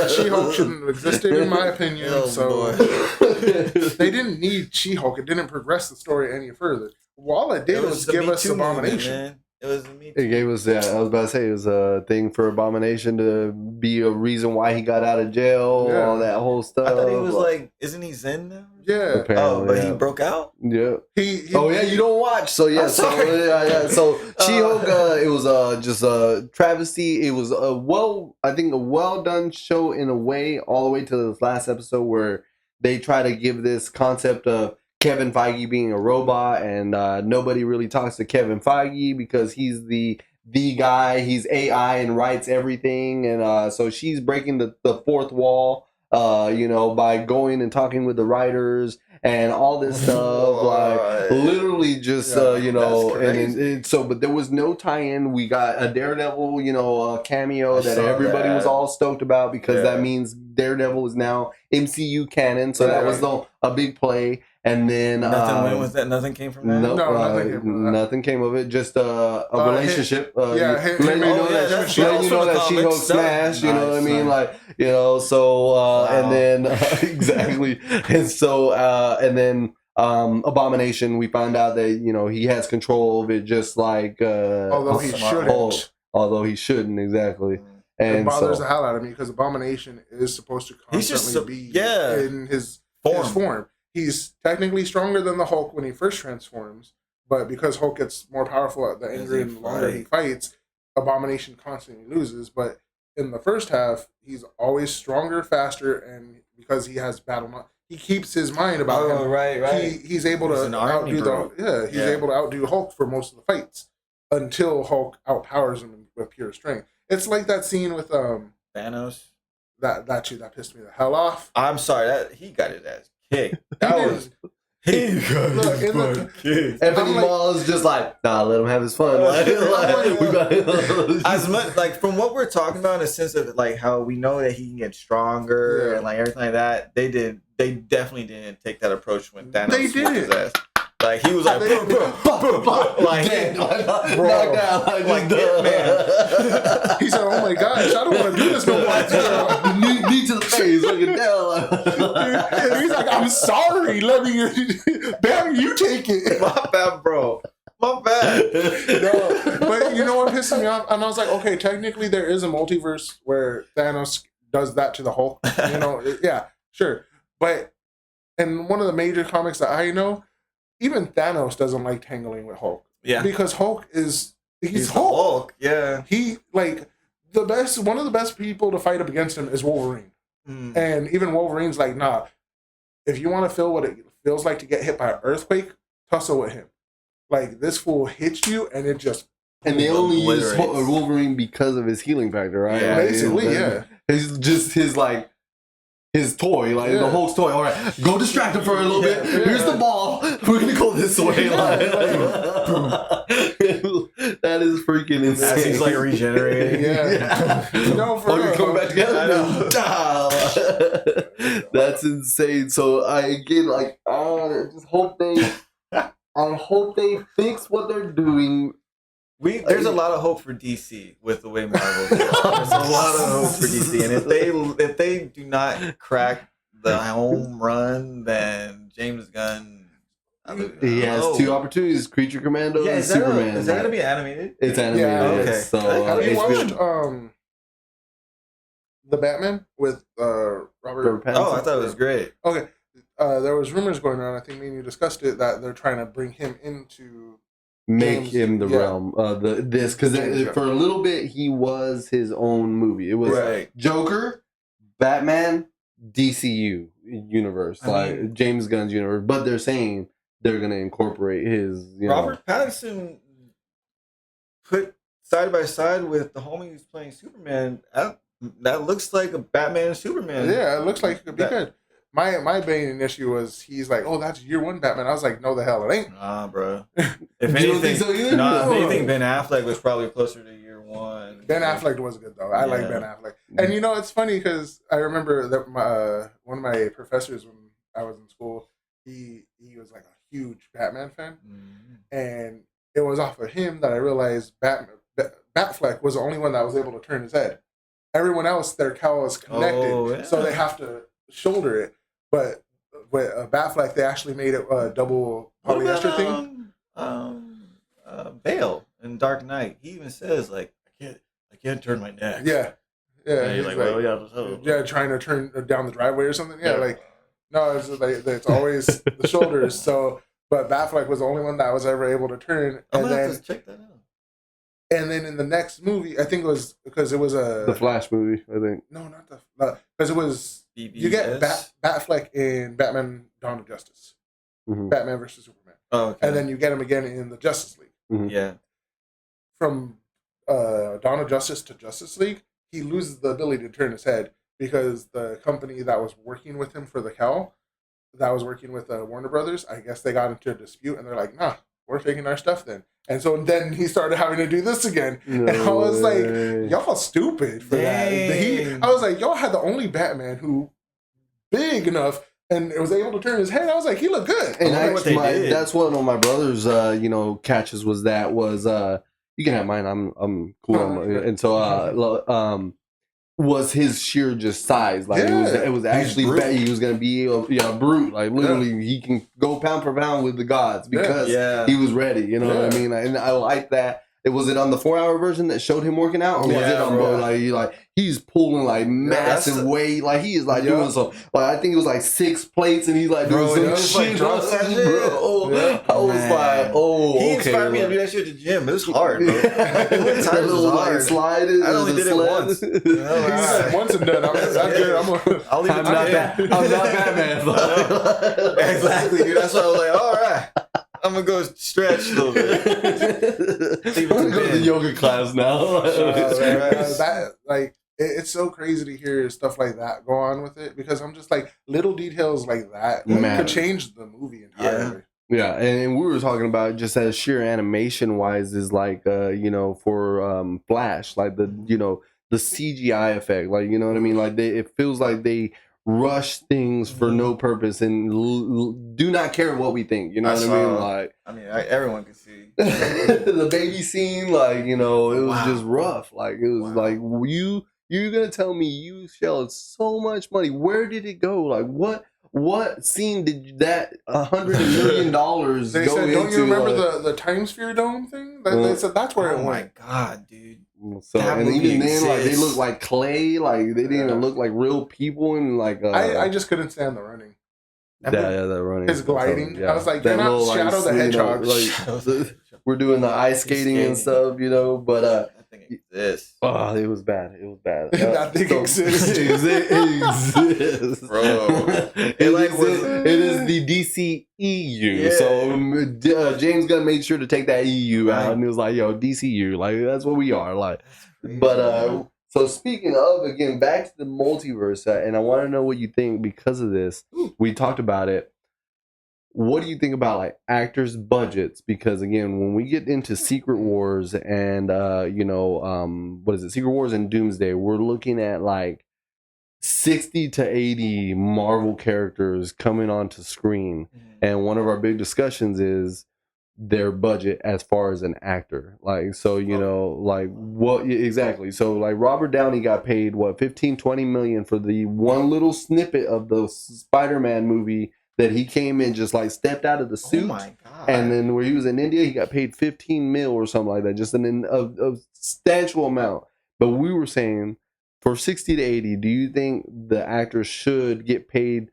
She-Hulk shouldn't have existed in my opinion." So they didn't need She-Hulk. It didn't progress the story any further. All it did was give us Abomination. It was a Me Too. It gave us I was about to say it was a thing for Abomination to be a reason why he got out of jail, all that whole stuff. I thought he was like, isn't he Zen now? Yeah. Apparently, but he broke out? Yeah. He you don't watch. So yeah, so She-Hulk, it was just a travesty. It was I think a well done show in a way, all the way to this last episode where they try to give this concept of Kevin Feige being a robot, and nobody really talks to Kevin Feige because he's the guy. He's AI and writes everything, and so she's breaking the fourth wall, by going and talking with the writers and all this stuff, like literally just and so. But there was no tie-in. We got a Daredevil, cameo that everybody was all stoked about because that means Daredevil is now MCU canon. So that was a big play. And then nothing went with that. Nothing came from that. Nothing came of it. Just a relationship. Letting you know that She-Hulk smash. You know what I mean? Like So and then exactly. And so and then Abomination. We found out that he has control of it, just like although he shouldn't. Although he shouldn't exactly. And it bothers the hell out of me because Abomination is supposed to constantly be in his form. He's technically stronger than the Hulk when he first transforms, but because Hulk gets more powerful at the end and longer he fights, Abomination constantly loses. But in the first half, he's always stronger, faster, and because he has he keeps his mind about him. Right. He's able to able to outdo Hulk for most of the fights until Hulk outpowers him with pure strength. It's like that scene with Thanos. That pissed me the hell off. I'm sorry, he got his ass kicked. He got his kicked. Anthony Mall's just like, nah, let him have his fun. As much from what we're talking about in a sense of how we know that he can get stronger and everything like that, they definitely didn't take that approach when Thanos whooped his ass. He was like, bro. He said, "Oh my gosh, I don't want to do this no more." Knee to the face, looking down. And he's like, "I'm sorry, let me, Barry, you take it." My bad, bro. My bad. No, but you know what pissed me off? And I was like, okay, technically there is a multiverse where Thanos does that to the Hulk. Yeah, sure. But in one of the major comics that I know, even Thanos doesn't like tangling with Hulk. Yeah. Because Hulk he's Hulk. Yeah. He one of the best people to fight up against him is Wolverine. And even Wolverine's like, nah, if you want to feel what it feels like to get hit by an earthquake, tussle with him. This fool hits you and it just and they only use Wolverine because of his healing factor, right? Yeah, basically, yeah. It's just his toy, the Hulk's toy. All right, go distract him for a little bit. Here's the ball. We're gonna go this way. That is freaking insane. As he's regenerating. Yeah. You're coming back together. I know. That's insane. So I just hope they fix what they're doing. There's a lot of hope for DC with the way Marvel does. There's a lot of hope for DC, and if they do not crack the home run, then James Gunn. He has two opportunities: Creature Commando and Superman. Is that going to be animated? It's animated. Yeah, okay. So have you watched the Batman with Robert Pattinson. Oh, I thought it was great. Okay, there was rumors going around. I think me and you discussed it that they're trying to bring him into make James, him the realm this because for a little bit he was his own movie. It was Joker, Batman, DCU universe, James Gunn's universe. But they're saying they're gonna incorporate his Robert Pattinson put side by side with the homie who's playing Superman. That looks like a Batman and Superman. Yeah, it looks like it could be good. My main issue was he's like, oh, that's year one Batman. I was like, no, the hell it ain't. Nah, bro. If anything, Ben Affleck was probably closer to year one. Ben Affleck was good though. I like Ben Affleck, and it's funny because I remember that one of my professors when I was in school, he was like a huge Batman fan, and it was off of him that I realized Batfleck was the only one that was able to turn his head. Everyone else, their cowl is connected, so they have to shoulder it. But with Batfleck, they actually made it a double polyester thing. Bale in Dark Knight, he even says like, I can't turn my neck. Yeah. And he's like, trying to turn down the driveway or something. Yeah, no, it's always the shoulders. So, but Batfleck was the only one that was ever able to turn. I'm gonna have to check that out. And then in the next movie, I think it was because it was the Flash movie. I think no, not because it was BBS? You get Batfleck in Batman: Dawn of Justice, Batman versus Superman. Oh, okay. And then you get him again in the Justice League. Yeah, from Dawn of Justice to Justice League, he loses the ability to turn his head because the company that was working with him for the cowl, that was working with Warner Brothers, I guess they got into a dispute and they're like, nah, we're taking our stuff then. And so then he started having to do this again. And I was like, y'all stupid for that. I was like, y'all had the only Batman who big enough and was able to turn his head. I was like, he looked good. And that's one of my brother's catches was you can have mine. I'm cool. And so was his sheer just size. Like it was actually he was gonna be a brute. Like literally he can go pound for pound with the gods because he was ready. You know what I mean? And I like that. Was it on the 4-hour version that showed him working out, or was it on both? He's pulling massive weight, he is doing some. I think it was 6 plates, and he's doing some shit, bro. I was like, oh, he inspired me to do that shit at the gym. It was hard, bro. That little hard. Slide. I only did it once. He's like, once and done. I'm not Batman. Exactly, dude. That's why I was like, all right. I'm gonna go stretch a little bit. I'm gonna go to the yoga class now. It's so crazy to hear stuff like that go on with it because I'm just like little details like that could change the movie entirely. Yeah, and we were talking about just as sheer animation wise is for Flash, the CGI effect, you know what I mean? It feels like they rush things for no purpose and do not care what we think. You know what I mean? Everyone can see the baby scene. It was just rough. It was you're gonna tell me you shelled so much money? Where did it go? What scene did that $100 million go said, into? Don't you remember the Time Sphere Dome thing? They said that's where it went. Oh my god, dude! So and even then, they look like clay. They didn't even look like real people. And I just couldn't stand the running. The running. His gliding. I was like, you're not Shadow the Hedgehog. We're doing the ice skating and stuff, But that thing exists. Oh, it was bad. It was bad. That thing exists. It exists, bro. It is the DCEU. So James Gunn made sure to take that EU out, and it was like, yo, DCU, that's what we are, But so speaking of, again, back to the multiverse, and I want to know what you think because of this. We talked about it. What do you think about actors' budgets? Because again, when we get into Secret Wars and what is it? Secret Wars and Doomsday, we're looking at 60 to 80 Marvel characters coming onto screen, and one of our big discussions is their budget as far as an actor. What exactly? So Robert Downey got paid $15-20 million for the one little snippet of the Spider-Man movie that he came in just stepped out of the suit. Oh my god! And then where he was in India, he got paid 15 mil or something like that, just a substantial amount. But we were saying for 60 to 80, do you think the actors should get paid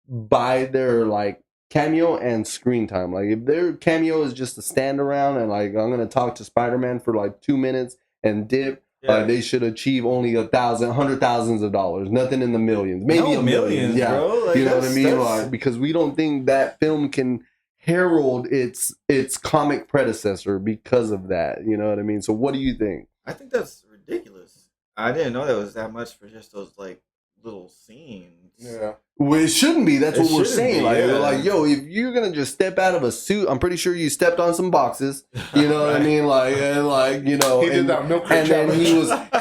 by their like cameo and screen time? Like if their cameo is just to stand around and like I'm gonna talk to Spider-Man for like 2 minutes and dip, they should achieve only $100,000s of dollars, nothing in the millions, maybe a million. Yeah, bro. Like, you know what I mean? Like, because we don't think that film can herald its comic predecessor because of that. You know what I mean? So what do you think? I think that's ridiculous. I didn't know that was that much for just those like little scenes. Yeah. Well, it shouldn't be. That's what we're saying. Be, like, we're like, yo, if you're gonna just step out of a suit, I'm pretty sure you stepped on some boxes. You know what I mean? Like, and like, you know, he did that milk crate and then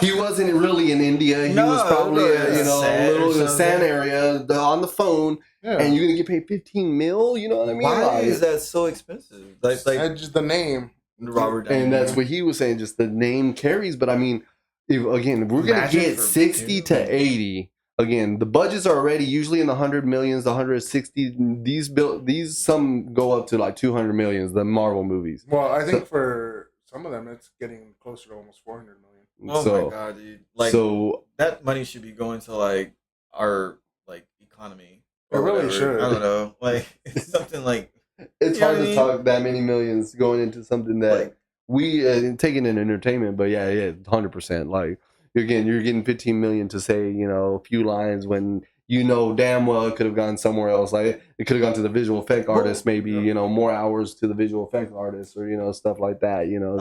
he wasn't really in India. He was probably a little sand area on the phone. Yeah. And you're gonna get paid $15 million. You know what I mean? Why is that so expensive? Like just the name, Robert. And that's what he was saying. Just the name carries. But I mean, if we're gonna get 60 to 80. Again, the budgets are already usually in the 100 millions, the 160. These some go up to like 200 millions. The Marvel movies. Well, I think for some of them, it's getting closer to almost 400 million. Oh my god, dude! Like, so that money should be going to like our like economy. It really should. I don't know, like it's something like it's hard to talk that many millions going into something that like, we taking in entertainment. But yeah, 100%. Like. Again, you're getting 15 million to say, you know, a few lines when you know damn well it could have gone somewhere else. Like it could have gone to the visual effect artist, maybe, you know, more hours to the visual effect artist or, you know, stuff like that, you know.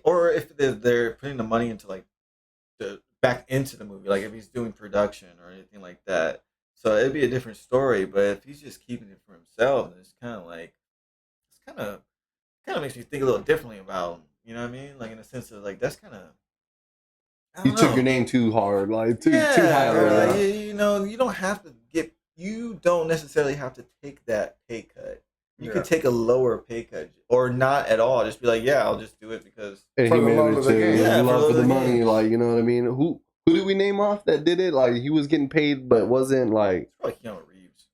Or if they're putting the money into like back into the movie, like if he's doing production or anything like that. So it'd be a different story. But if he's just keeping it for himself, then it's kind of makes me think a little differently about him. You know what I mean? Like in the sense of like that's kind of. You took your name too hard, like too high. Like, you know, you don't necessarily have to take that pay cut. You could take a lower pay cut or not at all. Just be like, yeah, I'll just do it because and he made it too. Love for the money, like you know what I mean. Who did we name off that did it? Like he was getting paid, but wasn't like. It's probably Keanu Reeves.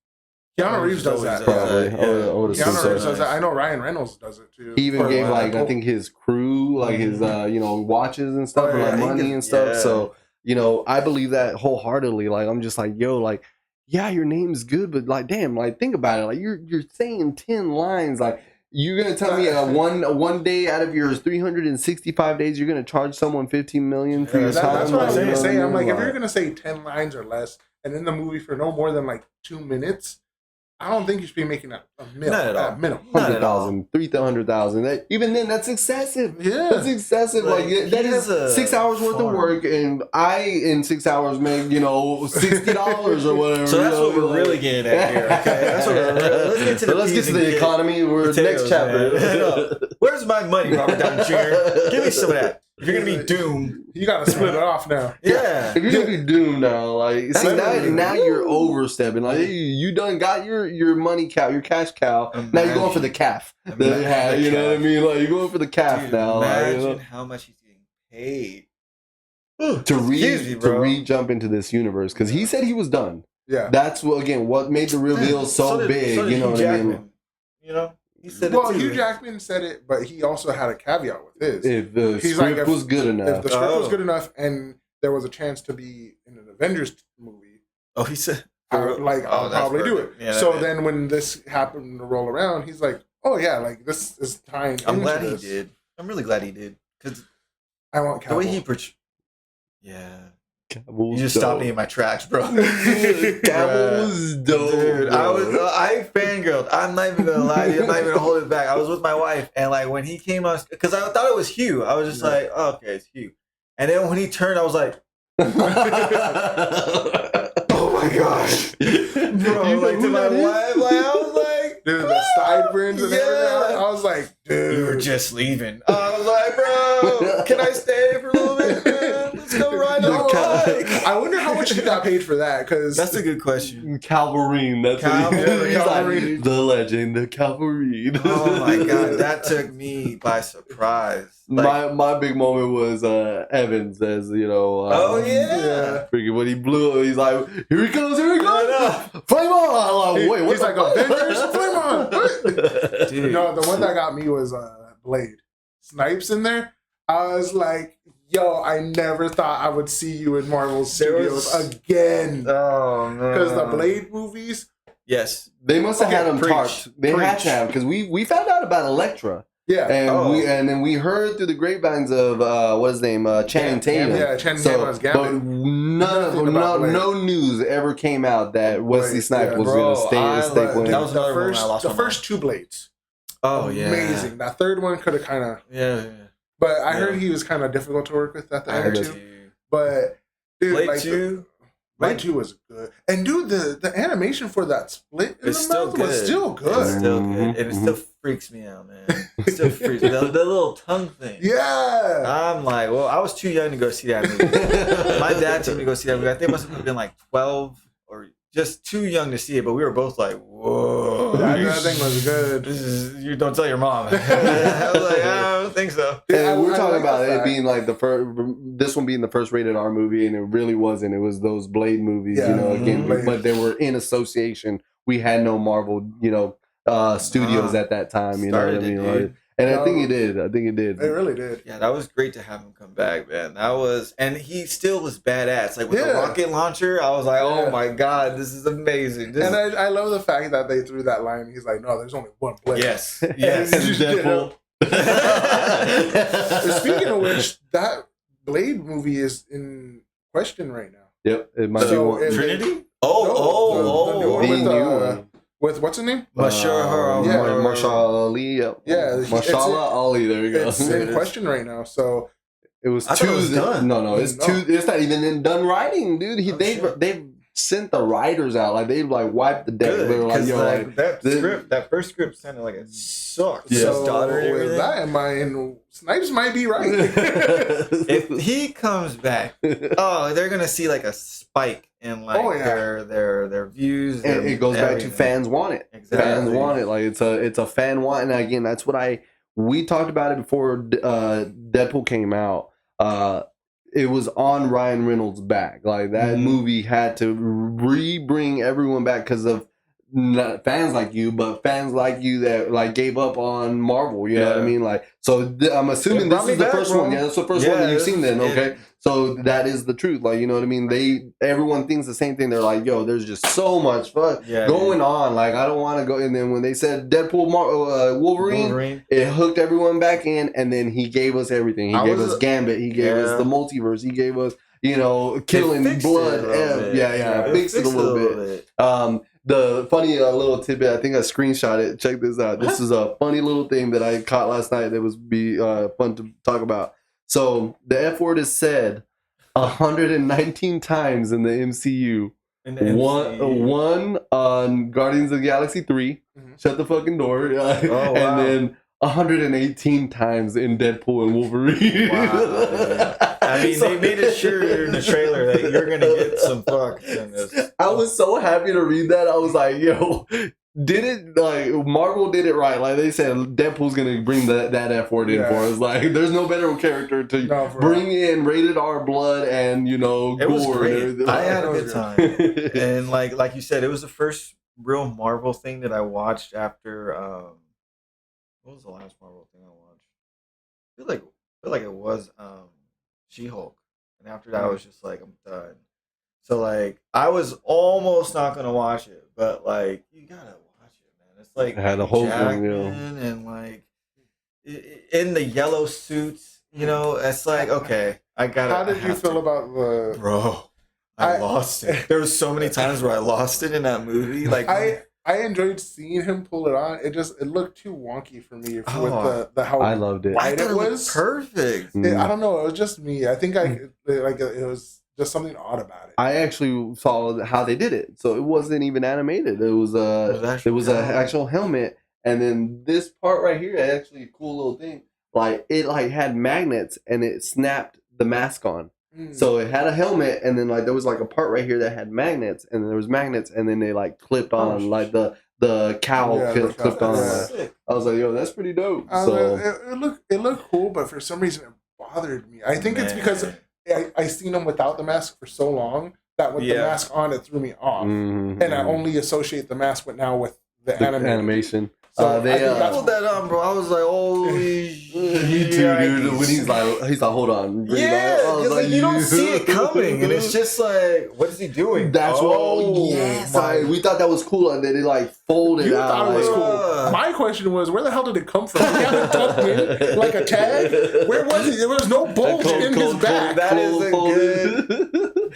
Keanu Reeves does that. Probably. Keanu Reeves does that. I know Ryan Reynolds does it too. He even gave like I think his crew like his you know watches and stuff like money and stuff. So you know I believe that wholeheartedly. Like I'm just like yo like yeah your name's good, but like damn like think about it like you're saying 10 lines like. You're gonna tell me one day out of your 365 days you're gonna charge someone $15 million for your time? That's what I'm saying. I'm like, if you're gonna say 10 lines or less, and in the movie for no more than like 2 minutes, I don't think you should be making a minimum. 100,000, 300,000. Even then, that's excessive. Yeah, that's excessive. Like that is 6 hours worth of work, and I in 6 hours make $60 or whatever. So that's what we're really getting at here. Okay, that's what let's get to the economy. We're next chapter. Where's my money, Robert Downey Jr.? Give me some of that. If you're gonna be Doom, you gotta split it off now. Yeah. If you're gonna be Doom now, like see now you're overstepping. Like you done got your money cow, your cash cow. Now you're going for the calf. You know what I mean? Like you're going for the calf now. Imagine how much he's getting paid to re-jump into this universe because he said he was done. Yeah, that's what made the reveal so big. You know what I mean? You know. Hugh Jackman said it, but he also had a caveat with his. If the script was good enough. If the script was good enough and there was a chance to be in an Avengers movie. Oh, he said... I'll probably do it. Yeah, so then when this happened to roll around, he's like, oh yeah, like this is tying I'm glad he did. I'm really glad he did. Because I want Cavill. The way he portrayed... Yeah. Cavill's you just stopped me in my tracks, bro. Cavill's dope. Dude, I fangirled. I'm not even gonna lie to you. I'm not even gonna hold it back. I was with my wife, and like when he came on, because I thought it was Hugh. I was just like, oh, okay, it's Hugh. And then when he turned, I was like, oh my gosh, bro! Like to my wife, like I was like, dude, the sideburns and everything. I was like, dude, you were just leaving. I was like, bro, can I stay for a little bit, man? Let's go ride on the bike. I wonder how much he got paid for that. Because that's a good question. Calverine, that's Calverine. The legend, the Calverine. Oh my god, that took me by surprise. Like, my big moment was Evans, as you know. Oh yeah. Freaking when he blew it, he's like, here he goes, flame on! Like, wait, he's like, Avengers, flame on! Dude. No, the one that got me was Blade. Snipes in there. I was like, Yo, I never thought I would see you in Marvel Studios again. Oh man! Because the Blade movies. Yes, they must have had them tarped. They had to have because we found out about Elektra. Yeah, and then we heard through the grapevines of what's his name, Channing Tatum. Yeah, Channing Tatum was Gambit. But no news ever came out that Wesley Snipes was going to stay with him. That was the first two Blades. Oh yeah, amazing. That third one could have kind of But I heard he was kind of difficult to work with at the end too. But dude, Blade like 2. Blade 2 was good. And dude, the animation for that split in it's the mouth was still good. It's still good. And it still freaks me out, man. It still freaks me out. The little tongue thing. Yeah. I'm like, well, I was too young to go see that movie. My dad took me to go see that movie. I think it must have been like 12 or just too young to see it, but we were both like, whoa. That thing was good. You don't tell your mom. I was like, I don't think so. And we were talking about it being like this one being the first rated R movie, and it really wasn't. It was those Blade movies, again, but they were in association. We had no Marvel, studios at that time, you know what I mean? Like, and I think it did. It really did. Yeah, that was great to have him come back, man. And he still was badass. Like with the rocket launcher, I was like, oh my God, this is amazing. I love the fact that they threw that line. He's like, no, there's only one Blade. Yes. Deadpool. Speaking of which, that Blade movie is in question right now. Yep, it might be one. Trinity? The new one with what's his name? Marshall Ali. Yeah, Marshall Ali. There you go. It's in question right now. So it was I thought it was done. No, it's two. It's not even done writing, dude. They've sent the writers out, like they wiped the deck. They were like, yo, that first script sounded like it sucked. Yeah. So with that in mind, Snipes might be right. If he comes back, they're gonna see like a spike in their views. And it goes back to fans want it. Exactly. Fans want it. Like it's a fan want. And again, that's what we talked about it before Deadpool came out. It was on Ryan Reynolds' back. Like that movie had to bring everyone back because of not fans like you, but fans like you that gave up on Marvel. You know what I mean? Like, so I'm assuming this is the first one. Yeah, that's the first one that you've seen. Then okay, so that is the truth. Like, you know what I mean? Everyone thinks the same thing. They're like, yo, there's just so much fun going on. Like, I don't want to go. And then when they said Deadpool, Wolverine, it hooked everyone back in. And then he gave us everything. He gave us Gambit. He gave us the multiverse. He gave us, killing blood. Fixed it a little bit. The funny little tidbit, I think I screenshot it. Check this out. This is a funny little thing that I caught last night that was fun to talk about. So the F word is said 119 times in the MCU. One on Guardians of the Galaxy 3. Shut the fucking door. And then 118 times in Deadpool and Wolverine. Wow. I mean, they made it sure in the trailer that you're going to get some fucks in this. I was so happy to read that. I was like, yo, Marvel did it right. Like they said, Deadpool's going to bring that F word in for us. Like, there's no better character to bring in rated R blood and, gore. It was great. I had a good time. And like you said, it was the first real Marvel thing that I watched after... what was the last Marvel thing I watched? I feel like it was She-Hulk. And after that I was just like, I'm done. So I was almost not gonna watch it, but you gotta watch it, man. It's like I had a whole thing, and in the yellow suits, it's like, okay, I gotta. How did you feel about the bro? I lost it. There was so many times where I lost it in that movie. I enjoyed seeing him pull it on. It looked too wonky for me with the how I loved it. Wide it was perfect. I don't know. It was just me. I think it was just something odd about it. I actually saw how they did it, so it wasn't even animated. It was an actual helmet, and then this part right here, actually a cool little thing. It had magnets, and it snapped the mask on. So it had a helmet, and then there was a part right here that had magnets, and there was magnets, and then they clipped on the cowl clipped on. I was like, yo, that's pretty dope. So it looked cool, but for some reason it bothered me. I think it's because I seen him without the mask for so long that with the mask on, it threw me off, and I only associate the mask with the animation. So they pulled that on, bro. I was like, holy shit. You too, dude. When he's like, hold on. Yeah, because you don't see it coming, and it's just like, what is he doing? That's we thought that was cool, and then it like folded you out. Thought it was cool. My question was, where the hell did it come from? He had it tucked in like a tag. Where was it? There was no bulge in his back. That isn't good.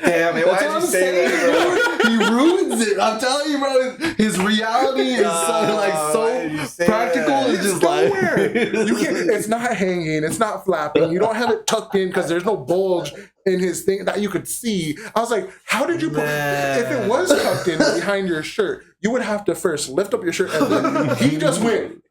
Damn it! Why did you say that, bro? He ruins it. I'm telling you, bro. His reality is so practical. It's just nowhere. You can't. It's not hanging. It's not flapping. You don't have it tucked in because there's no bulge in his thing that you could see. I was like, how did you put? If it was tucked in behind your shirt, you would have to first lift up your shirt, and then he just went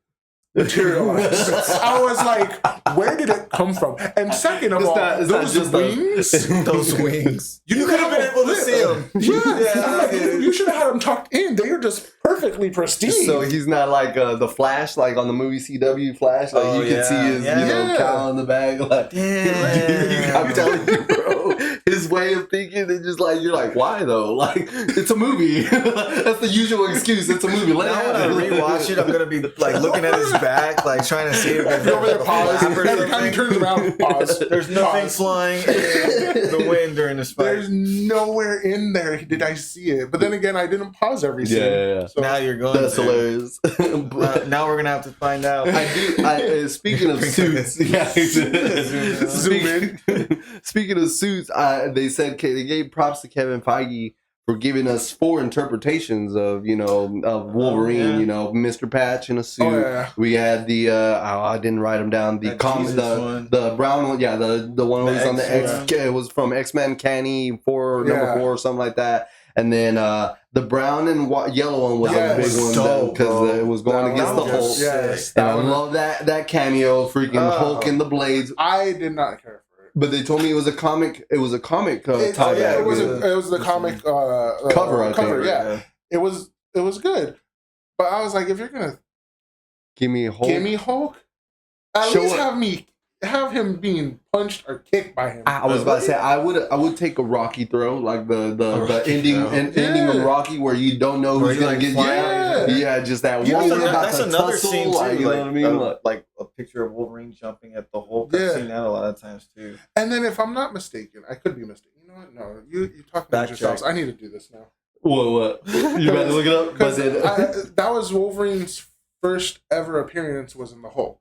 materialized. I was like, where did it come from? And second of all, those wings, those wings, you could have been able to see them. Yeah, you should have had them tucked in. They are just perfectly pristine. So he's not like the Flash, like on the movie CW Flash. Like you can see his, cow in the bag. Like, I'm telling you, bro, his way of thinking, it's just like you're like, why though? Like, it's a movie. That's the usual excuse. It's a movie. When I rewatch it, I'm gonna be like looking at his back, like trying to see if there's over there, pause. Every time he turns around, pause. There's nothing flying in the wind during this fight. There's nowhere in there did I see it. But then again, I didn't pause every scene. Yeah. So now you're going. That's hilarious. Now we're gonna have to find out. Speaking of suits, speaking of suits, they said they gave props to Kevin Feige for giving us 4 interpretations of Wolverine. Mr. Patch in a suit. Oh, yeah. We had the I didn't write them down. The brown one, the one was on the X. It was from X-Men Canny number 4 or something like that. And then the brown and yellow one was a big one because it was going against the Hulk. Yes, and I love that cameo, freaking Hulk and the blades. I did not care for it, but they told me it was a comic. It was a comic tie back. It was the comic cover. I think. Yeah, it was good. But I was like, if you're gonna give me Hulk, at least have him being punched or kicked by him. I was about to say I would take a Rocky throw, like the ending of Rocky where you don't know who's gonna get just that one. That's another tussle, scene too. You know what I mean? Like a picture of Wolverine jumping at the Hulk. I've seen that a lot of times too. And then if I'm not mistaken, I could be mistaken. You know what? No, you talking about yourselves. I need to do this now. What? You about to look it up? Because that was Wolverine's first ever appearance was in the Hulk.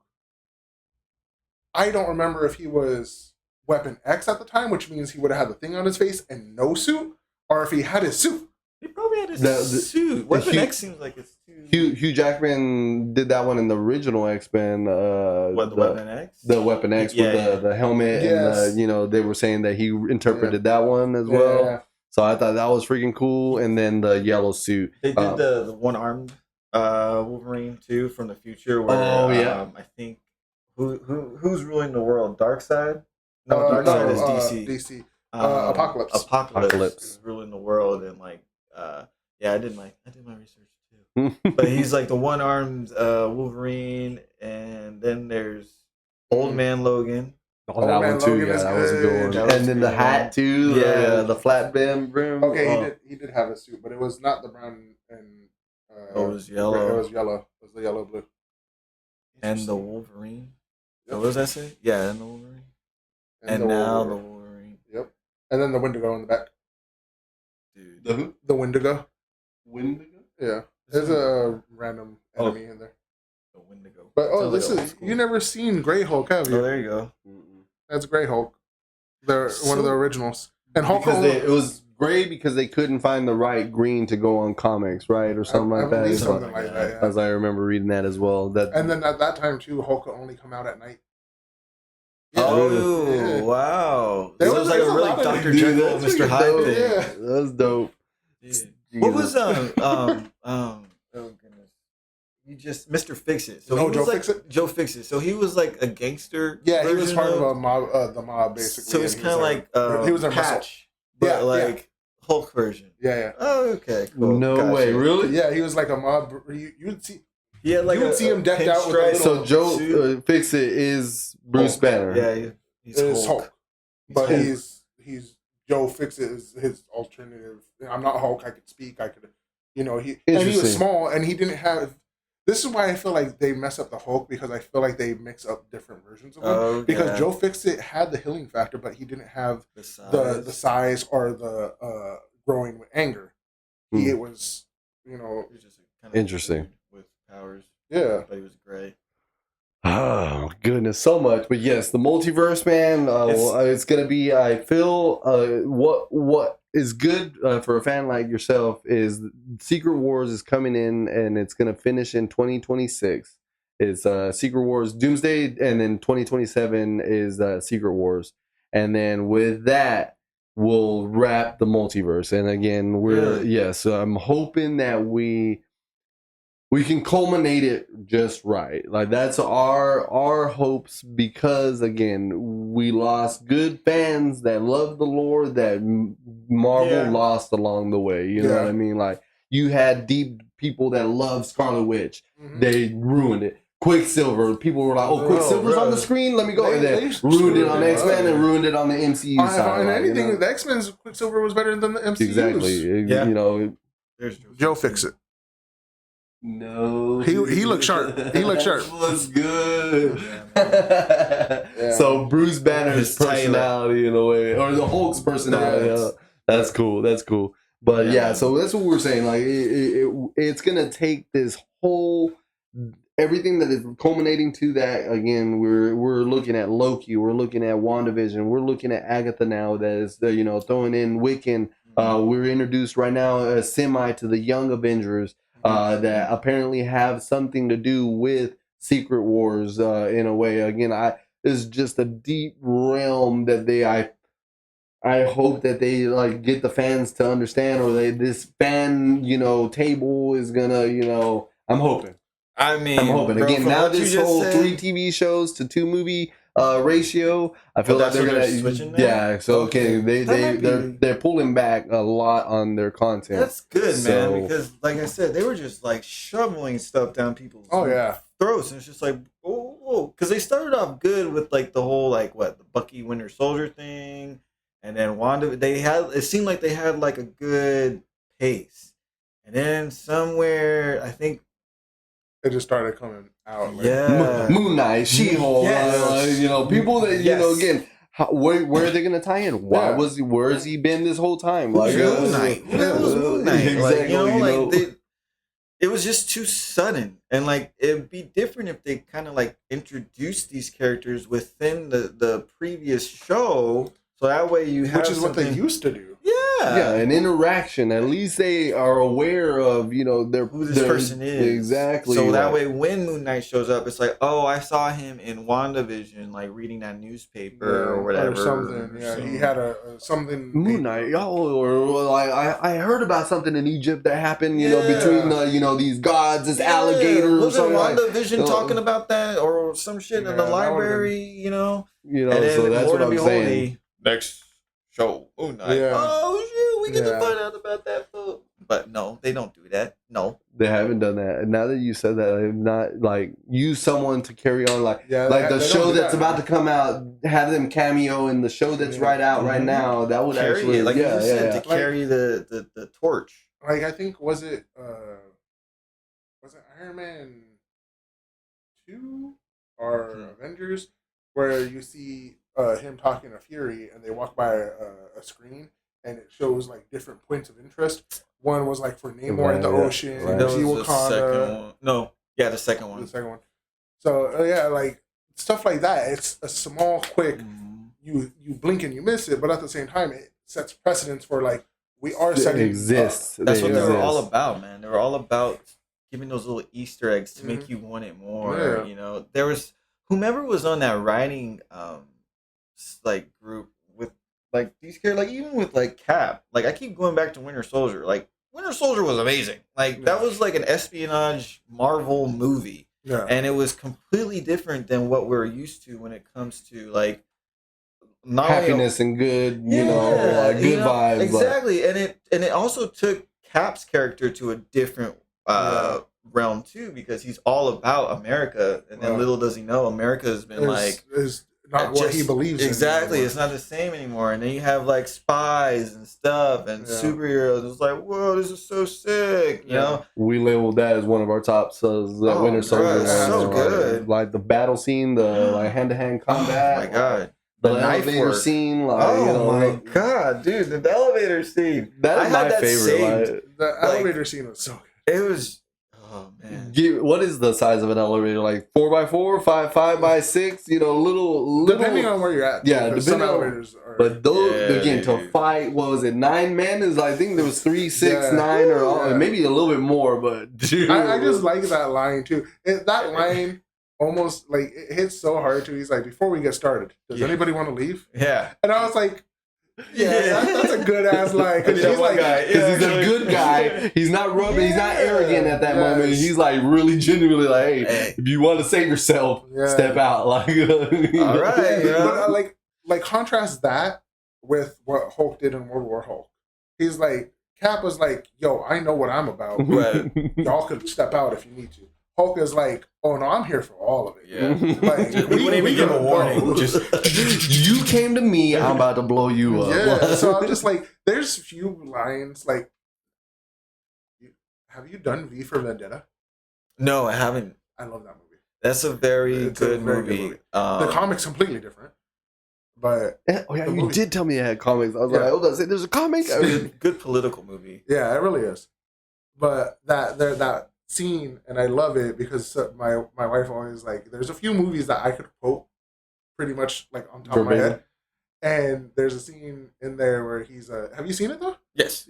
I don't remember if he was Weapon X at the time, which means he would have had the thing on his face and no suit, or if he had his suit. He probably had his suit. Weapon X seems like it's too... Hugh Jackman did that one in the original X-Men. The Weapon X? The Weapon X with the helmet. Yes. And they were saying that he interpreted that one as well. Yeah. So I thought that was freaking cool. And then the yellow suit. They did the one-armed Wolverine too from the future where I think who's ruling the world? Darkseid? No, Darkseid is DC. DC. Apocalypse is ruling the world, and I did my research too. But he's like the one-armed Wolverine, and then there's Old Man Logan. Oh, that one too. Yeah, that was a good one. And then the hat too. The flat brim. Okay, he did have a suit, but it was not the brown and. It was yellow. It was yellow. It was the yellow blue. And the Wolverine. What does that say? Yeah, and the Wolverine. And now the Wolverine. Yep. And then the Wendigo in the back. Dude. The who? The Wendigo. Wendigo? Yeah. There's a random enemy in there. The Wendigo. But this is cool. You never seen Grey Hulk, have you? Oh, there you go. That's Grey Hulk. They're one of the originals. And Hulk it was gray because they couldn't find the right green to go on comics, right, or something like that. Something like that. Yeah. As I remember reading that as well. And then at that time too, Hulk could only come out at night. Oh wow! It was like a really Dr. Jekyll, Mr. Hyde thing. Yeah, that's dope. What was oh goodness, you just Mr. Fix-It. So Joe Fix-It. Joe Fix-It. So he was like a gangster. Yeah, he was part of a mob, the mob basically. So it's kind of like he was a Patch, but Hulk version. Yeah. Oh, okay. Cool. No way, really? Yeah, he was like a mob. You would see. Yeah, like you would see him decked out with a little. So Joe Fix-It is Bruce Banner. Yeah, he's Hulk. But he's Joe Fix-It is his alternative. I'm not Hulk. I could speak. I could You know, he was small, and he didn't have. This is why I feel like they mess up the Hulk, because I feel like they mix up different versions of him. Because Joe Fixit had the healing factor, but he didn't have the size or the growing with anger. He was, you know, just kind of interesting with powers. Yeah, but he was great. Oh goodness, so much. But yes, the multiverse, man. It's gonna be. I feel what is good for a fan like yourself is Secret Wars is coming in, and it's gonna finish in 2026. It's Secret Wars Doomsday, and then 2027 is Secret Wars, and then with that we'll wrap the multiverse. And again, I'm hoping that we can culminate it just right. Like that's our hopes, because again, we lost good fans that love the lore that Marvel lost along the way. You know what I mean? Like you had deep people that love Scarlet Witch. They ruined it. Quicksilver, people were like, "Oh, Quicksilver's on the screen. Let me go." And then ruined it on X-Men and ruined it on the MCU side. And anything, you know? The X-Men's Quicksilver was better than the MCU's. Exactly. Yeah. You know, Joe Fixit. No, he looked sharp. He looked sharp. Looks good. So Bruce Banner's personality in a way, or the Hulk's personality. That's cool. That's cool. But so that's what we're saying. Like it's gonna take this whole everything that is culminating to that. Again, we're looking at Loki. We're looking at WandaVision. We're looking at Agatha now. That is throwing in Wiccan. We're introduced right now a semi to the Young Avengers. That apparently have something to do with Secret Wars in a way. Again, it's just a deep realm that I hope that they like get the fans to understand, or this fan table is gonna I'm hoping. I'm hoping again. Now this whole 3 TV shows to 2 movie ratio. I feel like they're gonna switching now? Yeah, so okay, they're pulling back a lot on their content. That's good, man, because like I said, they were just like shoveling stuff down people's throats, and it's just like because they started off good with like the whole the Bucky Winter Soldier thing, and then Wanda. It seemed like they had like a good pace, and then somewhere I think. It just started coming out. Moon Knight, She-Hulk, people that again. Where are they gonna tie in? Where has he been this whole time? Like Moon Knight. Where was Moon Knight? Exactly. It was just too sudden, and like it'd be different if they kind of like introduced these characters within the previous show, so that way you have which is what they used to do. Yeah, an interaction. At least they are aware of who this person is. Exactly. So that way, when Moon Knight shows up, it's like, oh, I saw him in WandaVision, like reading that newspaper or whatever. Or something. Yeah, he had something. Moon Knight, or like I heard about something in Egypt that happened, between these gods, this alligator or something. WandaVision talking about that or some shit in the library, so that's what I'm saying. Next show, Moon Knight. Yeah. Oh shoot, we get to find out about that book. But no, they don't do that. No, they haven't done that. And now that you said that, I've not like use someone to carry on the show that's about to come out. Have them cameo in the show that's right now. That would carry actually to carry the torch. Like I think was it Iron Man 2 or Avengers where you see him talking to Fury, and they walk by a screen, and it shows like different points of interest. One was like for Namor in the ocean. That was the second one. No, the second one. The second one. So like stuff like that. It's a small, quick. You blink and you miss it, but at the same time, it sets precedence for like we are setting. It exists. That's what they were all about, man. They were all about giving those little Easter eggs to make you want it more. Yeah. There was whomever was on that writing. Like group with like these characters, like even with like Cap, like I keep going back to Winter Soldier. Like Winter Soldier was amazing. Like that was like an espionage Marvel movie, and it was completely different than what we're used to when it comes to like happiness and good, good vibes. Exactly, and it also took Cap's character to a different realm too, because he's all about America, and then little does he know, America has been not what he believes in. Exactly, it's not the same anymore. And then you have like spies and stuff and superheroes. It's like, whoa, this is so sick. You know, we labeled that as one of our top Winter Soldier. So good. Like the battle scene, the like hand-to-hand combat. Oh my god. The elevator scene, like, my god, dude, the elevator scene. That is my favorite. Like, the elevator scene was so good. It was, oh man. What is the size of an elevator? Like 4x4, 5x6? You know, little. Depending on where you're at. Yeah, some elevators are. But those again to fight. What was it? 9 men? Is I think there was 3, 6, 9, or maybe a little bit more. But dude, I just like that line too. That line. Almost like it hits so hard too. He's like, before we get started, does anybody want to leave? Yeah. And I was like, that's a good ass line. Because he's like, he's a good guy. He's not rubbing. He's not arrogant at that moment. He's like really genuinely like, hey, if you want to save yourself, step out. Like, all right. But like contrast that with what Hulk did in World War Hulk. He's like, Cap was like, yo, I know what I'm about. But y'all could step out if you need to. Hulk is like, oh no, I'm here for all of it. Yeah, like we wouldn't even give a warning. Just you came to me, I'm about to blow you up. Yeah, so I'm just like, there's few lines like, have you done V for Vendetta? No, I haven't. I love that movie. That's a very good movie. The comic's completely different, but you did tell me it had comics. I was like, hold on, there's a comic. Good political movie. Yeah, it really is. But that scene, and I love it because my wife always like, there's a few movies that I could quote pretty much like on top of my head, and there's a scene in there where he's have you seen it though? Yes.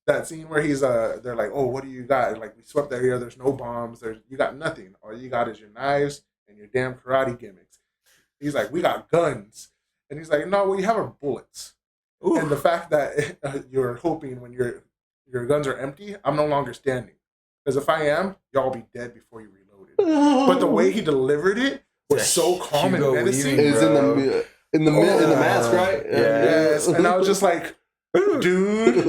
That scene where he's they're like, oh, what do you got? And like, we swept that here, there's no bombs, you got nothing, all you got is your knives and your damn karate gimmicks. He's like, we got guns, and he's like, no, what you have are bullets. Ooh. And the fact that you're hoping when your guns are empty, I'm no longer standing. Because if I am, y'all be dead before you reloaded. But the way he delivered it was so calm and menacing. It's in the mask, right? Yes. And I was just like, dude.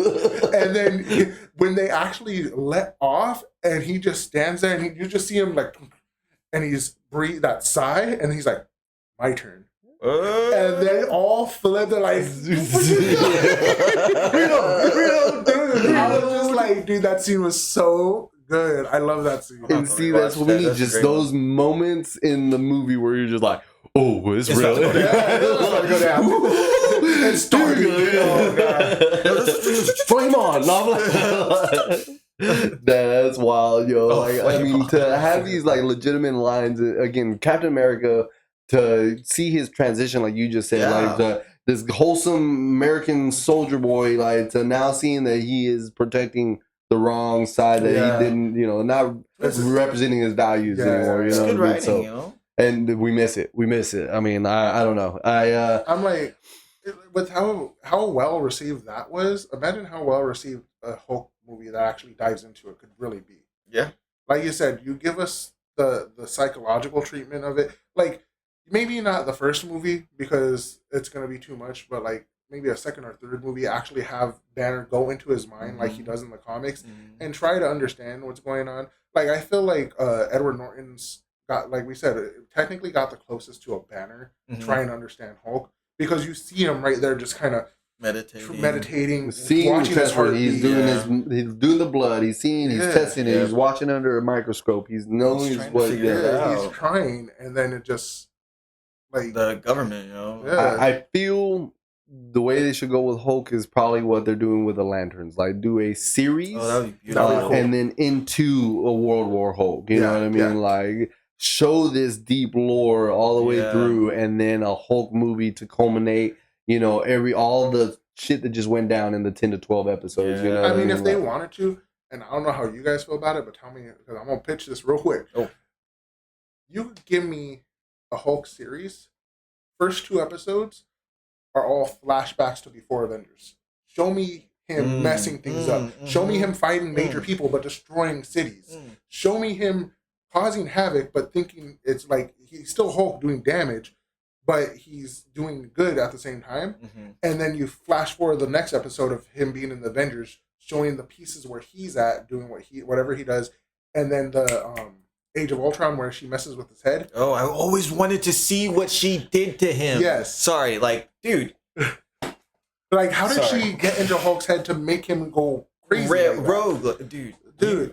And then when they actually let off, and he just stands there, and you just see him like, and he's breathe that sigh, and he's like, my turn. And they all flip. They're like, real, dude. I was just like, dude, that scene was so good. I love that scene. And see, that's what we need. Just those moments in the movie where you're just like, oh, it's real. It's go down. It's starting. Oh, God. Flame on. That's wild, yo. I mean, to have these like legitimate lines, again, Captain America, to see his transition, like you just said, like this wholesome American soldier boy, like to now seeing that he is protecting the wrong side, that he didn't, not representing his values anymore. It's good writing, and we miss it. I mean, I don't know. I'm like, with how well received that was, imagine how well received a Hulk movie that actually dives into it could really be. Yeah. Like you said, you give us the psychological treatment of it. Like, maybe not the first movie because it's going to be too much, but like maybe a second or third movie, actually have Banner go into his mind like he does in the comics and try to understand what's going on. Like, I feel like Edward Norton's got, like we said, technically got the closest to a Banner trying to understand Hulk, because you see him right there just kind of meditating, watching his heart. He's doing the blood. He's seeing. He's testing it. He's watching under a microscope. He's knowing what. He's trying, and then it just like the government. I feel the way they should go with Hulk is probably what they're doing with the Lanterns. Like, do a series, that would be beautiful. And then into a World War Hulk. You know what I mean? Like, show this deep lore all the way through, and then a Hulk movie to culminate. All the shit that just went down in the 10 to 12 episodes. Yeah. I mean, if they wanted to, and I don't know how you guys feel about it, but tell me, because I'm gonna pitch this real quick. You could give me a Hulk series. First 2 episodes are all flashbacks to before Avengers. Show me him messing things up. Show me him fighting major people but destroying cities. Show me him causing havoc but thinking it's like he's still Hulk doing damage, but he's doing good at the same time. And then you flash forward the next episode of him being in the Avengers, showing the pieces where he's at, doing whatever he does, and then the Age of Ultron where she messes with his head. Oh, I always wanted to see what she did to him. Yes. Sorry, like, dude. Like, how did she get into Hulk's head to make him go crazy? Rogue, dude.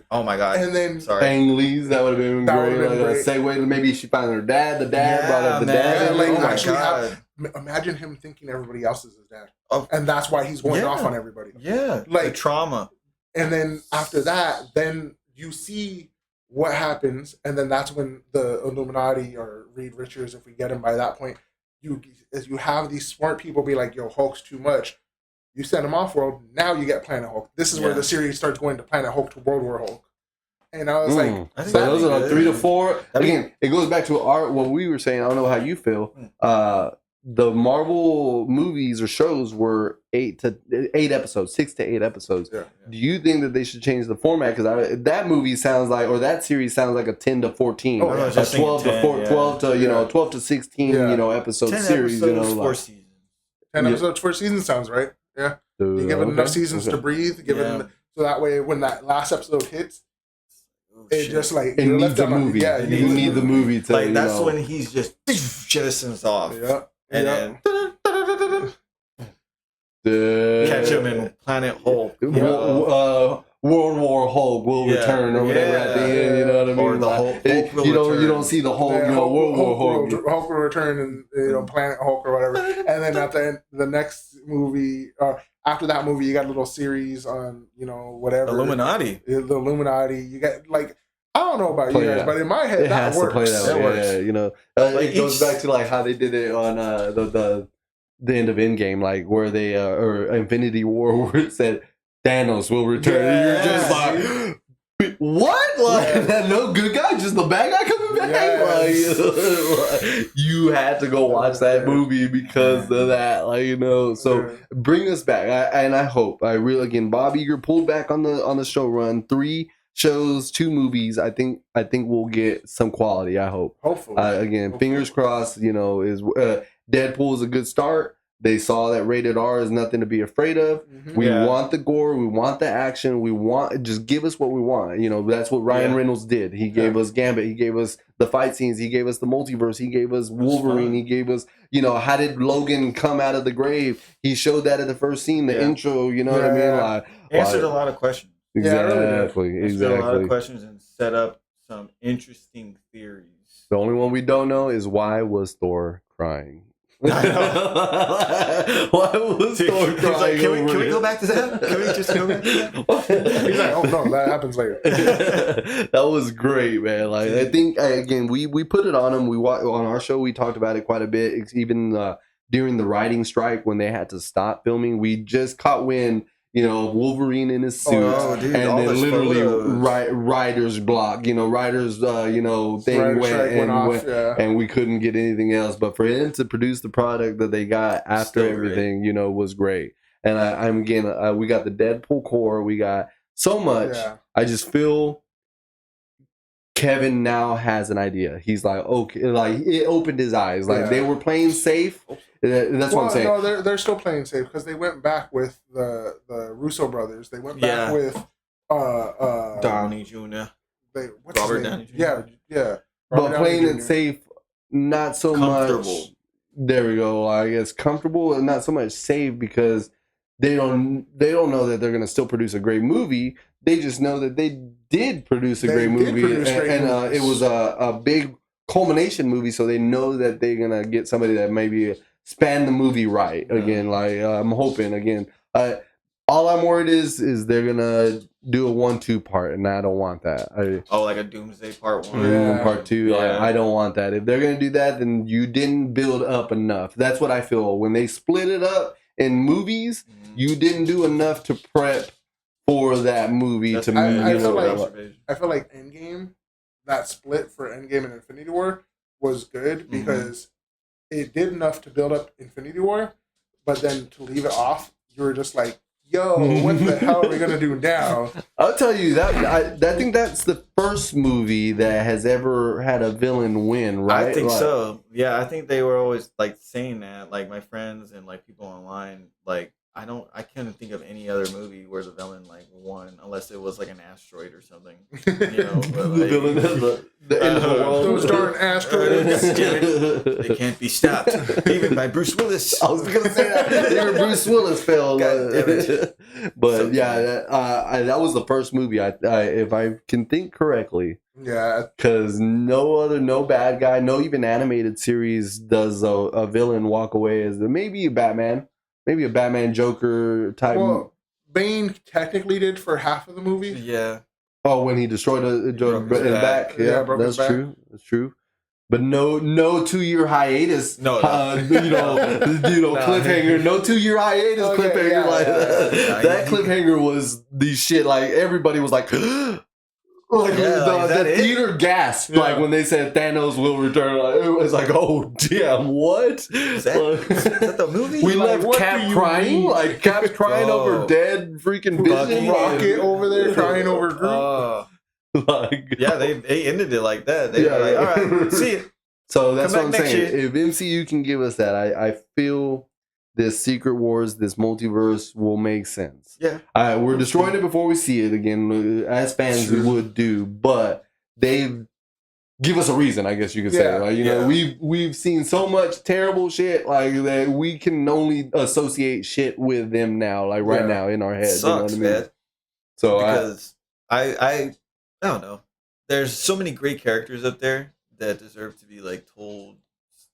Oh my god. And then Ang Lee's, that would have been great. Like a segue. Maybe she found her dad. The dad brought up the dad. Yeah, like, actually, imagine him thinking everybody else is his dad, and that's why he's going off on everybody. Yeah, like the trauma. And then after that, then you see what happens, and then that's when the Illuminati or Reed Richards, if we get him by that point, you have these smart people be like, "Yo, Hulk's too much." You send him off world. Now you get Planet Hulk. This is where the series starts going to Planet Hulk to World War Hulk. And I was like, so those are like 3 to 4. Again, it goes back to what we were saying. I don't know how you feel. The Marvel movies or shows were 8 episodes, 6 to 8 episodes. Yeah. Do you think that they should change the format? Because that movie sounds like, or that series sounds like a 10 to 14, a 12 to 12 to 16, episode 10 series. Episodes, 4 seasons. 10 episodes, 4 seasons sounds right. Yeah, you give it enough seasons to breathe. Give it so that way when that last episode hits, it just like it needs a movie. Yeah, you need the movie to like that's when he's just jettisons off. Yeah, and then catch him in Planet Hulk. World War Hulk will return or whatever at the end. You know what I mean? Or the Hulk you don't see the Hulk. World War Hulk. Hulk will return and Planet Hulk or whatever. And then at the end, the next movie, after that movie, you got a little series on whatever Illuminati. The Illuminati. You got like. I don't know about you guys, but in my head, it that has works. To play that way. It goes back to like how they did it on the end of Endgame, like where they or Infinity War, where it said Thanos will return. And you're just like, what? Like no good guy, just the bad guy coming back. Like, you had to go watch that movie because of that. So bring us back. I hope I really again. Bob Iger pulled back on the show run. 3 shows, 2 movies. I think we'll get some quality. I hope. Hopefully. Again, fingers crossed. Is Deadpool is a good start. They saw that rated R is nothing to be afraid of. Mm-hmm. We want the gore. We want the action. We want just give us what we want. That's what Ryan Reynolds did. He gave us Gambit. He gave us the fight scenes. He gave us the multiverse. He gave us Wolverine. He gave us how did Logan come out of the grave? He showed that in the first scene, the intro. You know what I mean? Like, answered a lot of questions. Exactly. Answered a lot of questions and set up some interesting theories. The only one we don't know is why was Thor crying? Why was Thor crying? Like, can we go back to that? Can we just go back to that? He's like, oh no, that happens later. That was great, man. Like I think again, we put it on him. On our show, we talked about it quite a bit. It's even during the writing strike when they had to stop filming, we just caught wind. Wolverine in his suit, and then literally writer's block. Writer's thing went off, and we couldn't get anything else. But for him to produce the product that they got after everything, was great. And I'm again, we got the Deadpool core. We got so much. Yeah. I just feel Kevin now has an idea. He's like, okay, like it opened his eyes. Like they were playing safe. That's what I'm saying. No, they're still playing safe because they went back with the Russo brothers. They went back with Downey Jr. Robert Downey Jr. Yeah. But playing it safe, not so much. There we go. I guess comfortable and not so much safe because they don't know that they're gonna still produce a great movie. They just know that they did produce a great movie, and it was a big culmination movie. So they know that they're gonna get somebody that maybe span the movie right again. Like I'm hoping again. All I'm worried is they're gonna do a 1-2 part, and I don't want that. Like a Doomsday Part 1, Part 2. Yeah. I don't want that. If they're gonna do that, then you didn't build up enough. That's what I feel when they split it up in movies. You didn't do enough to prep for that movie. I feel like Endgame, that split for Endgame and Infinity War was good because it did enough to build up Infinity War, but then to leave it off, you were just like, yo, what the hell are we going to do now? I'll tell you, that I think that's the first movie that has ever had a villain win, right? I think so. Yeah, I think they were always like saying that, like my friends and like people online, like I can't think of any other movie where the villain like won, unless it was like an asteroid or something. You know, but, The like, villain of the end of the world. Those darn asteroids. They can't be stopped, even by Bruce Willis. I was gonna say that. Even Bruce Willis failed. God damn it. But So yeah, that was the first movie. If I can think correctly. Yeah, Because no bad guy, no even animated series does a villain walk away as maybe a Batman Joker type. well, Bane technically did for half of the movie. Yeah. Oh, when he destroyed a broke his back. back. Yeah, broke his that's back. true. That's true. But no 2-year hiatus. No. Cliffhanger. No 2-year hiatus Okay, cliffhanger. yeah, like yeah. that cliffhanger was the shit. Like everybody was like. Like the theater gasped like when they said Thanos will return. Like, it was like, oh damn, what? Is that the movie? We Like, left what Cap do you crying, mean? like Cap's crying Bro. over dead freaking Vision. Rocket over there crying over Groot. Like, Yeah, they ended it like that. They were like, all right, see it. So that's Come what I'm back next saying. year. If MCU can give us that, I feel this Secret Wars, this multiverse will make sense. Yeah. We're destroying it before we see it again. As fans, we would do, but they give us a reason, I guess you could say. Yeah. Like, you know, we've seen so much terrible shit like that we can only associate shit with them now, like right now in our heads. Sucks, you know what I mean? man. So Because I don't know. There's so many great characters up there that deserve to be like told,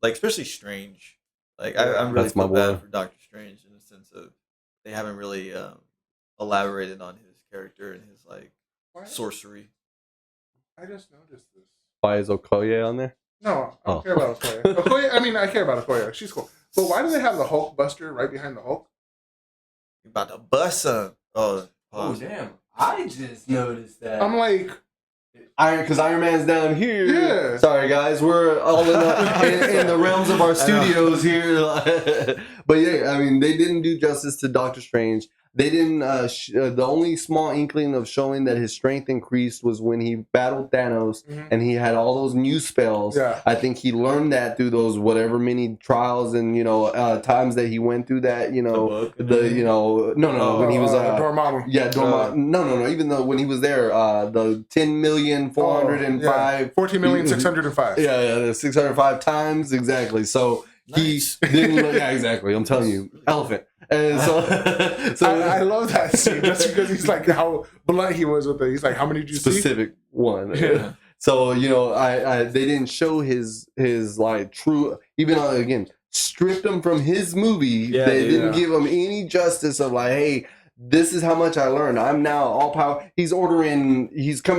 like especially Strange. Like I'm really That's my feel bad boy. for Doctor Strange in the sense of they haven't really elaborated on his character and his like What? sorcery. I just noticed this. why is Okoye on there? No, I don't care about Okoye. Okoye. I mean, I care about Okoye. She's cool. But why do they have the Hulk Buster right behind the Hulk? You about to bust some. Oh, pause. damn! I just noticed that. I'm like, Because Iron Man's down here. Yeah. Sorry, guys. We're all in the realms of our studios here. But yeah, I mean, they didn't do justice to Doctor Strange. They didn't. The only small inkling of showing that his strength increased was when he battled Thanos and he had all those new spells. Yeah. I think he learned that through those whatever many trials and times that he went through that. When he was Dormammu. yeah, Dormammu. No. Even though when he was there, the 10,405, 14,605. Yeah, the 605 times exactly. So Nice. he didn't. Yeah, exactly. I'm telling you, elephant. And so I love that scene just because he's like how blunt he was with it. He's like, how many did you specific one. Yeah. So I they didn't show his like true. Even again, stripped him from his movie. Yeah, They dude. didn't give him any justice of like, hey, this is how much I learned. I'm now all power. He's coming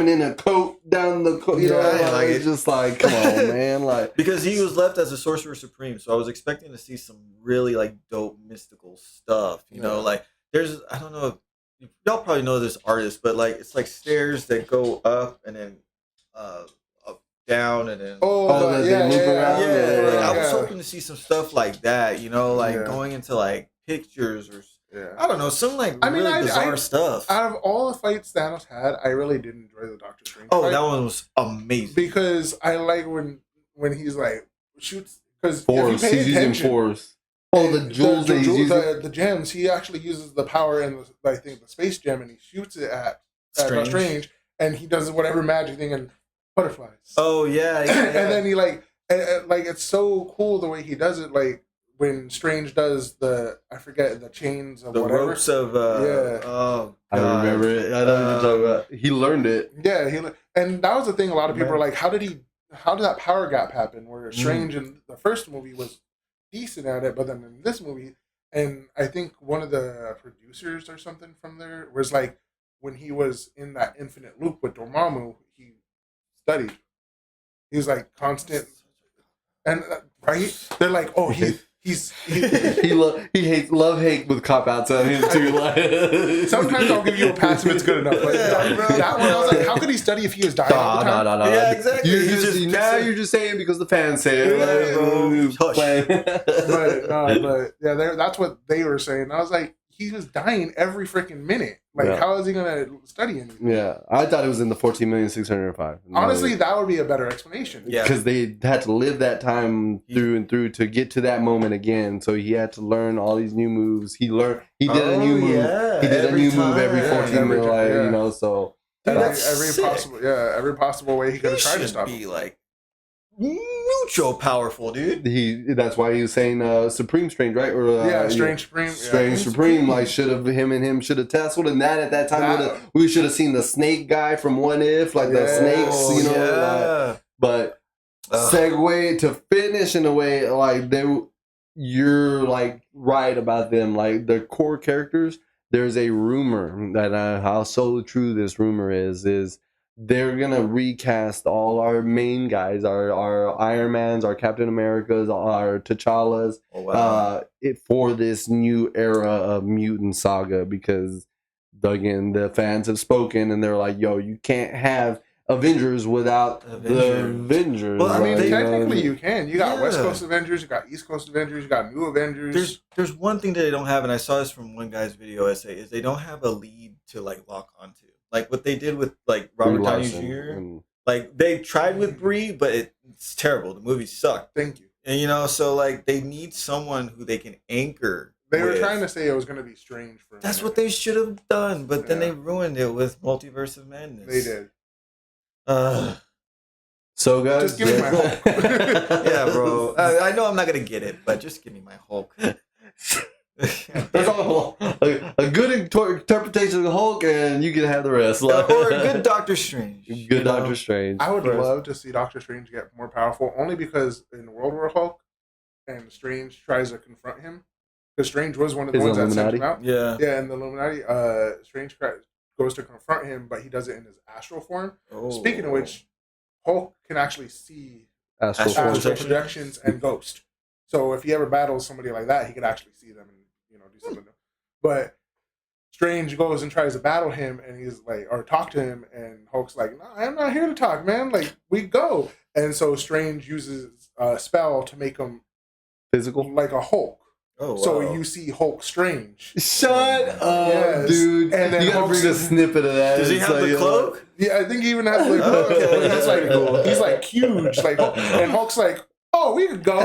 in a coat down the coat. It's just like, come on, man. Like, Because he was left as a sorcerer supreme, so I was expecting to see some really like dope mystical stuff. You know, like there's I don't know if y'all probably know this artist, but like it's like stairs that go up and then up down and then they loop around. I was hoping to see some stuff like that. Like going into like pictures or I don't know, some like really bizarre stuff. Out of all the fights Thanos had, I really did enjoy the Doctor Strange. Oh, fight that one was amazing. because I like when he's like shoots because Force. He's using Force. Oh, the jewels that he's using. The gems. He actually uses the power in I think the space gem, and he shoots it at Strange, and he does whatever magic thing and butterflies. Oh yeah. And then he like it's so cool the way he does it. Like when Strange does the chains of the whatever. ropes of oh I remember it. I know what you're talking about. He learned it. Yeah, and that was the thing. A lot of people are like, how did that power gap happen? Where Strange in the first movie was decent at it, but then in this movie, and I think one of the producers or something from there was like, when he was in that infinite loop with Dormammu, he studied. He was like constant, and right? They're like, oh, he hates love-hate with cop-outs on him too. Like, sometimes I'll give you a pass if it's good enough. But that one, I was like, how could he study if he was dying all the time? No. Yeah, exactly. You're just saying it because the fans say it. Yeah, Like, But yeah, that's what they were saying. I was like, he was dying every freaking minute. Like, how is he gonna study anything? Yeah, I thought it was in the 14,605,000. Honestly, that would be a better explanation. Yeah, because they had to live that time through and through to get to that moment again. So he had to learn all these new moves. He did a new move. Yeah. He did a new move every 14 minutes. You know, so dude, every possible way he could have tried to stop him. Be like mucho powerful, dude. That's why he was saying Supreme Strange, right? Or Strange Supreme. Strange Supreme. Like him should have tussled, and that at that time we should have seen the snake guy from What If, like the snakes, you know. Like, but segue to finish in a way like you're like right about them, like the core characters. There's a rumor that how so true this rumor is they're gonna recast all our main guys, our Iron Mans, our Captain Americas, our T'Challas, for this new era of mutant saga, because again the fans have spoken and they're like, yo, you can't have Avengers without the Avengers. Well, I mean, technically you can. You got West Coast Avengers, you got East Coast Avengers, you got New Avengers. There's one thing that they don't have, and I saw this from one guy's video essay, is they don't have a lead to like lock onto. Like what they did with like Robert Downey Jr. Like they tried with Brie, but it's terrible. The movie sucked. Thank you. And you know, so like they need someone who they can anchor. They were trying to say it was going to be Strange. That's what they should have done, but then they ruined it with Multiverse of Madness. They did. So guys, just give me my Hulk. Yeah, bro. I know I'm not gonna get it, but just give me my Hulk. That's all. A good interpretation of the Hulk, and you can have the rest. Or a good Doctor Strange. Good Doctor Strange. I would love to see Doctor Strange get more powerful, only because in World War Hulk, and Strange tries to confront him, because Strange was one of the ones that sent him out. Yeah, in the Illuminati, Strange goes to confront him, but he does it in his astral form. Speaking of which, Hulk can actually see astral projections and ghost. So if he ever battles somebody like that, he could actually see them and do something. But Strange goes and tries to battle him, and he's like, or talk to him, and Hulk's like, "No, I'm not here to talk, man. Like, we go." And so Strange uses a spell to make him physical, like a Hulk. Oh, wow. So you see Hulk Strange. Shut up, dude. And then you gotta bring a snippet of that. Does he have the cloak? Yeah, I think he even has the cloak. Okay. He's like huge, like, and Hulk's like, "Oh, we could go."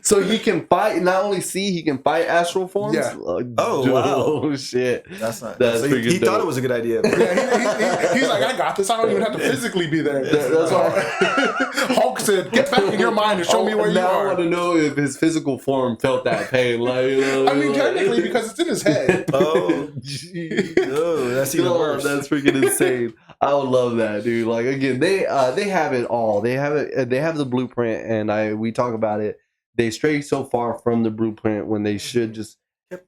So he can fight. Not only see, he can fight astral forms. Yeah. Oh wow. Oh shit. That's not. He thought it was a good idea. Yeah, he's like, "I got this. I don't even have to physically be there." That's why Hulk said, "Get back in your mind and show me where you are." Now I want to know if his physical form felt that pain. Like, I mean, technically, because it's in his head. Oh, geez. Oh, that's even worse. That's freaking insane. I would love that, dude. Like again, they have it all. They have it. They have the blueprint, and we talk about it. They stray so far from the blueprint when they should just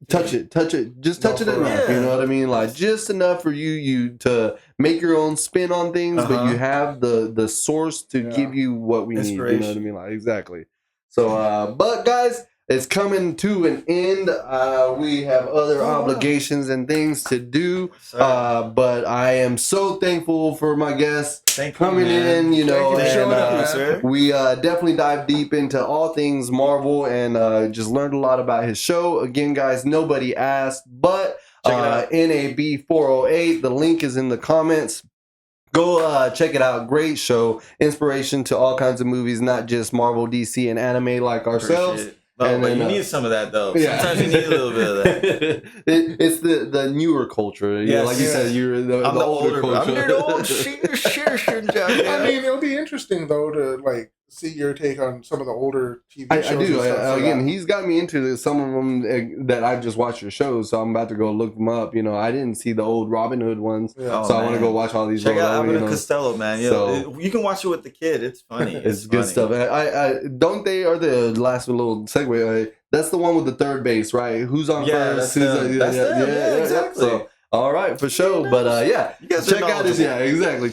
touch it, just touch it enough. You know what I mean? Like just enough for you to make your own spin on things, but you have the source to give you what we need. You know what I mean? Like exactly. So, but guys, it's coming to an end. We have other obligations and things to do. But I am so thankful for my guests coming in, and we definitely dive deep into all things Marvel and just learned a lot about his show. Again, guys, Nobody Asked But NAB 408. The link is in the comments. Go check it out. Great show. Inspiration to all kinds of movies, not just Marvel, DC, and anime like ourselves. But you need some of that, though. Yeah. Sometimes you need a little bit of that. It's the newer culture. You know, like you said, you're the older culture. I'm the old senior. I mean, it'll be interesting, though, to like see your take on some of the older TV shows. I do. Again, he's got me into some of them that I've just watched your shows, so I'm about to go look them up. You know, I didn't see the old Robin Hood ones, so I want to go watch all these. Check out Abbott and Costello, man. You can watch it with the kid. It's funny. It's good stuff. Don't they are the last little segue. That's the one with the third base, right? Who's on first? Yeah, exactly. So, all right, for sure. But check out his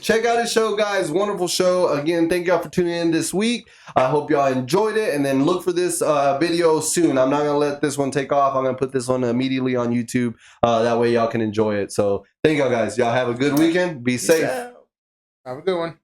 Check out his show, guys. Wonderful show. Again, thank y'all for tuning in this week. I hope y'all enjoyed it, and then look for this video soon. I'm not gonna let this one take off. I'm gonna put this one immediately on YouTube. That way y'all can enjoy it. So thank y'all, guys. Y'all have a good weekend. Be safe. Have a good one.